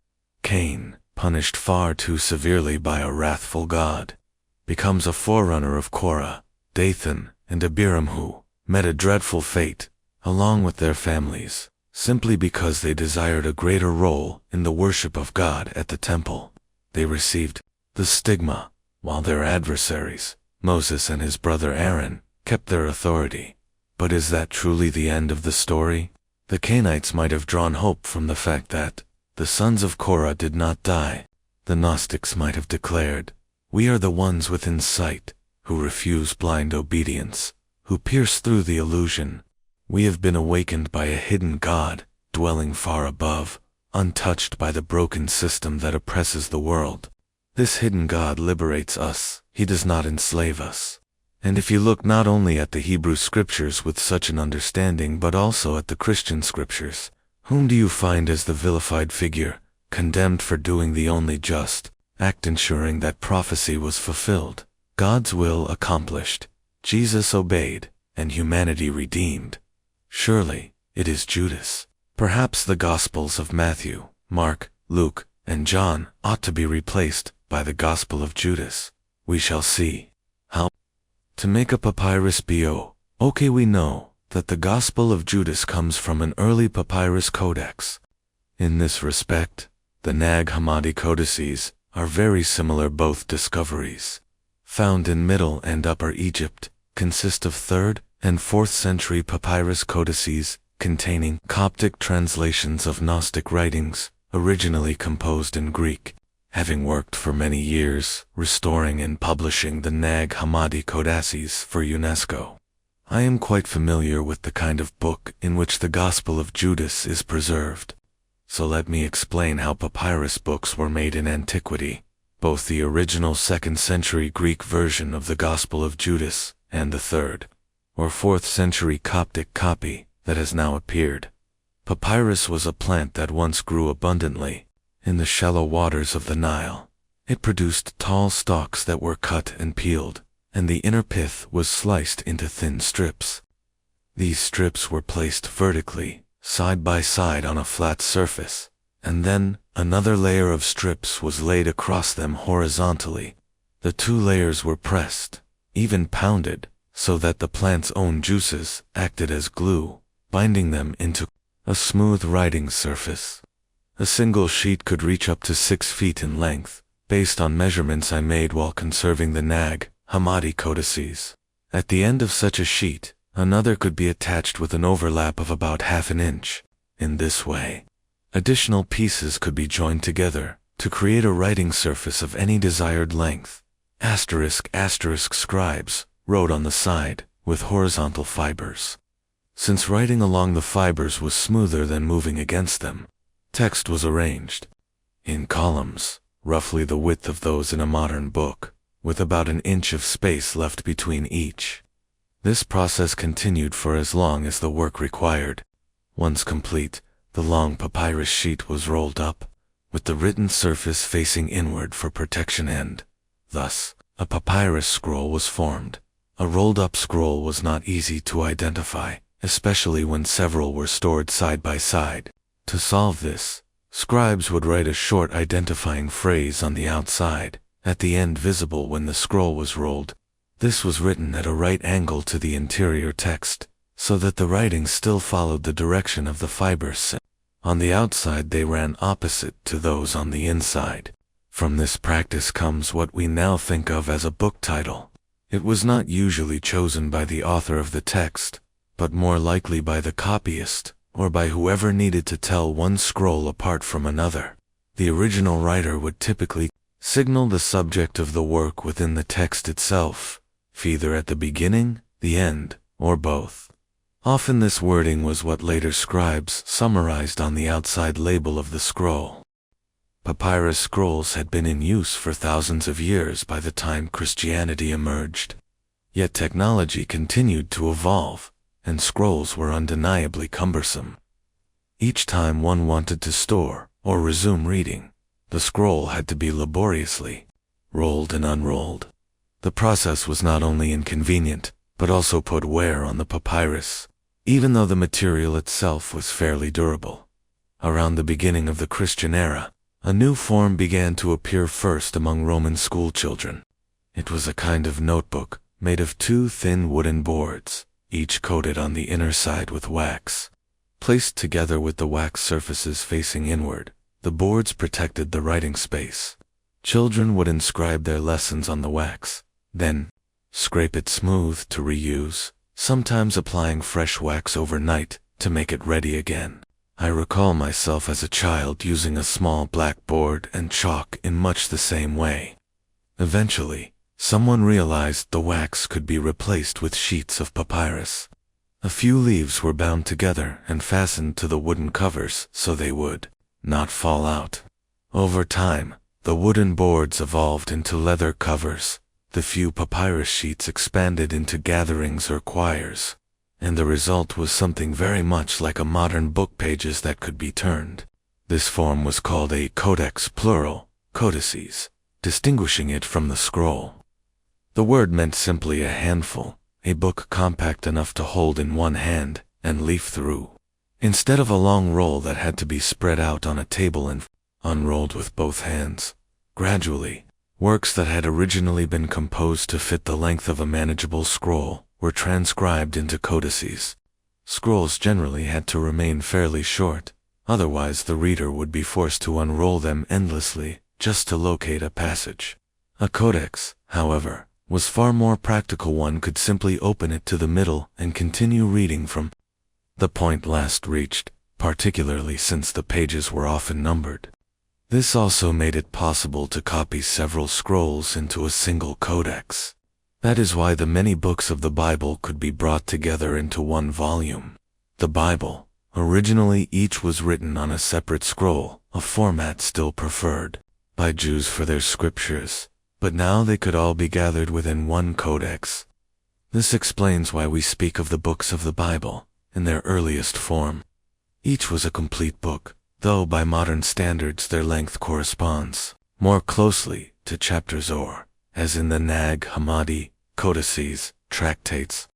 Cain, punished far too severely by a wrathful God, becomes a forerunner of Korah, Dathan, and Abiram, who met a dreadful fate, along with their families, simply because they desired a greater role in the worship of God at the temple. They received the stigma, while their adversaries, Moses and his brother Aaron, kept their authority. But is that truly the end of the story? The Cainites might have drawn hope from the fact that the sons of Korah did not die. The Gnostics might have declared, "We are the ones within sight, who refuse blind obedience, who pierce through the illusion. We have been awakened by a hidden God, dwelling far above, untouched by the broken system that oppresses the world. This hidden God liberates us, he does not enslave us." And if you look not only at the Hebrew scriptures with such an understanding but also at the Christian scriptures, whom do you find as the vilified figure, condemned for doing the only just act, ensuring that prophecy was fulfilled, God's will accomplished, Jesus obeyed, and humanity redeemed? Surely, it is Judas. Perhaps the Gospels of Matthew, Mark, Luke, and John ought to be replaced by the Gospel of Judas. We shall see. How to make a papyrus bo. Okay, we know that the Gospel of Judas comes from an early papyrus codex. In this respect, the Nag Hammadi codices are very similar. Both discoveries, found in Middle and Upper Egypt, consist of 3rd and 4th century papyrus codices containing Coptic translations of Gnostic writings, originally composed in Greek. Having worked for many years restoring and publishing the Nag Hammadi codices for UNESCO, I am quite familiar with the kind of book in which the Gospel of Judas is preserved. So let me explain how papyrus books were made in antiquity, both the original 2nd century Greek version of the Gospel of Judas and the 3rd or 4th century Coptic copy that has now appeared. Papyrus was a plant that once grew abundantly in the shallow waters of the Nile. It produced tall stalks that were cut and peeled, and the inner pith was sliced into thin strips. These strips were placed vertically, side by side on a flat surface, and then another layer of strips was laid across them horizontally. The 2 layers were pressed, even pounded, so that the plant's own juices acted as glue, binding them into a smooth writing surface. A single sheet could reach up to 6 feet in length, based on measurements I made while conserving the Nag Hammadi codices. At the end of such a sheet, another could be attached with an overlap of about half an inch. In this way, additional pieces could be joined together to create a writing surface of any desired length. *** Scribes wrote on the side with horizontal fibers. Since writing along the fibers was smoother than moving against them, text was arranged in columns, roughly the width of those in a modern book, with about an inch of space left between each. This process continued for as long as the work required. Once complete, the long papyrus sheet was rolled up, with the written surface facing inward for protection and, thus, a papyrus scroll was formed. A rolled-up scroll was not easy to identify, especially when several were stored side by side. To solve this, scribes would write a short identifying phrase on the outside, at the end visible when the scroll was rolled. This was written at a right angle to the interior text, so that the writing still followed the direction of the fibers. On the outside they ran opposite to those on the inside. From this practice comes what we now think of as a book title. It was not usually chosen by the author of the text, but more likely by the copyist, or by whoever needed to tell one scroll apart from another. The original writer would typically signal the subject of the work within the text itself, either at the beginning, the end, or both. Often this wording was what later scribes summarized on the outside label of the scroll. Papyrus scrolls had been in use for thousands of years by the time Christianity emerged. Yet technology continued to evolve, and scrolls were undeniably cumbersome. Each time one wanted to store or resume reading, the scroll had to be laboriously rolled and unrolled. The process was not only inconvenient, but also put wear on the papyrus, even though the material itself was fairly durable. Around the beginning of the Christian era, a new form began to appear first among Roman schoolchildren. It was a kind of notebook made of 2 thin wooden boards, each coated on the inner side with wax. Placed together with the wax surfaces facing inward, the boards protected the writing space. Children would inscribe their lessons on the wax, then scrape it smooth to reuse, sometimes applying fresh wax overnight to make it ready again. I recall myself as a child using a small black board and chalk in much the same way. Eventually, someone realized the wax could be replaced with sheets of papyrus. A few leaves were bound together and fastened to the wooden covers so they would not fall out. Over time, the wooden boards evolved into leather covers. The few papyrus sheets expanded into gatherings or quires, and the result was something very much like a modern book pages that could be turned. This form was called a codex plural, codices, distinguishing it from the scroll. The word meant simply a handful, a book compact enough to hold in one hand and leaf through, instead of a long roll that had to be spread out on a table and unrolled with both hands. Gradually, works that had originally been composed to fit the length of a manageable scroll were transcribed into codices. Scrolls generally had to remain fairly short, otherwise the reader would be forced to unroll them endlessly just to locate a passage. A codex, however, was far more practical. One could simply open it to the middle and continue reading from the point last reached, particularly since the pages were often numbered. This also made it possible to copy several scrolls into a single codex. That is why the many books of the Bible could be brought together into one volume. The Bible, originally each was written on a separate scroll, a format still preferred by Jews for their scriptures, but now they could all be gathered within one codex. This explains why we speak of the books of the Bible in their earliest form. Each was a complete book, though by modern standards their length corresponds more closely to chapters or, as in the Nag Hammadi codices, tractates.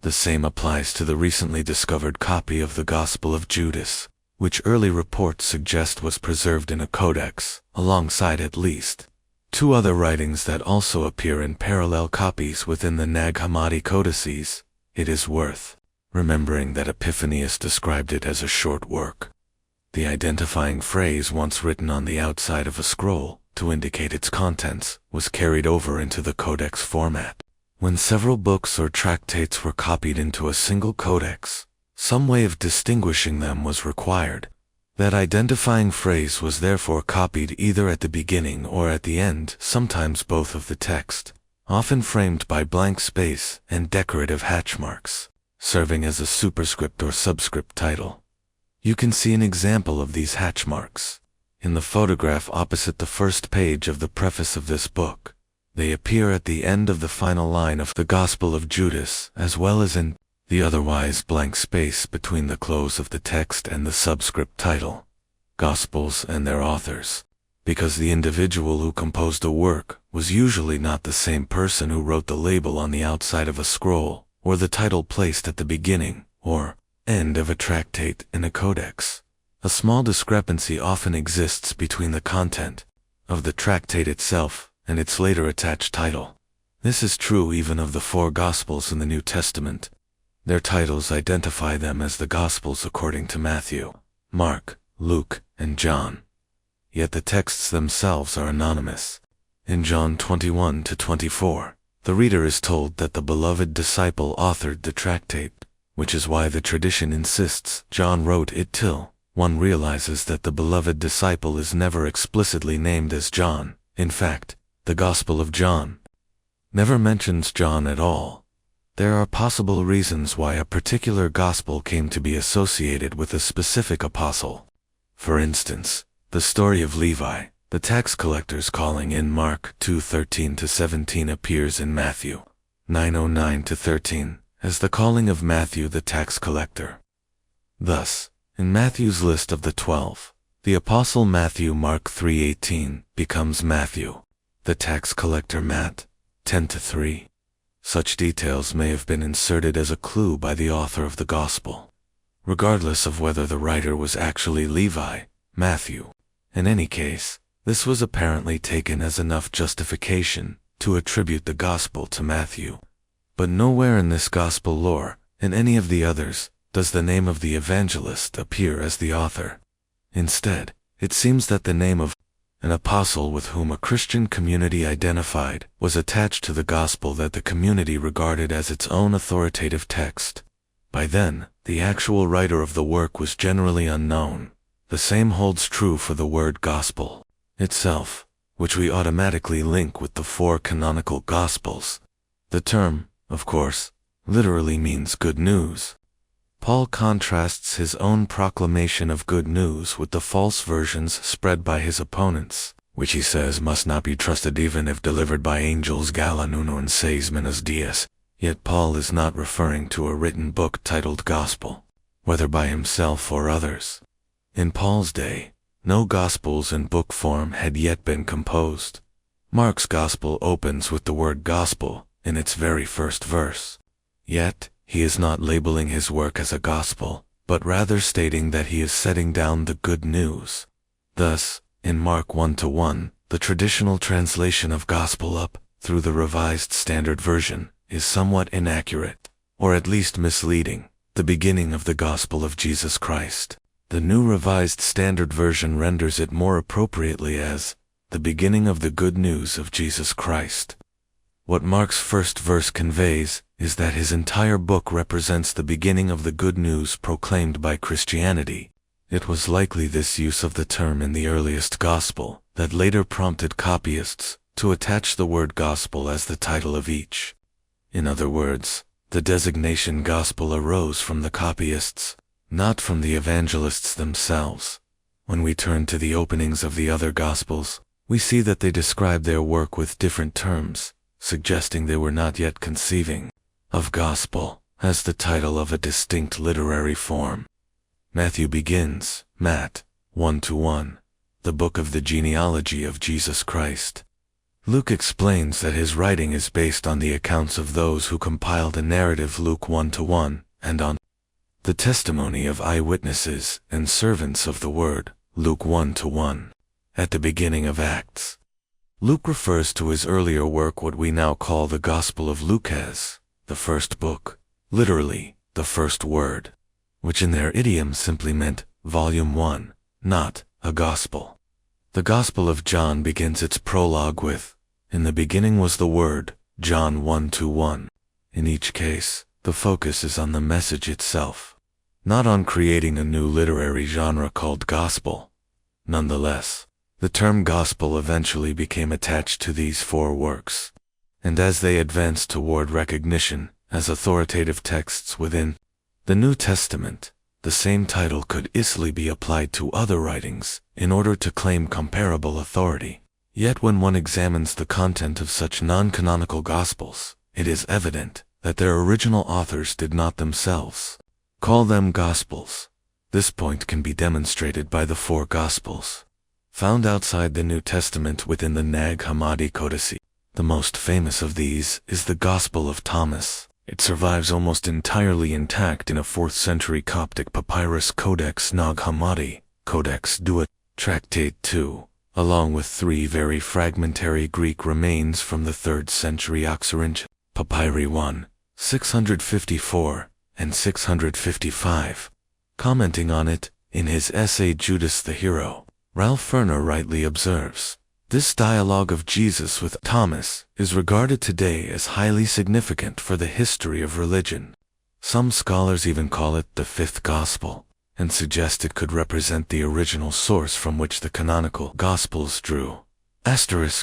The same applies to the recently discovered copy of the Gospel of Judas, which early reports suggest was preserved in a codex, alongside at least 2 other writings that also appear in parallel copies within the Nag Hammadi codices. It is worth remembering that Epiphanius described it as a short work. The identifying phrase once written on the outside of a scroll to indicate its contents was carried over into the codex format. When several books or tractates were copied into a single codex, some way of distinguishing them was required. That identifying phrase was therefore copied either at the beginning or at the end, sometimes both of the text, often framed by blank space and decorative hatch marks, serving as a superscript or subscript title. You can see an example of these hatch marks in the photograph opposite the first page of the preface of this book. They appear at the end of the final line of the Gospel of Judas, as well as in the otherwise blank space between the close of the text and the subscript title, Gospels and their authors, because the individual who composed a work was usually not the same person who wrote the label on the outside of a scroll, or the title placed at the beginning or end of a tractate in a codex. A small discrepancy often exists between the content of the tractate itself and its later attached title. This is true even of the 4 Gospels in the New Testament. Their titles identify them as the Gospels according to Matthew, Mark, Luke, and John. Yet the texts themselves are anonymous. In John 21-24, the reader is told that the beloved disciple authored the tractate, which is why the tradition insists John wrote it till one realizes that the beloved disciple is never explicitly named as John. In fact, the Gospel of John never mentions John at all. There are possible reasons why a particular gospel came to be associated with a specific apostle. For instance, the story of Levi, the tax collector's calling in Mark 2:13-17 appears in Matthew 9:09-13 as the calling of Matthew the tax collector. Thus, in Matthew's list of the 12, the apostle Matthew Mark 3:18 becomes Matthew, the tax collector Matt 10:3. Such details may have been inserted as a clue by the author of the gospel, regardless of whether the writer was actually Levi, Matthew. In any case, this was apparently taken as enough justification to attribute the gospel to Matthew. But nowhere in this gospel lore, in any of the others, does the name of the evangelist appear as the author. Instead, it seems that the name of an apostle with whom a Christian community identified was attached to the gospel that the community regarded as its own authoritative text. By then, the actual writer of the work was generally unknown. The same holds true for the word gospel itself, which we automatically link with the 4 canonical gospels. The term, of course, literally means good news. Paul contrasts his own proclamation of good news with the false versions spread by his opponents, which he says must not be trusted even if delivered by angels gala nunon seis menos dias. Yet Paul is not referring to a written book titled Gospel, whether by himself or others. In Paul's day, no Gospels in book form had yet been composed. Mark's Gospel opens with the word gospel in its very first verse. Yet, he is not labeling his work as a gospel, but rather stating that he is setting down the good news. Thus, in Mark 1:1, the traditional translation of gospel up through the Revised Standard Version is somewhat inaccurate, or at least misleading, the beginning of the gospel of Jesus Christ. The New Revised Standard Version renders it more appropriately as the beginning of the good news of Jesus Christ. What Mark's first verse conveys is that his entire book represents the beginning of the good news proclaimed by Christianity. It was likely this use of the term in the earliest gospel that later prompted copyists to attach the word gospel as the title of each. In other words, the designation gospel arose from the copyists, not from the evangelists themselves. When we turn to the openings of the other gospels, we see that they describe their work with different terms, suggesting they were not yet conceiving of gospel as the title of a distinct literary form. Matthew begins, Matt 1:1, the book of the genealogy of Jesus Christ. Luke explains that his writing is based on the accounts of those who compiled a narrative, Luke 1:1, and on the testimony of eyewitnesses and servants of the word, Luke 1:1. At the beginning of Acts, Luke refers to his earlier work, what we now call the Gospel of Luke, as the first book, literally, the first word, which in their idiom simply meant volume 1, not a gospel. The Gospel of John begins its prologue with, "In the beginning was the Word," John 1:1. In each case, the focus is on the message itself, not on creating a new literary genre called gospel. Nonetheless, the term gospel eventually became attached to these four works, and as they advanced toward recognition as authoritative texts within the New Testament, the same title could easily be applied to other writings in order to claim comparable authority. Yet when one examines the content of such non-canonical gospels, it is evident that their original authors did not themselves call them gospels. This point can be demonstrated by the four gospels found outside the New Testament within the Nag Hammadi Codice. The most famous of these is the Gospel of Thomas. It survives almost entirely intact in a 4th century Coptic papyrus Codex Nag Hammadi, Codex Duat, Tractate 2, along with 3 very fragmentary Greek remains from the 3rd century Oxyrhynch, Papyri 1, 654, and 655. Commenting on it, in his essay Judas the Hero, Ralph Ferner rightly observes, "This dialogue of Jesus with Thomas is regarded today as highly significant for the history of religion. Some scholars even call it the 5th Gospel, and suggest it could represent the original source from which the canonical Gospels drew. Although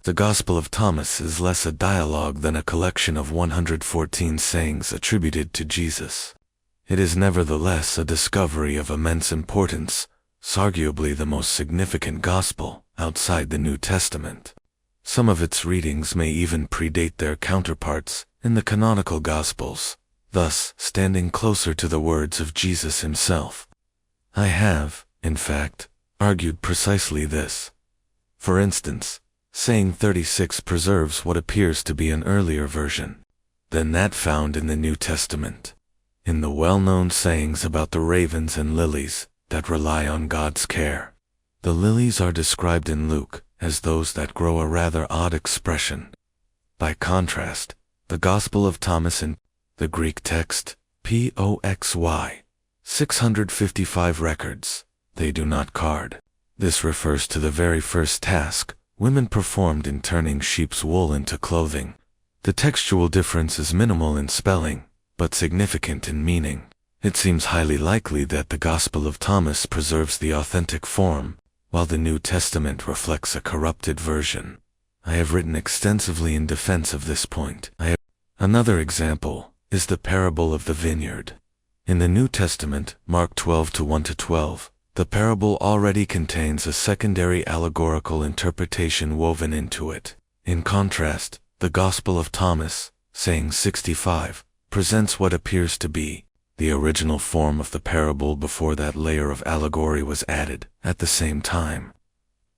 the Gospel of Thomas is less a dialogue than a collection of 114 sayings attributed to Jesus, it is nevertheless a discovery of immense importance, arguably the most significant gospel outside the New Testament. Some of its readings may even predate their counterparts in the canonical Gospels, thus standing closer to the words of Jesus himself. I have, in fact, argued precisely this. For instance, saying 36 preserves what appears to be an earlier version than that found in the New Testament. In the well-known sayings about the ravens and lilies that rely on God's care, the lilies are described in Luke as those that grow, a rather odd expression. By contrast, the Gospel of Thomas in the Greek text, Poxy, 655 records, they do not card. This refers to the very first task women performed in turning sheep's wool into clothing. The textual difference is minimal in spelling, but significant in meaning. It seems highly likely that the Gospel of Thomas preserves the authentic form, while the New Testament reflects a corrupted version. I have written extensively in defense of this point. Another example is the parable of the vineyard. In the New Testament, Mark 12:1-12, the parable already contains a secondary allegorical interpretation woven into it. In contrast, the Gospel of Thomas, saying 65, presents what appears to be the original form of the parable before that layer of allegory was added at the same time.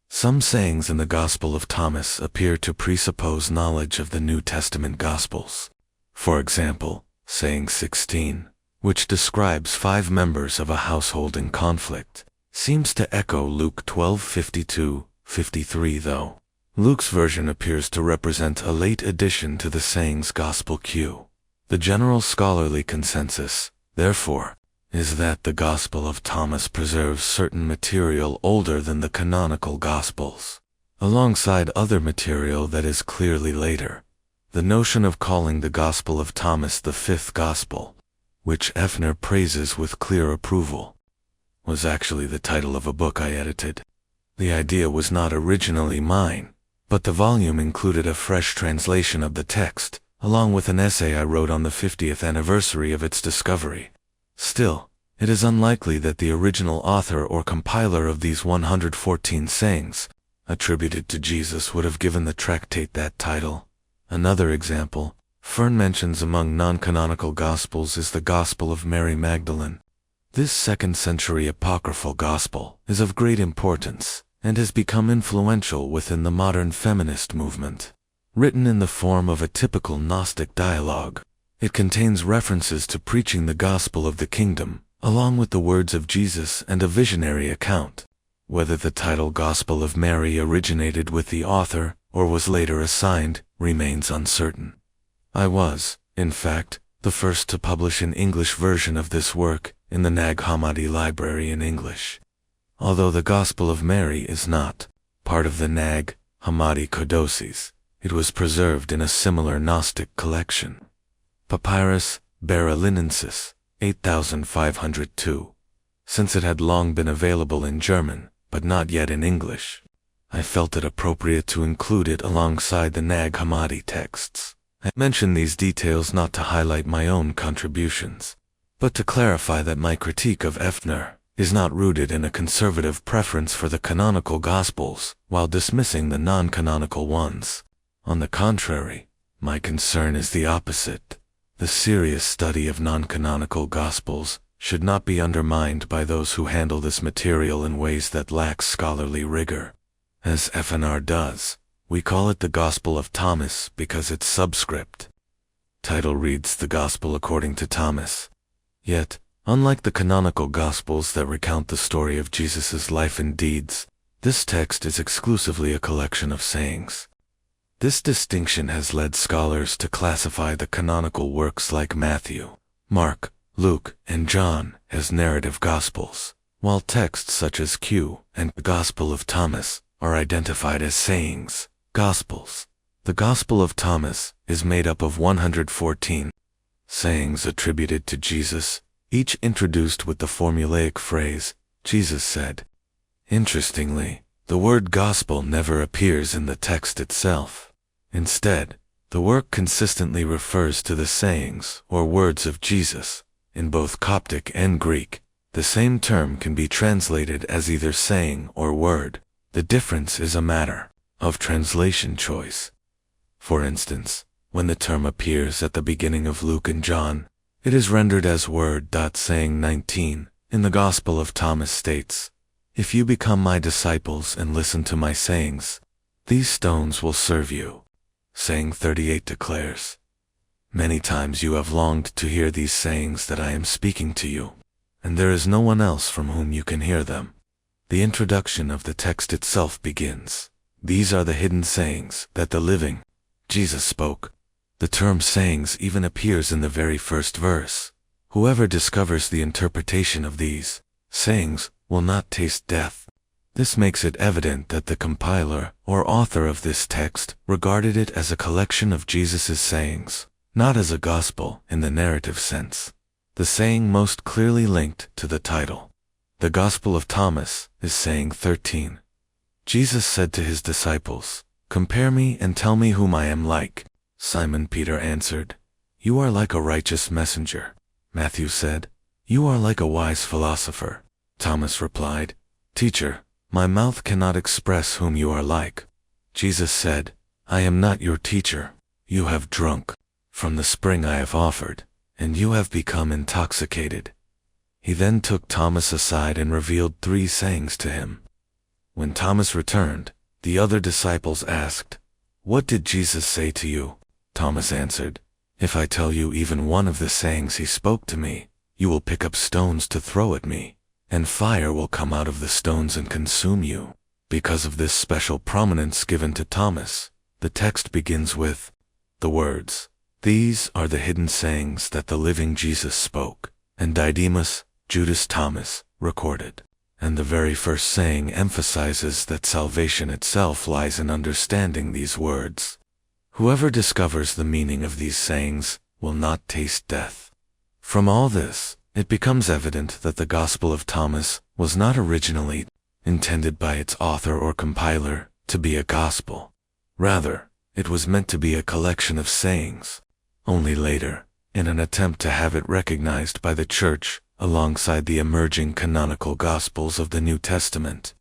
Some sayings in the Gospel of Thomas appear to presuppose knowledge of the New Testament Gospels. For example, saying 16, which describes 5 members of a household in conflict, seems to echo Luke 12:52-53, though Luke's version appears to represent a late addition to the saying's gospel cue. The general scholarly consensus, therefore, is that the Gospel of Thomas preserves certain material older than the canonical Gospels, alongside other material that is clearly later. The notion of calling the Gospel of Thomas the 5th Gospel, which Effner praises with clear approval, was actually the title of a book I edited. The idea was not originally mine, but the volume included a fresh translation of the text, along with an essay I wrote on the 50th anniversary of its discovery. Still, it is unlikely that the original author or compiler of these 114 sayings, attributed to Jesus, would have given the tractate that title. Another example Fern mentions among non-canonical Gospels is the Gospel of Mary Magdalene. This 2nd century apocryphal gospel is of great importance and has become influential within the modern feminist movement. Written in the form of a typical Gnostic dialogue, it contains references to preaching the gospel of the kingdom, along with the words of Jesus and a visionary account. Whether the title Gospel of Mary originated with the author or was later assigned remains uncertain. I was, in fact, the first to publish an English version of this work in the Nag Hammadi Library in English. Although the Gospel of Mary is not part of the Nag Hammadi codices, it was preserved in a similar Gnostic collection. Papyrus Berlinensis, 8502. Since it had long been available in German, but not yet in English, I felt it appropriate to include it alongside the Nag Hammadi texts. I mention these details not to highlight my own contributions, but to clarify that my critique of Effner is not rooted in a conservative preference for the canonical Gospels while dismissing the non-canonical ones. On the contrary, my concern is the opposite. The serious study of non-canonical Gospels should not be undermined by those who handle this material in ways that lack scholarly rigor. As FNR does, we call it the Gospel of Thomas because its subscript title reads the Gospel according to Thomas. Yet, unlike the canonical Gospels that recount the story of Jesus' life and deeds, this text is exclusively a collection of sayings. This distinction has led scholars to classify the canonical works like Matthew, Mark, Luke, and John as narrative Gospels, while texts such as Q and the Gospel of Thomas are identified as sayings, Gospels. The Gospel of Thomas is made up of 114 sayings attributed to Jesus, each introduced with the formulaic phrase, Jesus said. Interestingly, the word gospel never appears in the text itself. Instead, the work consistently refers to the sayings or words of Jesus. In both Coptic and Greek, the same term can be translated as either saying or word. The difference is a matter of translation choice. For instance, when the term appears at the beginning of Luke and John, it is rendered as word. Saying 19 in the Gospel of Thomas states, "If you become my disciples and listen to my sayings, these stones will serve you." Saying 38 declares, "Many times you have longed to hear these sayings that I am speaking to you, and there is no one else from whom you can hear them." The introduction of the text itself begins, "These are the hidden sayings that the living Jesus spoke." The term sayings even appears in the very first verse. Whoever discovers the interpretation of these sayings will not taste death. This makes it evident that the compiler or author of this text regarded it as a collection of Jesus' sayings, not as a gospel in the narrative sense. The saying most clearly linked to the title, the Gospel of Thomas, is saying 13. Jesus said to his disciples, "Compare me and tell me whom I am like." Simon Peter answered, "You are like a righteous messenger." Matthew said, "You are like a wise philosopher." Thomas replied, "Teacher, my mouth cannot express whom you are like." Jesus said, "I am not your teacher. You have drunk from the spring I have offered, and you have become intoxicated." He then took Thomas aside and revealed 3 sayings to him. When Thomas returned, the other disciples asked, "What did Jesus say to you?" Thomas answered, "If I tell you even one of the sayings he spoke to me, you will pick up stones to throw at me, and fire will come out of the stones and consume you." Because of this special prominence given to Thomas, the text begins with the words, "These are the hidden sayings that the living Jesus spoke," and Didymus, Judas Thomas, recorded. And the very first saying emphasizes that salvation itself lies in understanding these words. Whoever discovers the meaning of these sayings will not taste death. From all this, it becomes evident that the Gospel of Thomas was not originally intended by its author or compiler to be a gospel. Rather, it was meant to be a collection of sayings. Only later, in an attempt to have it recognized by the Church alongside the emerging canonical Gospels of the New Testament,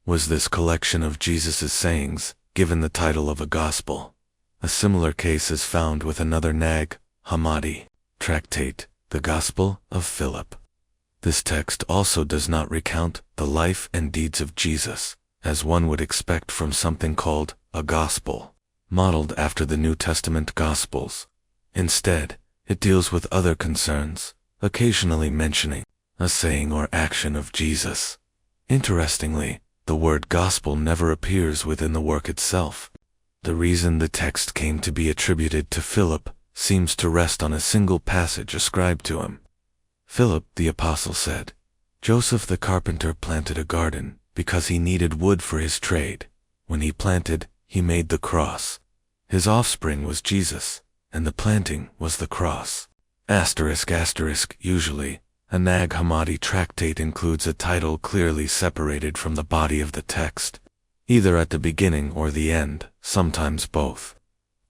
was this collection of Jesus' sayings given the title of a gospel. A similar case is found with another Nag Hammadi tractate, the Gospel of Philip. This text also does not recount the life and deeds of Jesus, as one would expect from something called a gospel, modeled after the New Testament Gospels. Instead, it deals with other concerns, occasionally mentioning a saying or action of Jesus. Interestingly, the word gospel never appears within the work itself. The reason the text came to be attributed to Philip seems to rest on a single passage ascribed to him. Philip the apostle said, Joseph the carpenter planted a garden because he needed wood for his trade. When he planted, he made the cross. His offspring was Jesus, and the planting was the cross. Usually, a Nag Hammadi tractate includes a title clearly separated from the body of the text, either at the beginning or the end, sometimes both.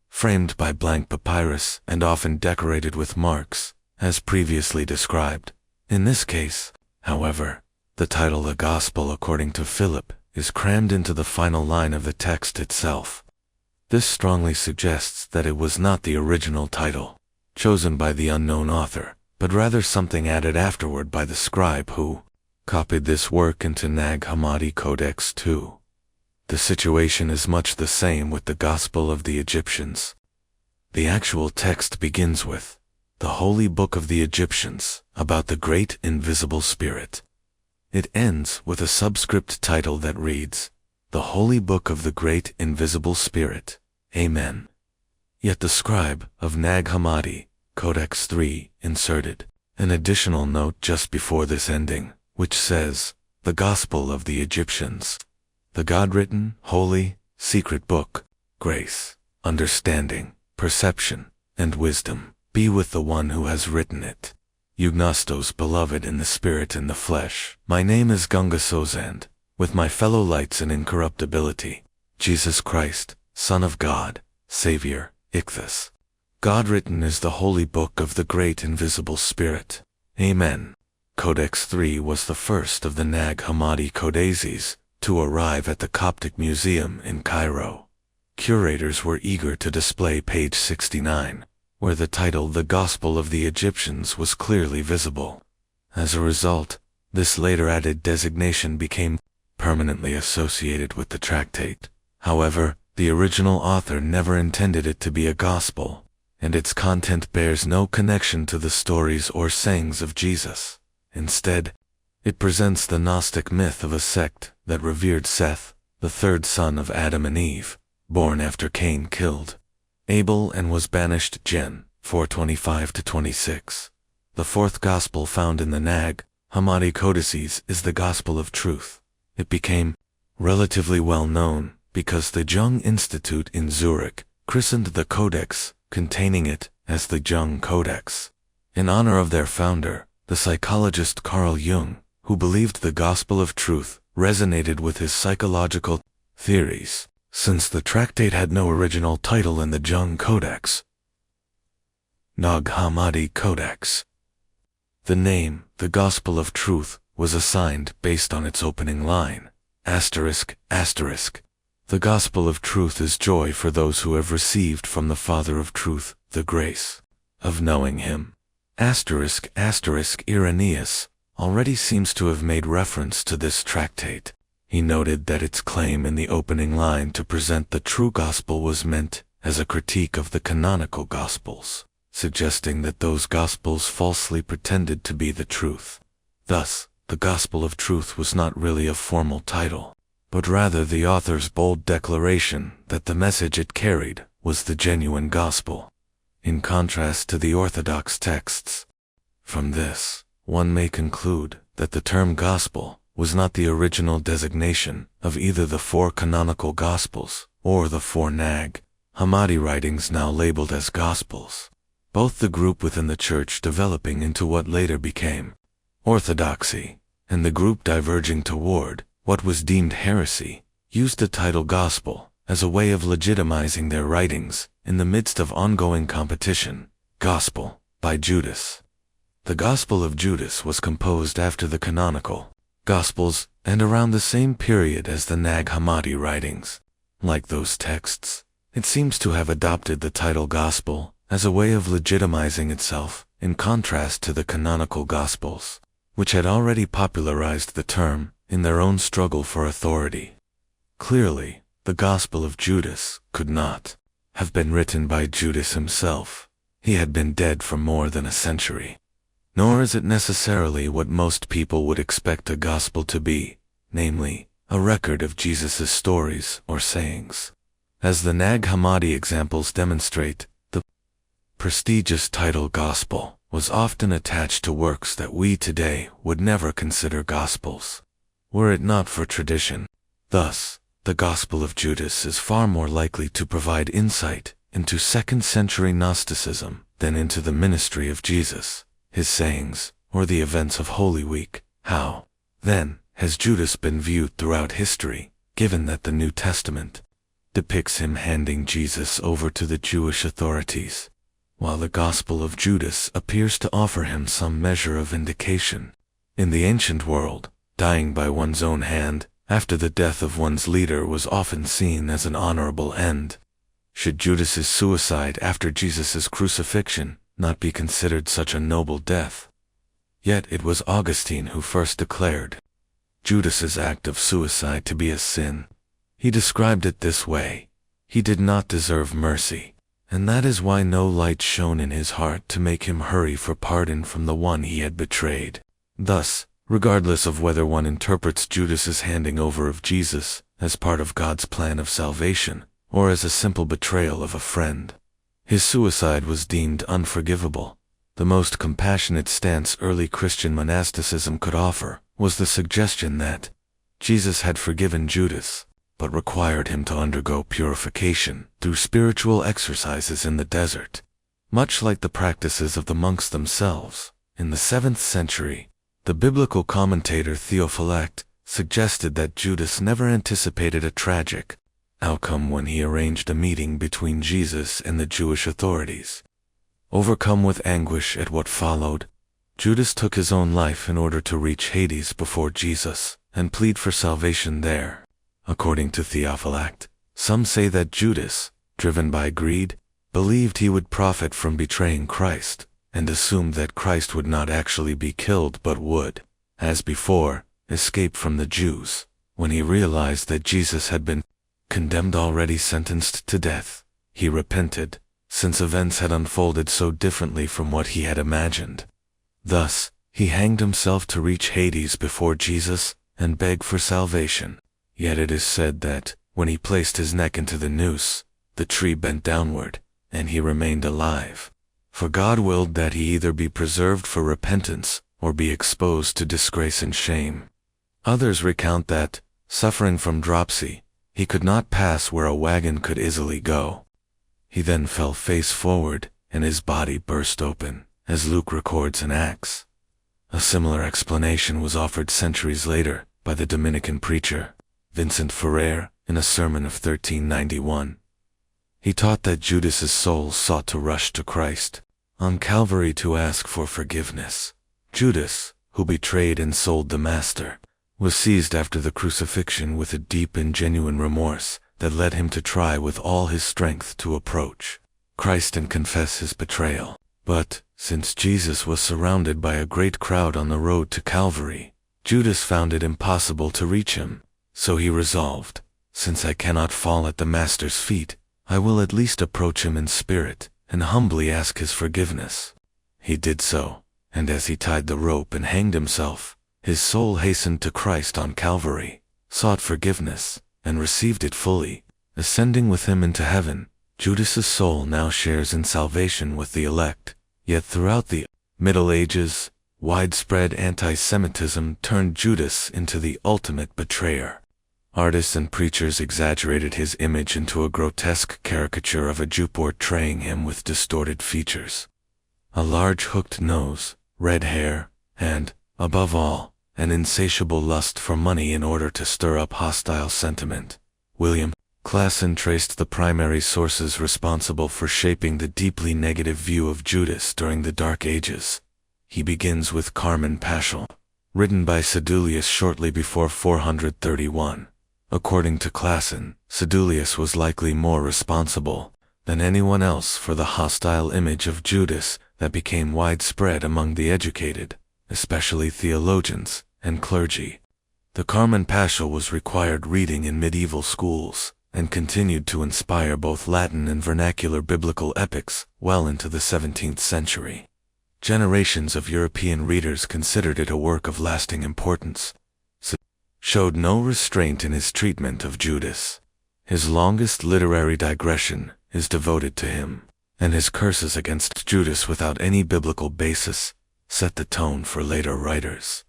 Framed by blank papyrus and often decorated with marks, as previously described. In this case, however, the title "The Gospel According to Philip" is crammed into the final line of the text itself. This strongly suggests that it was not the original title, chosen by the unknown author, but rather something added afterward by the scribe who copied this work into Nag Hammadi Codex II. The situation is much the same with the Gospel of the Egyptians. The actual text begins with, "The Holy Book of the Egyptians, about the Great Invisible Spirit." It ends with a subscript title that reads, "The Holy Book of the Great Invisible Spirit. Amen." Yet the scribe of Nag Hammadi, Codex III, inserted an additional note just before this ending, which says, "The Gospel of the Egyptians. The God-written, holy, secret book, grace, understanding, perception, and wisdom, be with the one who has written it. Eugnostos, beloved in the spirit and the flesh, my name is Gunga Sozand, with my fellow lights in incorruptibility, Jesus Christ, Son of God, Savior, Ichthus. God-written is the holy book of the great invisible spirit. Amen." Codex III was the first of the Nag Hammadi codices to arrive at the Coptic Museum in Cairo. Curators were eager to display page 69, where the title "The Gospel of the Egyptians" was clearly visible. As a result, this later added designation became permanently associated with the tractate. However, the original author never intended it to be a gospel, and its content bears no connection to the stories or sayings of Jesus. Instead, it presents the Gnostic myth of a sect that revered Seth, the third son of Adam and Eve, born after Cain killed Abel and was banished Gen. 425-26. The fourth gospel found in the Nag Hammadi codices is the Gospel of Truth. It became relatively well known because the Jung Institute in Zurich christened the codex containing it as the Jung Codex, in honor of their founder, the psychologist Carl Jung, who believed the Gospel of Truth resonated with his psychological theories. Since the tractate had no original title in the Jung Codex, Nag Hammadi Codex, the name, the Gospel of Truth, was assigned based on its opening line, ****. The Gospel of Truth is joy for those who have received from the Father of Truth the grace of knowing Him. Irenaeus already seems to have made reference to this tractate. He noted that its claim in the opening line to present the true gospel was meant as a critique of the canonical gospels, suggesting that those gospels falsely pretended to be the truth. Thus, the Gospel of Truth was not really a formal title, but rather the author's bold declaration that the message it carried was the genuine gospel, in contrast to the Orthodox texts. From this, one may conclude that the term gospel was not the original designation of either the four canonical gospels or the four Nag Hammadi writings now labeled as gospels, both the group within the church developing into what later became orthodoxy, and the group diverging toward what was deemed heresy, used the title gospel as a way of legitimizing their writings in the midst of ongoing competition. Gospel, by Judas. The Gospel of Judas was composed after the canonical Gospels and around the same period as the Nag Hammadi writings. Like those texts, it seems to have adopted the title Gospel as a way of legitimizing itself in contrast to the canonical Gospels, which had already popularized the term in their own struggle for authority. Clearly, the Gospel of Judas could not have been written by Judas himself. He had been dead for more than a century. Nor is it necessarily what most people would expect a gospel to be, namely, a record of Jesus' stories or sayings. As the Nag Hammadi examples demonstrate, the prestigious title Gospel was often attached to works that we today would never consider gospels, were it not for tradition. Thus, the Gospel of Judas is far more likely to provide insight into 2nd century Gnosticism than into the ministry of Jesus, his sayings, or the events of Holy Week. How, then, has Judas been viewed throughout history, given that the New Testament depicts him handing Jesus over to the Jewish authorities, while the Gospel of Judas appears to offer him some measure of vindication? In the ancient world, dying by one's own hand after the death of one's leader was often seen as an honorable end. Should Judas's suicide after Jesus' crucifixion not be considered such a noble death? Yet it was Augustine who first declared Judas's act of suicide to be a sin. He described it this way: he did not deserve mercy, and that is why no light shone in his heart to make him hurry for pardon from the one he had betrayed. Thus, regardless of whether one interprets Judas's handing over of Jesus as part of God's plan of salvation, or as a simple betrayal of a friend, his suicide was deemed unforgivable. The most compassionate stance early Christian monasticism could offer was the suggestion that Jesus had forgiven Judas, but required him to undergo purification through spiritual exercises in the desert, much like the practices of the monks themselves. In the 7th century, the biblical commentator Theophylact suggested that Judas never anticipated a tragic outcome when he arranged a meeting between Jesus and the Jewish authorities. Overcome with anguish at what followed, Judas took his own life in order to reach Hades before Jesus and plead for salvation there. According to Theophylact, some say that Judas, driven by greed, believed he would profit from betraying Christ, and assumed that Christ would not actually be killed but would, as before, escape from the Jews. When he realized that Jesus had been condemned, already sentenced to death, he repented, since events had unfolded so differently from what he had imagined. Thus, he hanged himself to reach Hades before Jesus and beg for salvation. Yet it is said that, when he placed his neck into the noose, the tree bent downward, and he remained alive. For God willed that he either be preserved for repentance or be exposed to disgrace and shame. Others recount that, suffering from dropsy, he could not pass where a wagon could easily go. He then fell face forward, and his body burst open, as Luke records in Acts. A similar explanation was offered centuries later by the Dominican preacher Vincent Ferrer in a sermon of 1391. He taught that Judas's soul sought to rush to Christ on Calvary to ask for forgiveness. Judas, who betrayed and sold the Master, was seized after the crucifixion with a deep and genuine remorse that led him to try with all his strength to approach Christ and confess his betrayal. But, since Jesus was surrounded by a great crowd on the road to Calvary, Judas found it impossible to reach him. So he resolved, since I cannot fall at the Master's feet, I will at least approach him in spirit and humbly ask his forgiveness. He did so, and as he tied the rope and hanged himself, his soul hastened to Christ on Calvary, sought forgiveness, and received it fully, ascending with him into heaven. Judas's soul now shares in salvation with the elect. Yet throughout the Middle Ages, widespread anti-Semitism turned Judas into the ultimate betrayer. Artists and preachers exaggerated his image into a grotesque caricature of a Jew, portraying him with distorted features, a large hooked nose, red hair, and, above all, an insatiable lust for money in order to stir up hostile sentiment. William Klassen traced the primary sources responsible for shaping the deeply negative view of Judas during the Dark Ages. He begins with Carmen Paschal, written by Sedulius shortly before 431. According to Klassen, Sedulius was likely more responsible than anyone else for the hostile image of Judas that became widespread among the educated, especially theologians and clergy. The Carmen Paschal was required reading in medieval schools, and continued to inspire both Latin and vernacular biblical epics well into the 17th century. Generations of European readers considered it a work of lasting importance. Showed no restraint in his treatment of Judas. His longest literary digression is devoted to him. and his curses against Judas without any biblical basis set the tone for later writers.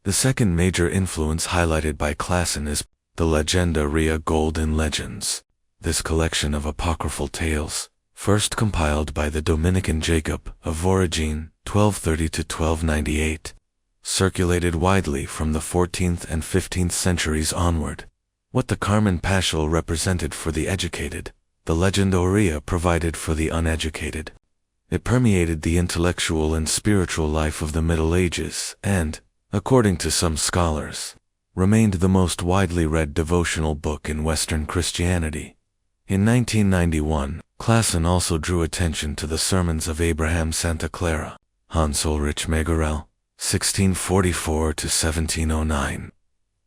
The second major influence highlighted by Klassen is the Legenda Rea Golden Legends. This collection of apocryphal tales, first compiled by the Dominican Jacob of Voragine, 1230 to 1298, circulated widely from the 14th and 15th centuries onward. What the Carmen Paschal represented for the educated, the Legend Aurea provided for the uneducated. It permeated the intellectual and spiritual life of the Middle Ages and, according to some scholars, remained the most widely read devotional book in Western Christianity. In 1991, Klassen also drew attention to the sermons of Abraham Santa Clara, Hans Ulrich Megarel, 1644 to 1709.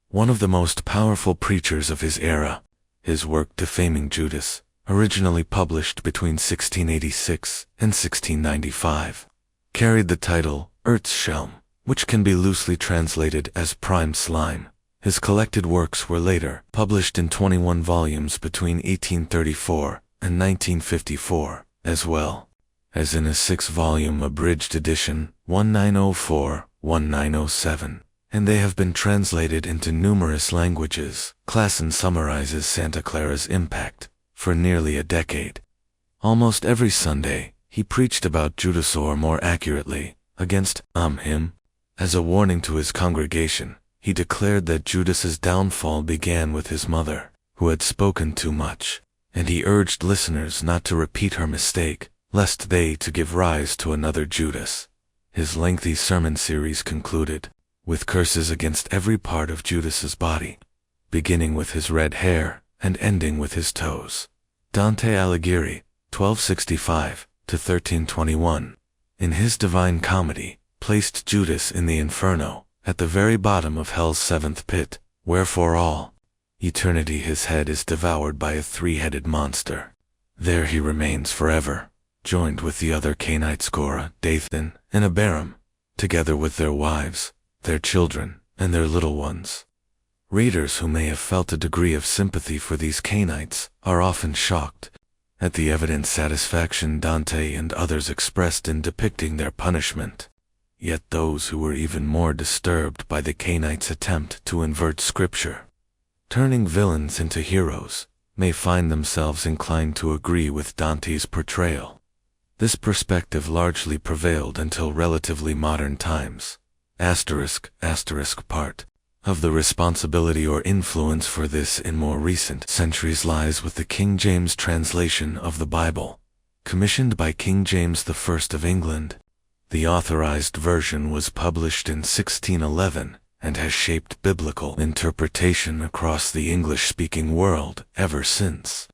One of the most powerful preachers of his era, his work Defaming Judas, originally published between 1686 and 1695, carried the title Erzschelm, which can be loosely translated as prime slime. His collected works were later published in 21 volumes between 1834 and 1954, as well as in a 6-volume abridged edition, 1904-1907, and they have been translated into numerous languages. Klassen summarizes Santa Clara's impact for nearly a decade. Almost every Sunday, he preached about Judas, or more accurately, against him. As a warning to his congregation, he declared that Judas's downfall began with his mother, who had spoken too much, and he urged listeners not to repeat her mistake, lest they to give rise to another Judas. His lengthy sermon series concluded with curses against every part of Judas's body, beginning with his red hair and ending with his toes. Dante Alighieri, 1265 to 1321, in his Divine Comedy, placed Judas in the Inferno, at the very bottom of hell's 7th pit, where for all eternity his head is devoured by a 3-headed monster. There he remains forever, joined with the other Cainites Korah, Dathan, and Abiram, together with their wives, their children, and their little ones. Readers who may have felt a degree of sympathy for these Cainites are often shocked at the evident satisfaction Dante and others expressed in depicting their punishment. Yet those who were even more disturbed by the Cainites' attempt to invert Scripture, turning villains into heroes, may find themselves inclined to agree with Dante's portrayal. This perspective largely prevailed until relatively modern times. Part of the responsibility or influence for this in more recent centuries lies with the King James translation of the Bible, commissioned by King James I of England. The authorized version was published in 1611 and has shaped biblical interpretation across the English-speaking world ever since.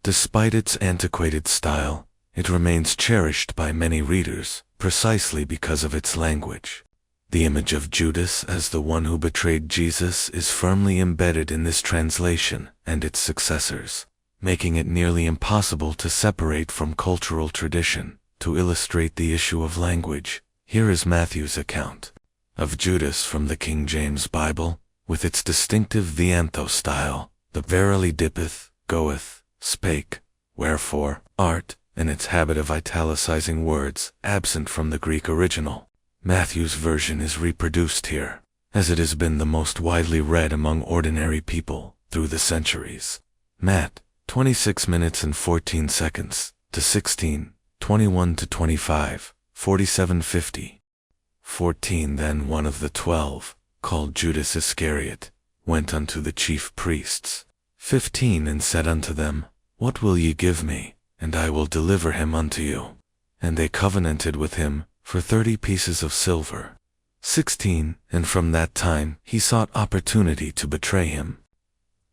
Despite its antiquated style, it remains cherished by many readers, precisely because of its language. The image of Judas as the one who betrayed Jesus is firmly embedded in this translation and its successors, making it nearly impossible to separate from cultural tradition. To illustrate the issue of language, here is Matthew's account of Judas from the King James Bible, with its distinctive Viantho style, the verily dippeth, goeth, spake, wherefore, art, and its habit of italicizing words, absent from the Greek original. Matthew's version is reproduced here, as it has been the most widely read among ordinary people through the centuries. Matt, 26 minutes and 14 seconds, to 16, 21 to 25, 47:50. 14 Then one of the 12, called Judas Iscariot, went unto the chief priests. 15 And said unto them, What will ye give me, and I will deliver him unto you? And they covenanted with him for 30 pieces of silver. 16 And from that time he sought opportunity to betray him.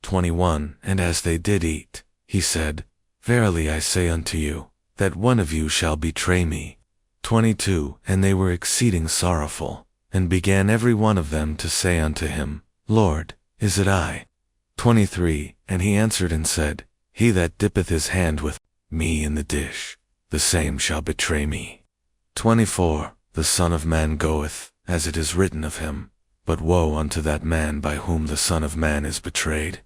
21 And as they did eat, he said, Verily I say unto you, that one of you shall betray me. 22 And they were exceeding sorrowful, and began every one of them to say unto him, Lord, is it I? 23 And he answered and said, He that dippeth his hand with me in the dish, the same shall betray me. 24 The Son of Man goeth, as it is written of him, but woe unto that man by whom the Son of Man is betrayed.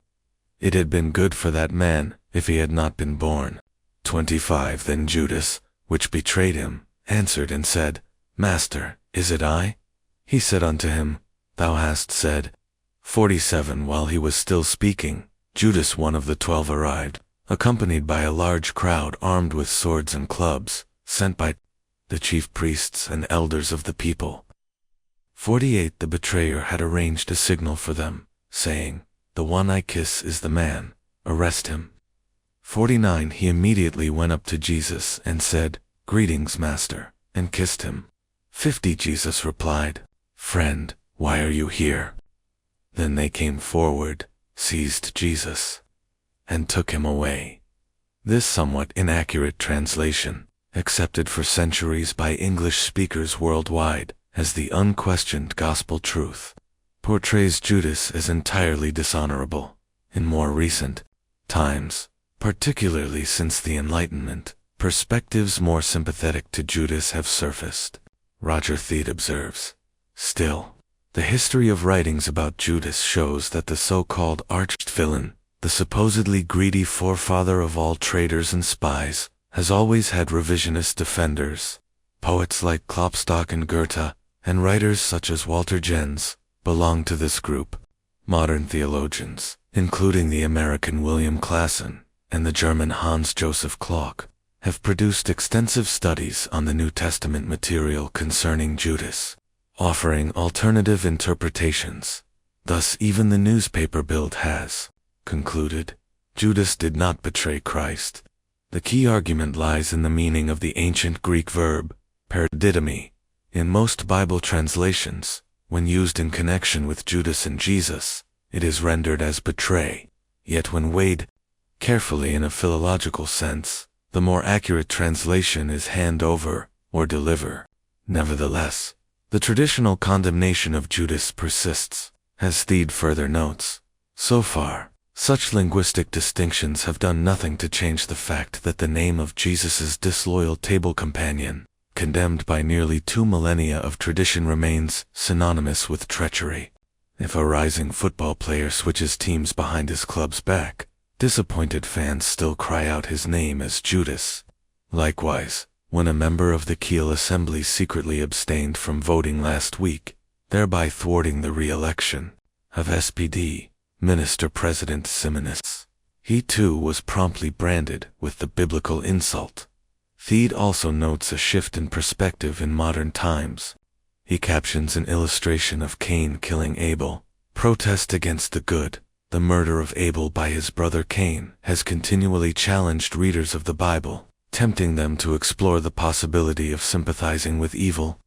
It had been good for that man, if he had not been born. 25 Then Judas, which betrayed him, answered and said, Master, is it I? He said unto him, Thou hast said. 47 While he was still speaking, Judas, one of the 12, arrived, accompanied by a large crowd armed with swords and clubs, sent by the chief priests and elders of the people. 48 The betrayer had arranged a signal for them, saying, The one I kiss is the man, arrest him. 49 He immediately went up to Jesus and said, Greetings, Master, and kissed him. 50 Jesus replied, Friend, why are you here? Then they came forward, seized Jesus, and took him away. This somewhat inaccurate translation, accepted for centuries by English speakers worldwide as the unquestioned gospel truth, portrays Judas as entirely dishonorable. In more recent times, particularly since the Enlightenment, perspectives more sympathetic to Judas have surfaced. Roger Theed observes, Still, the history of writings about Judas shows that the so-called arch-villain, the supposedly greedy forefather of all traitors and spies, has always had revisionist defenders. Poets like Klopstock and Goethe, and writers such as Walter Jens, belong to this group. Modern theologians, including the American William Klassen and the German Hans Joseph Klock, have produced extensive studies on the New Testament material concerning Judas, offering alternative interpretations. Thus even the newspaper Bild has concluded, Judas did not betray Christ. The key argument lies in the meaning of the ancient Greek verb, paradidomi. In most Bible translations, when used in connection with Judas and Jesus, it is rendered as betray. Yet when weighed carefully in a philological sense, the more accurate translation is hand over or deliver. Nevertheless, the traditional condemnation of Judas persists, as Theed further notes. So far, such linguistic distinctions have done nothing to change the fact that the name of Jesus's disloyal table companion, condemned by nearly 2 millennia of tradition, remains synonymous with treachery. If a rising football player switches teams behind his club's back, disappointed fans still cry out his name as Judas. Likewise, when a member of the Kiel Assembly secretly abstained from voting last week, thereby thwarting the re-election of SPD Minister-President Simonis, he too was promptly branded with the biblical insult. Theed also notes a shift in perspective in modern times. He captions an illustration of Cain killing Abel. Protest against the good, the murder of Abel by his brother Cain, has continually challenged readers of the Bible, tempting them to explore the possibility of sympathizing with evil.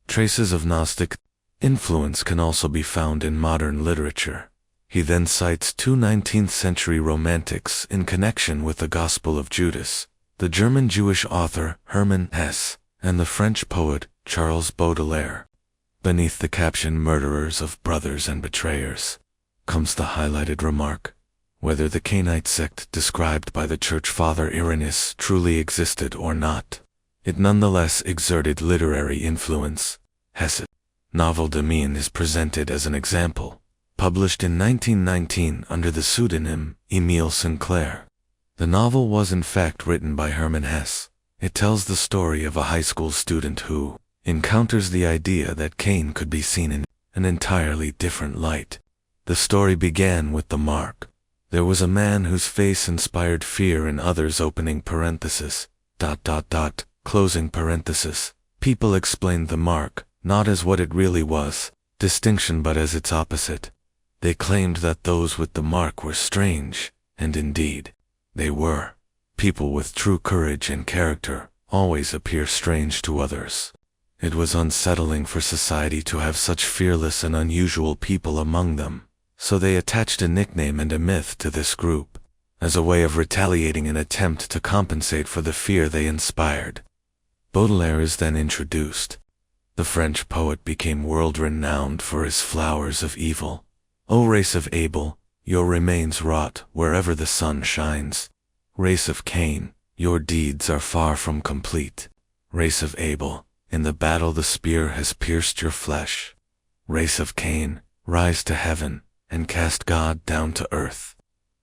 Traces of Gnostic influence can also be found in modern literature. He then cites 2 19th-century romantics in connection with the Gospel of Judas, the German Jewish author Hermann Hesse, and the French poet Charles Baudelaire. Beneath the caption "Murderers of Brothers and Betrayers" comes the highlighted remark, whether the Cainite sect described by the church father Irenaeus truly existed or not, it nonetheless exerted literary influence. Hesse's novel Damien is presented as an example, published in 1919 under the pseudonym Emile Sinclair. The novel was in fact written by Hermann Hesse. It tells the story of a high school student who encounters the idea that Cain could be seen in an entirely different light. The story began with the mark. There was a man whose face inspired fear in others, opening parenthesis, ... closing parenthesis. People explained the mark, not as what it really was, distinction, but as its opposite. They claimed that those with the mark were strange, and indeed, they were. People with true courage and character always appear strange to others. It was unsettling for society to have such fearless and unusual people among them, so they attached a nickname and a myth to this group, as a way of retaliating an attempt to compensate for the fear they inspired. Baudelaire is then introduced. The French poet became world-renowned for his flowers of evil. O race of Abel, your remains rot wherever the sun shines. Race of Cain, your deeds are far from complete. Race of Abel, in the battle the spear has pierced your flesh. Race of Cain, rise to heaven, and cast God down to earth.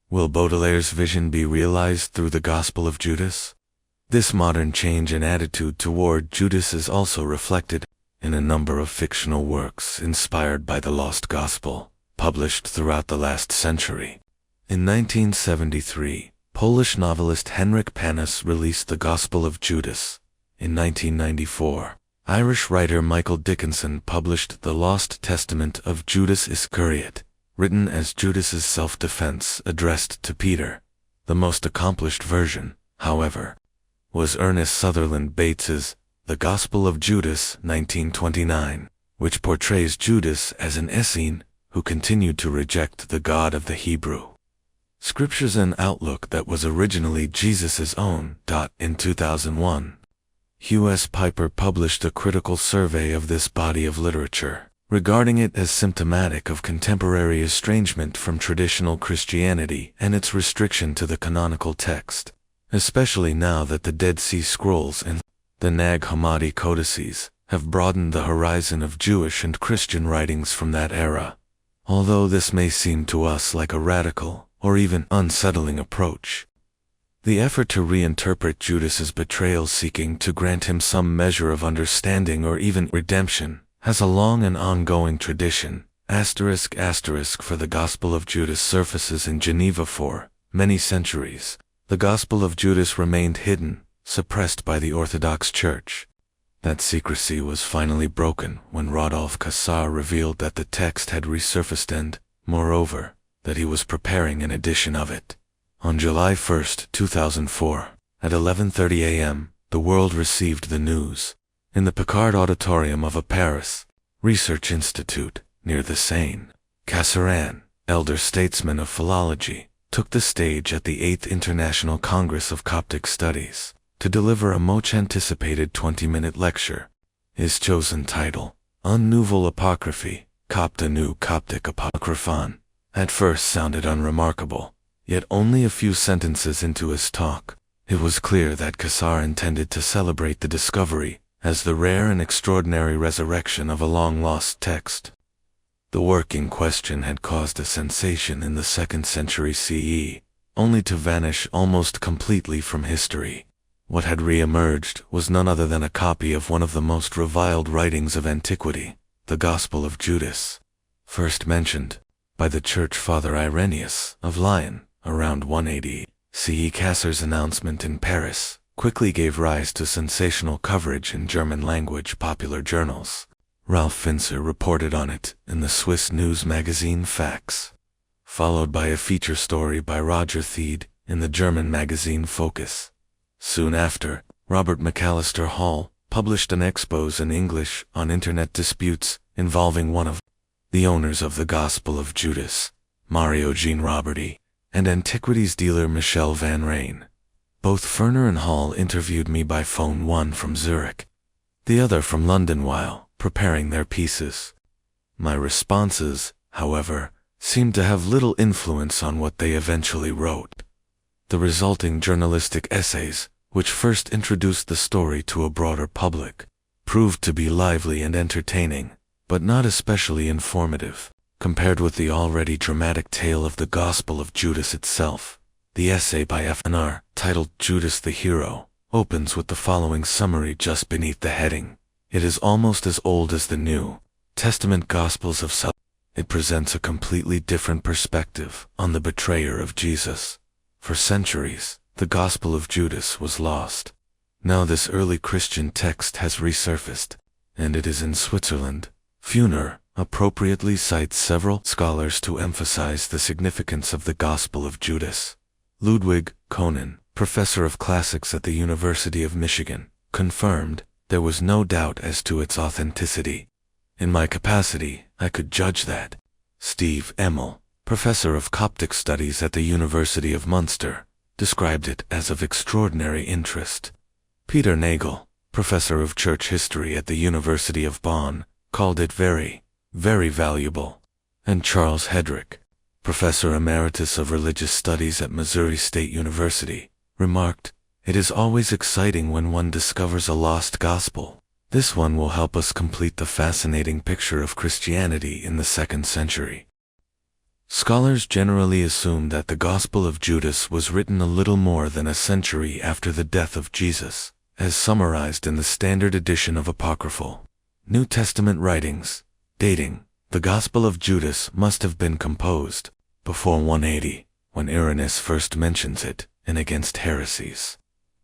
Will Baudelaire's vision be realized through the Gospel of Judas? This modern change in attitude toward Judas is also reflected in a number of fictional works inspired by the lost gospel, published throughout the last century. In 1973, Polish novelist Henryk Panis released The Gospel of Judas. In 1994, Irish writer Michael Dickinson published The Lost Testament of Judas Iscariot, written as Judas's self-defense addressed to Peter. The most accomplished version, however, was Ernest Sutherland Bates's The Gospel of Judas, 1929, which portrays Judas as an Essene who continued to reject the God of the Hebrew Scriptures, an outlook that was originally Jesus's own. In 2001, Hugh S. Piper published a critical survey of this body of literature, regarding it as symptomatic of contemporary estrangement from traditional Christianity and its restriction to the canonical text, especially now that the Dead Sea Scrolls and the Nag Hammadi codices have broadened the horizon of Jewish and Christian writings from that era. Although this may seem to us like a radical or even unsettling approach, the effort to reinterpret Judas's betrayal, seeking to grant him some measure of understanding or even redemption, has a long and ongoing tradition. **** For the Gospel of Judas surfaces in Geneva for many centuries. The Gospel of Judas remained hidden, suppressed by the Orthodox Church. That secrecy was finally broken when Rodolphe Cassar revealed that the text had resurfaced and, moreover, that he was preparing an edition of it. On July 1, 2004, at 11:30 a.m., the world received the news. In the Picard Auditorium of a Paris research institute near the Seine, Cassaran, elder statesman of philology, took the stage at the 8th International Congress of Coptic Studies to deliver a much-anticipated 20-minute lecture. His chosen title, Un Nouvel Apocryphe, Copte Nu Coptic Apocryphon, at first sounded unremarkable, yet only a few sentences into his talk, it was clear that Cassar intended to celebrate the discovery as the rare and extraordinary resurrection of a long-lost text. The work in question had caused a sensation in the 2nd century CE, only to vanish almost completely from history. What had re-emerged was none other than a copy of one of the most reviled writings of antiquity, the Gospel of Judas, first mentioned by the Church Father Irenaeus of Lyon around 180 CE. Cassar's announcement in Paris quickly gave rise to sensational coverage in German-language popular journals. Ralph Finzer reported on it in the Swiss news magazine Fax, followed by a feature story by Roger Thiede in the German magazine Focus. Soon after, Robert McAllister Hall published an expose in English on Internet disputes involving one of the owners of the Gospel of Judas, Mario Jean Roberti, and antiquities dealer Michel Van Rijn. Both Ferner and Hall interviewed me by phone, one from Zurich, the other from London, while preparing their pieces. My responses, however, seemed to have little influence on what they eventually wrote. The resulting journalistic essays, which first introduced the story to a broader public, proved to be lively and entertaining, but not especially informative, compared with the already dramatic tale of the Gospel of Judas itself. The essay by F.N.R., titled Judas the Hero, opens with the following summary just beneath the heading: "It is almost as old as the New Testament Gospels of South." It presents a completely different perspective on the betrayer of Jesus. For centuries, the Gospel of Judas was lost. Now this early Christian text has resurfaced, and it is in Switzerland. Funer appropriately cites several scholars to emphasize the significance of the Gospel of Judas. Ludwig Koenen, professor of classics at the University of Michigan, confirmed there was no doubt as to its authenticity. In my capacity, I could judge that. Steve Emmel, professor of Coptic studies at the University of Munster, described it as of extraordinary interest. Peter Nagel, professor of church history at the University of Bonn, called it very, very valuable. And Charles Hedrick, professor emeritus of religious studies at Missouri State University, remarked, "It is always exciting when one discovers a lost gospel. This one will help us complete the fascinating picture of Christianity in the 2nd century." Scholars generally assume that the Gospel of Judas was written a little more than a century after the death of Jesus, as summarized in the standard edition of apocryphal New Testament writings. Dating: the Gospel of Judas must have been composed before 180, when Irenaeus first mentions it, in Against Heresies.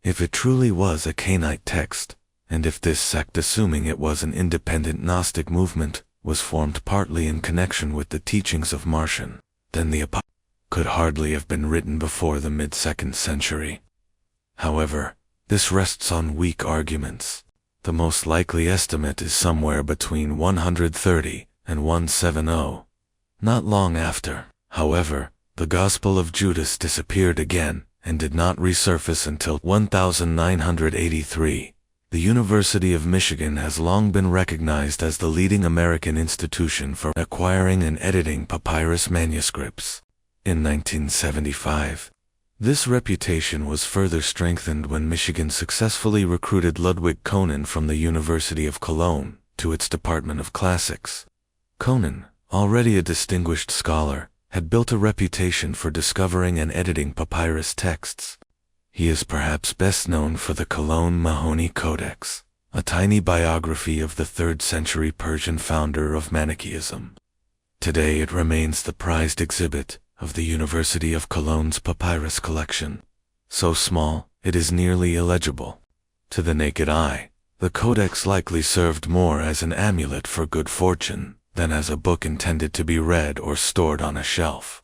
If it truly was a Cainite text, and if this sect, assuming it was an independent Gnostic movement, was formed partly in connection with the teachings of Marcion, then the apocrypha could hardly have been written before the mid-2nd century. However, this rests on weak arguments. The most likely estimate is somewhere between 130 and 170. Not long after, however, the Gospel of Judas disappeared again and did not resurface until 1983. The University of Michigan has long been recognized as the leading American institution for acquiring and editing papyrus manuscripts. In 1975, this reputation was further strengthened when Michigan successfully recruited Ludwig Koenen from the University of Cologne to its Department of Classics. Koenen, already a distinguished scholar, had built a reputation for discovering and editing papyrus texts. He is perhaps best known for the Cologne Mahoney Codex, a tiny biography of the 3rd century Persian founder of Manichaeism. Today it remains the prized exhibit of the University of Cologne's papyrus collection. So small, it is nearly illegible. To the naked eye, the codex likely served more as an amulet for good fortune than as a book intended to be read or stored on a shelf.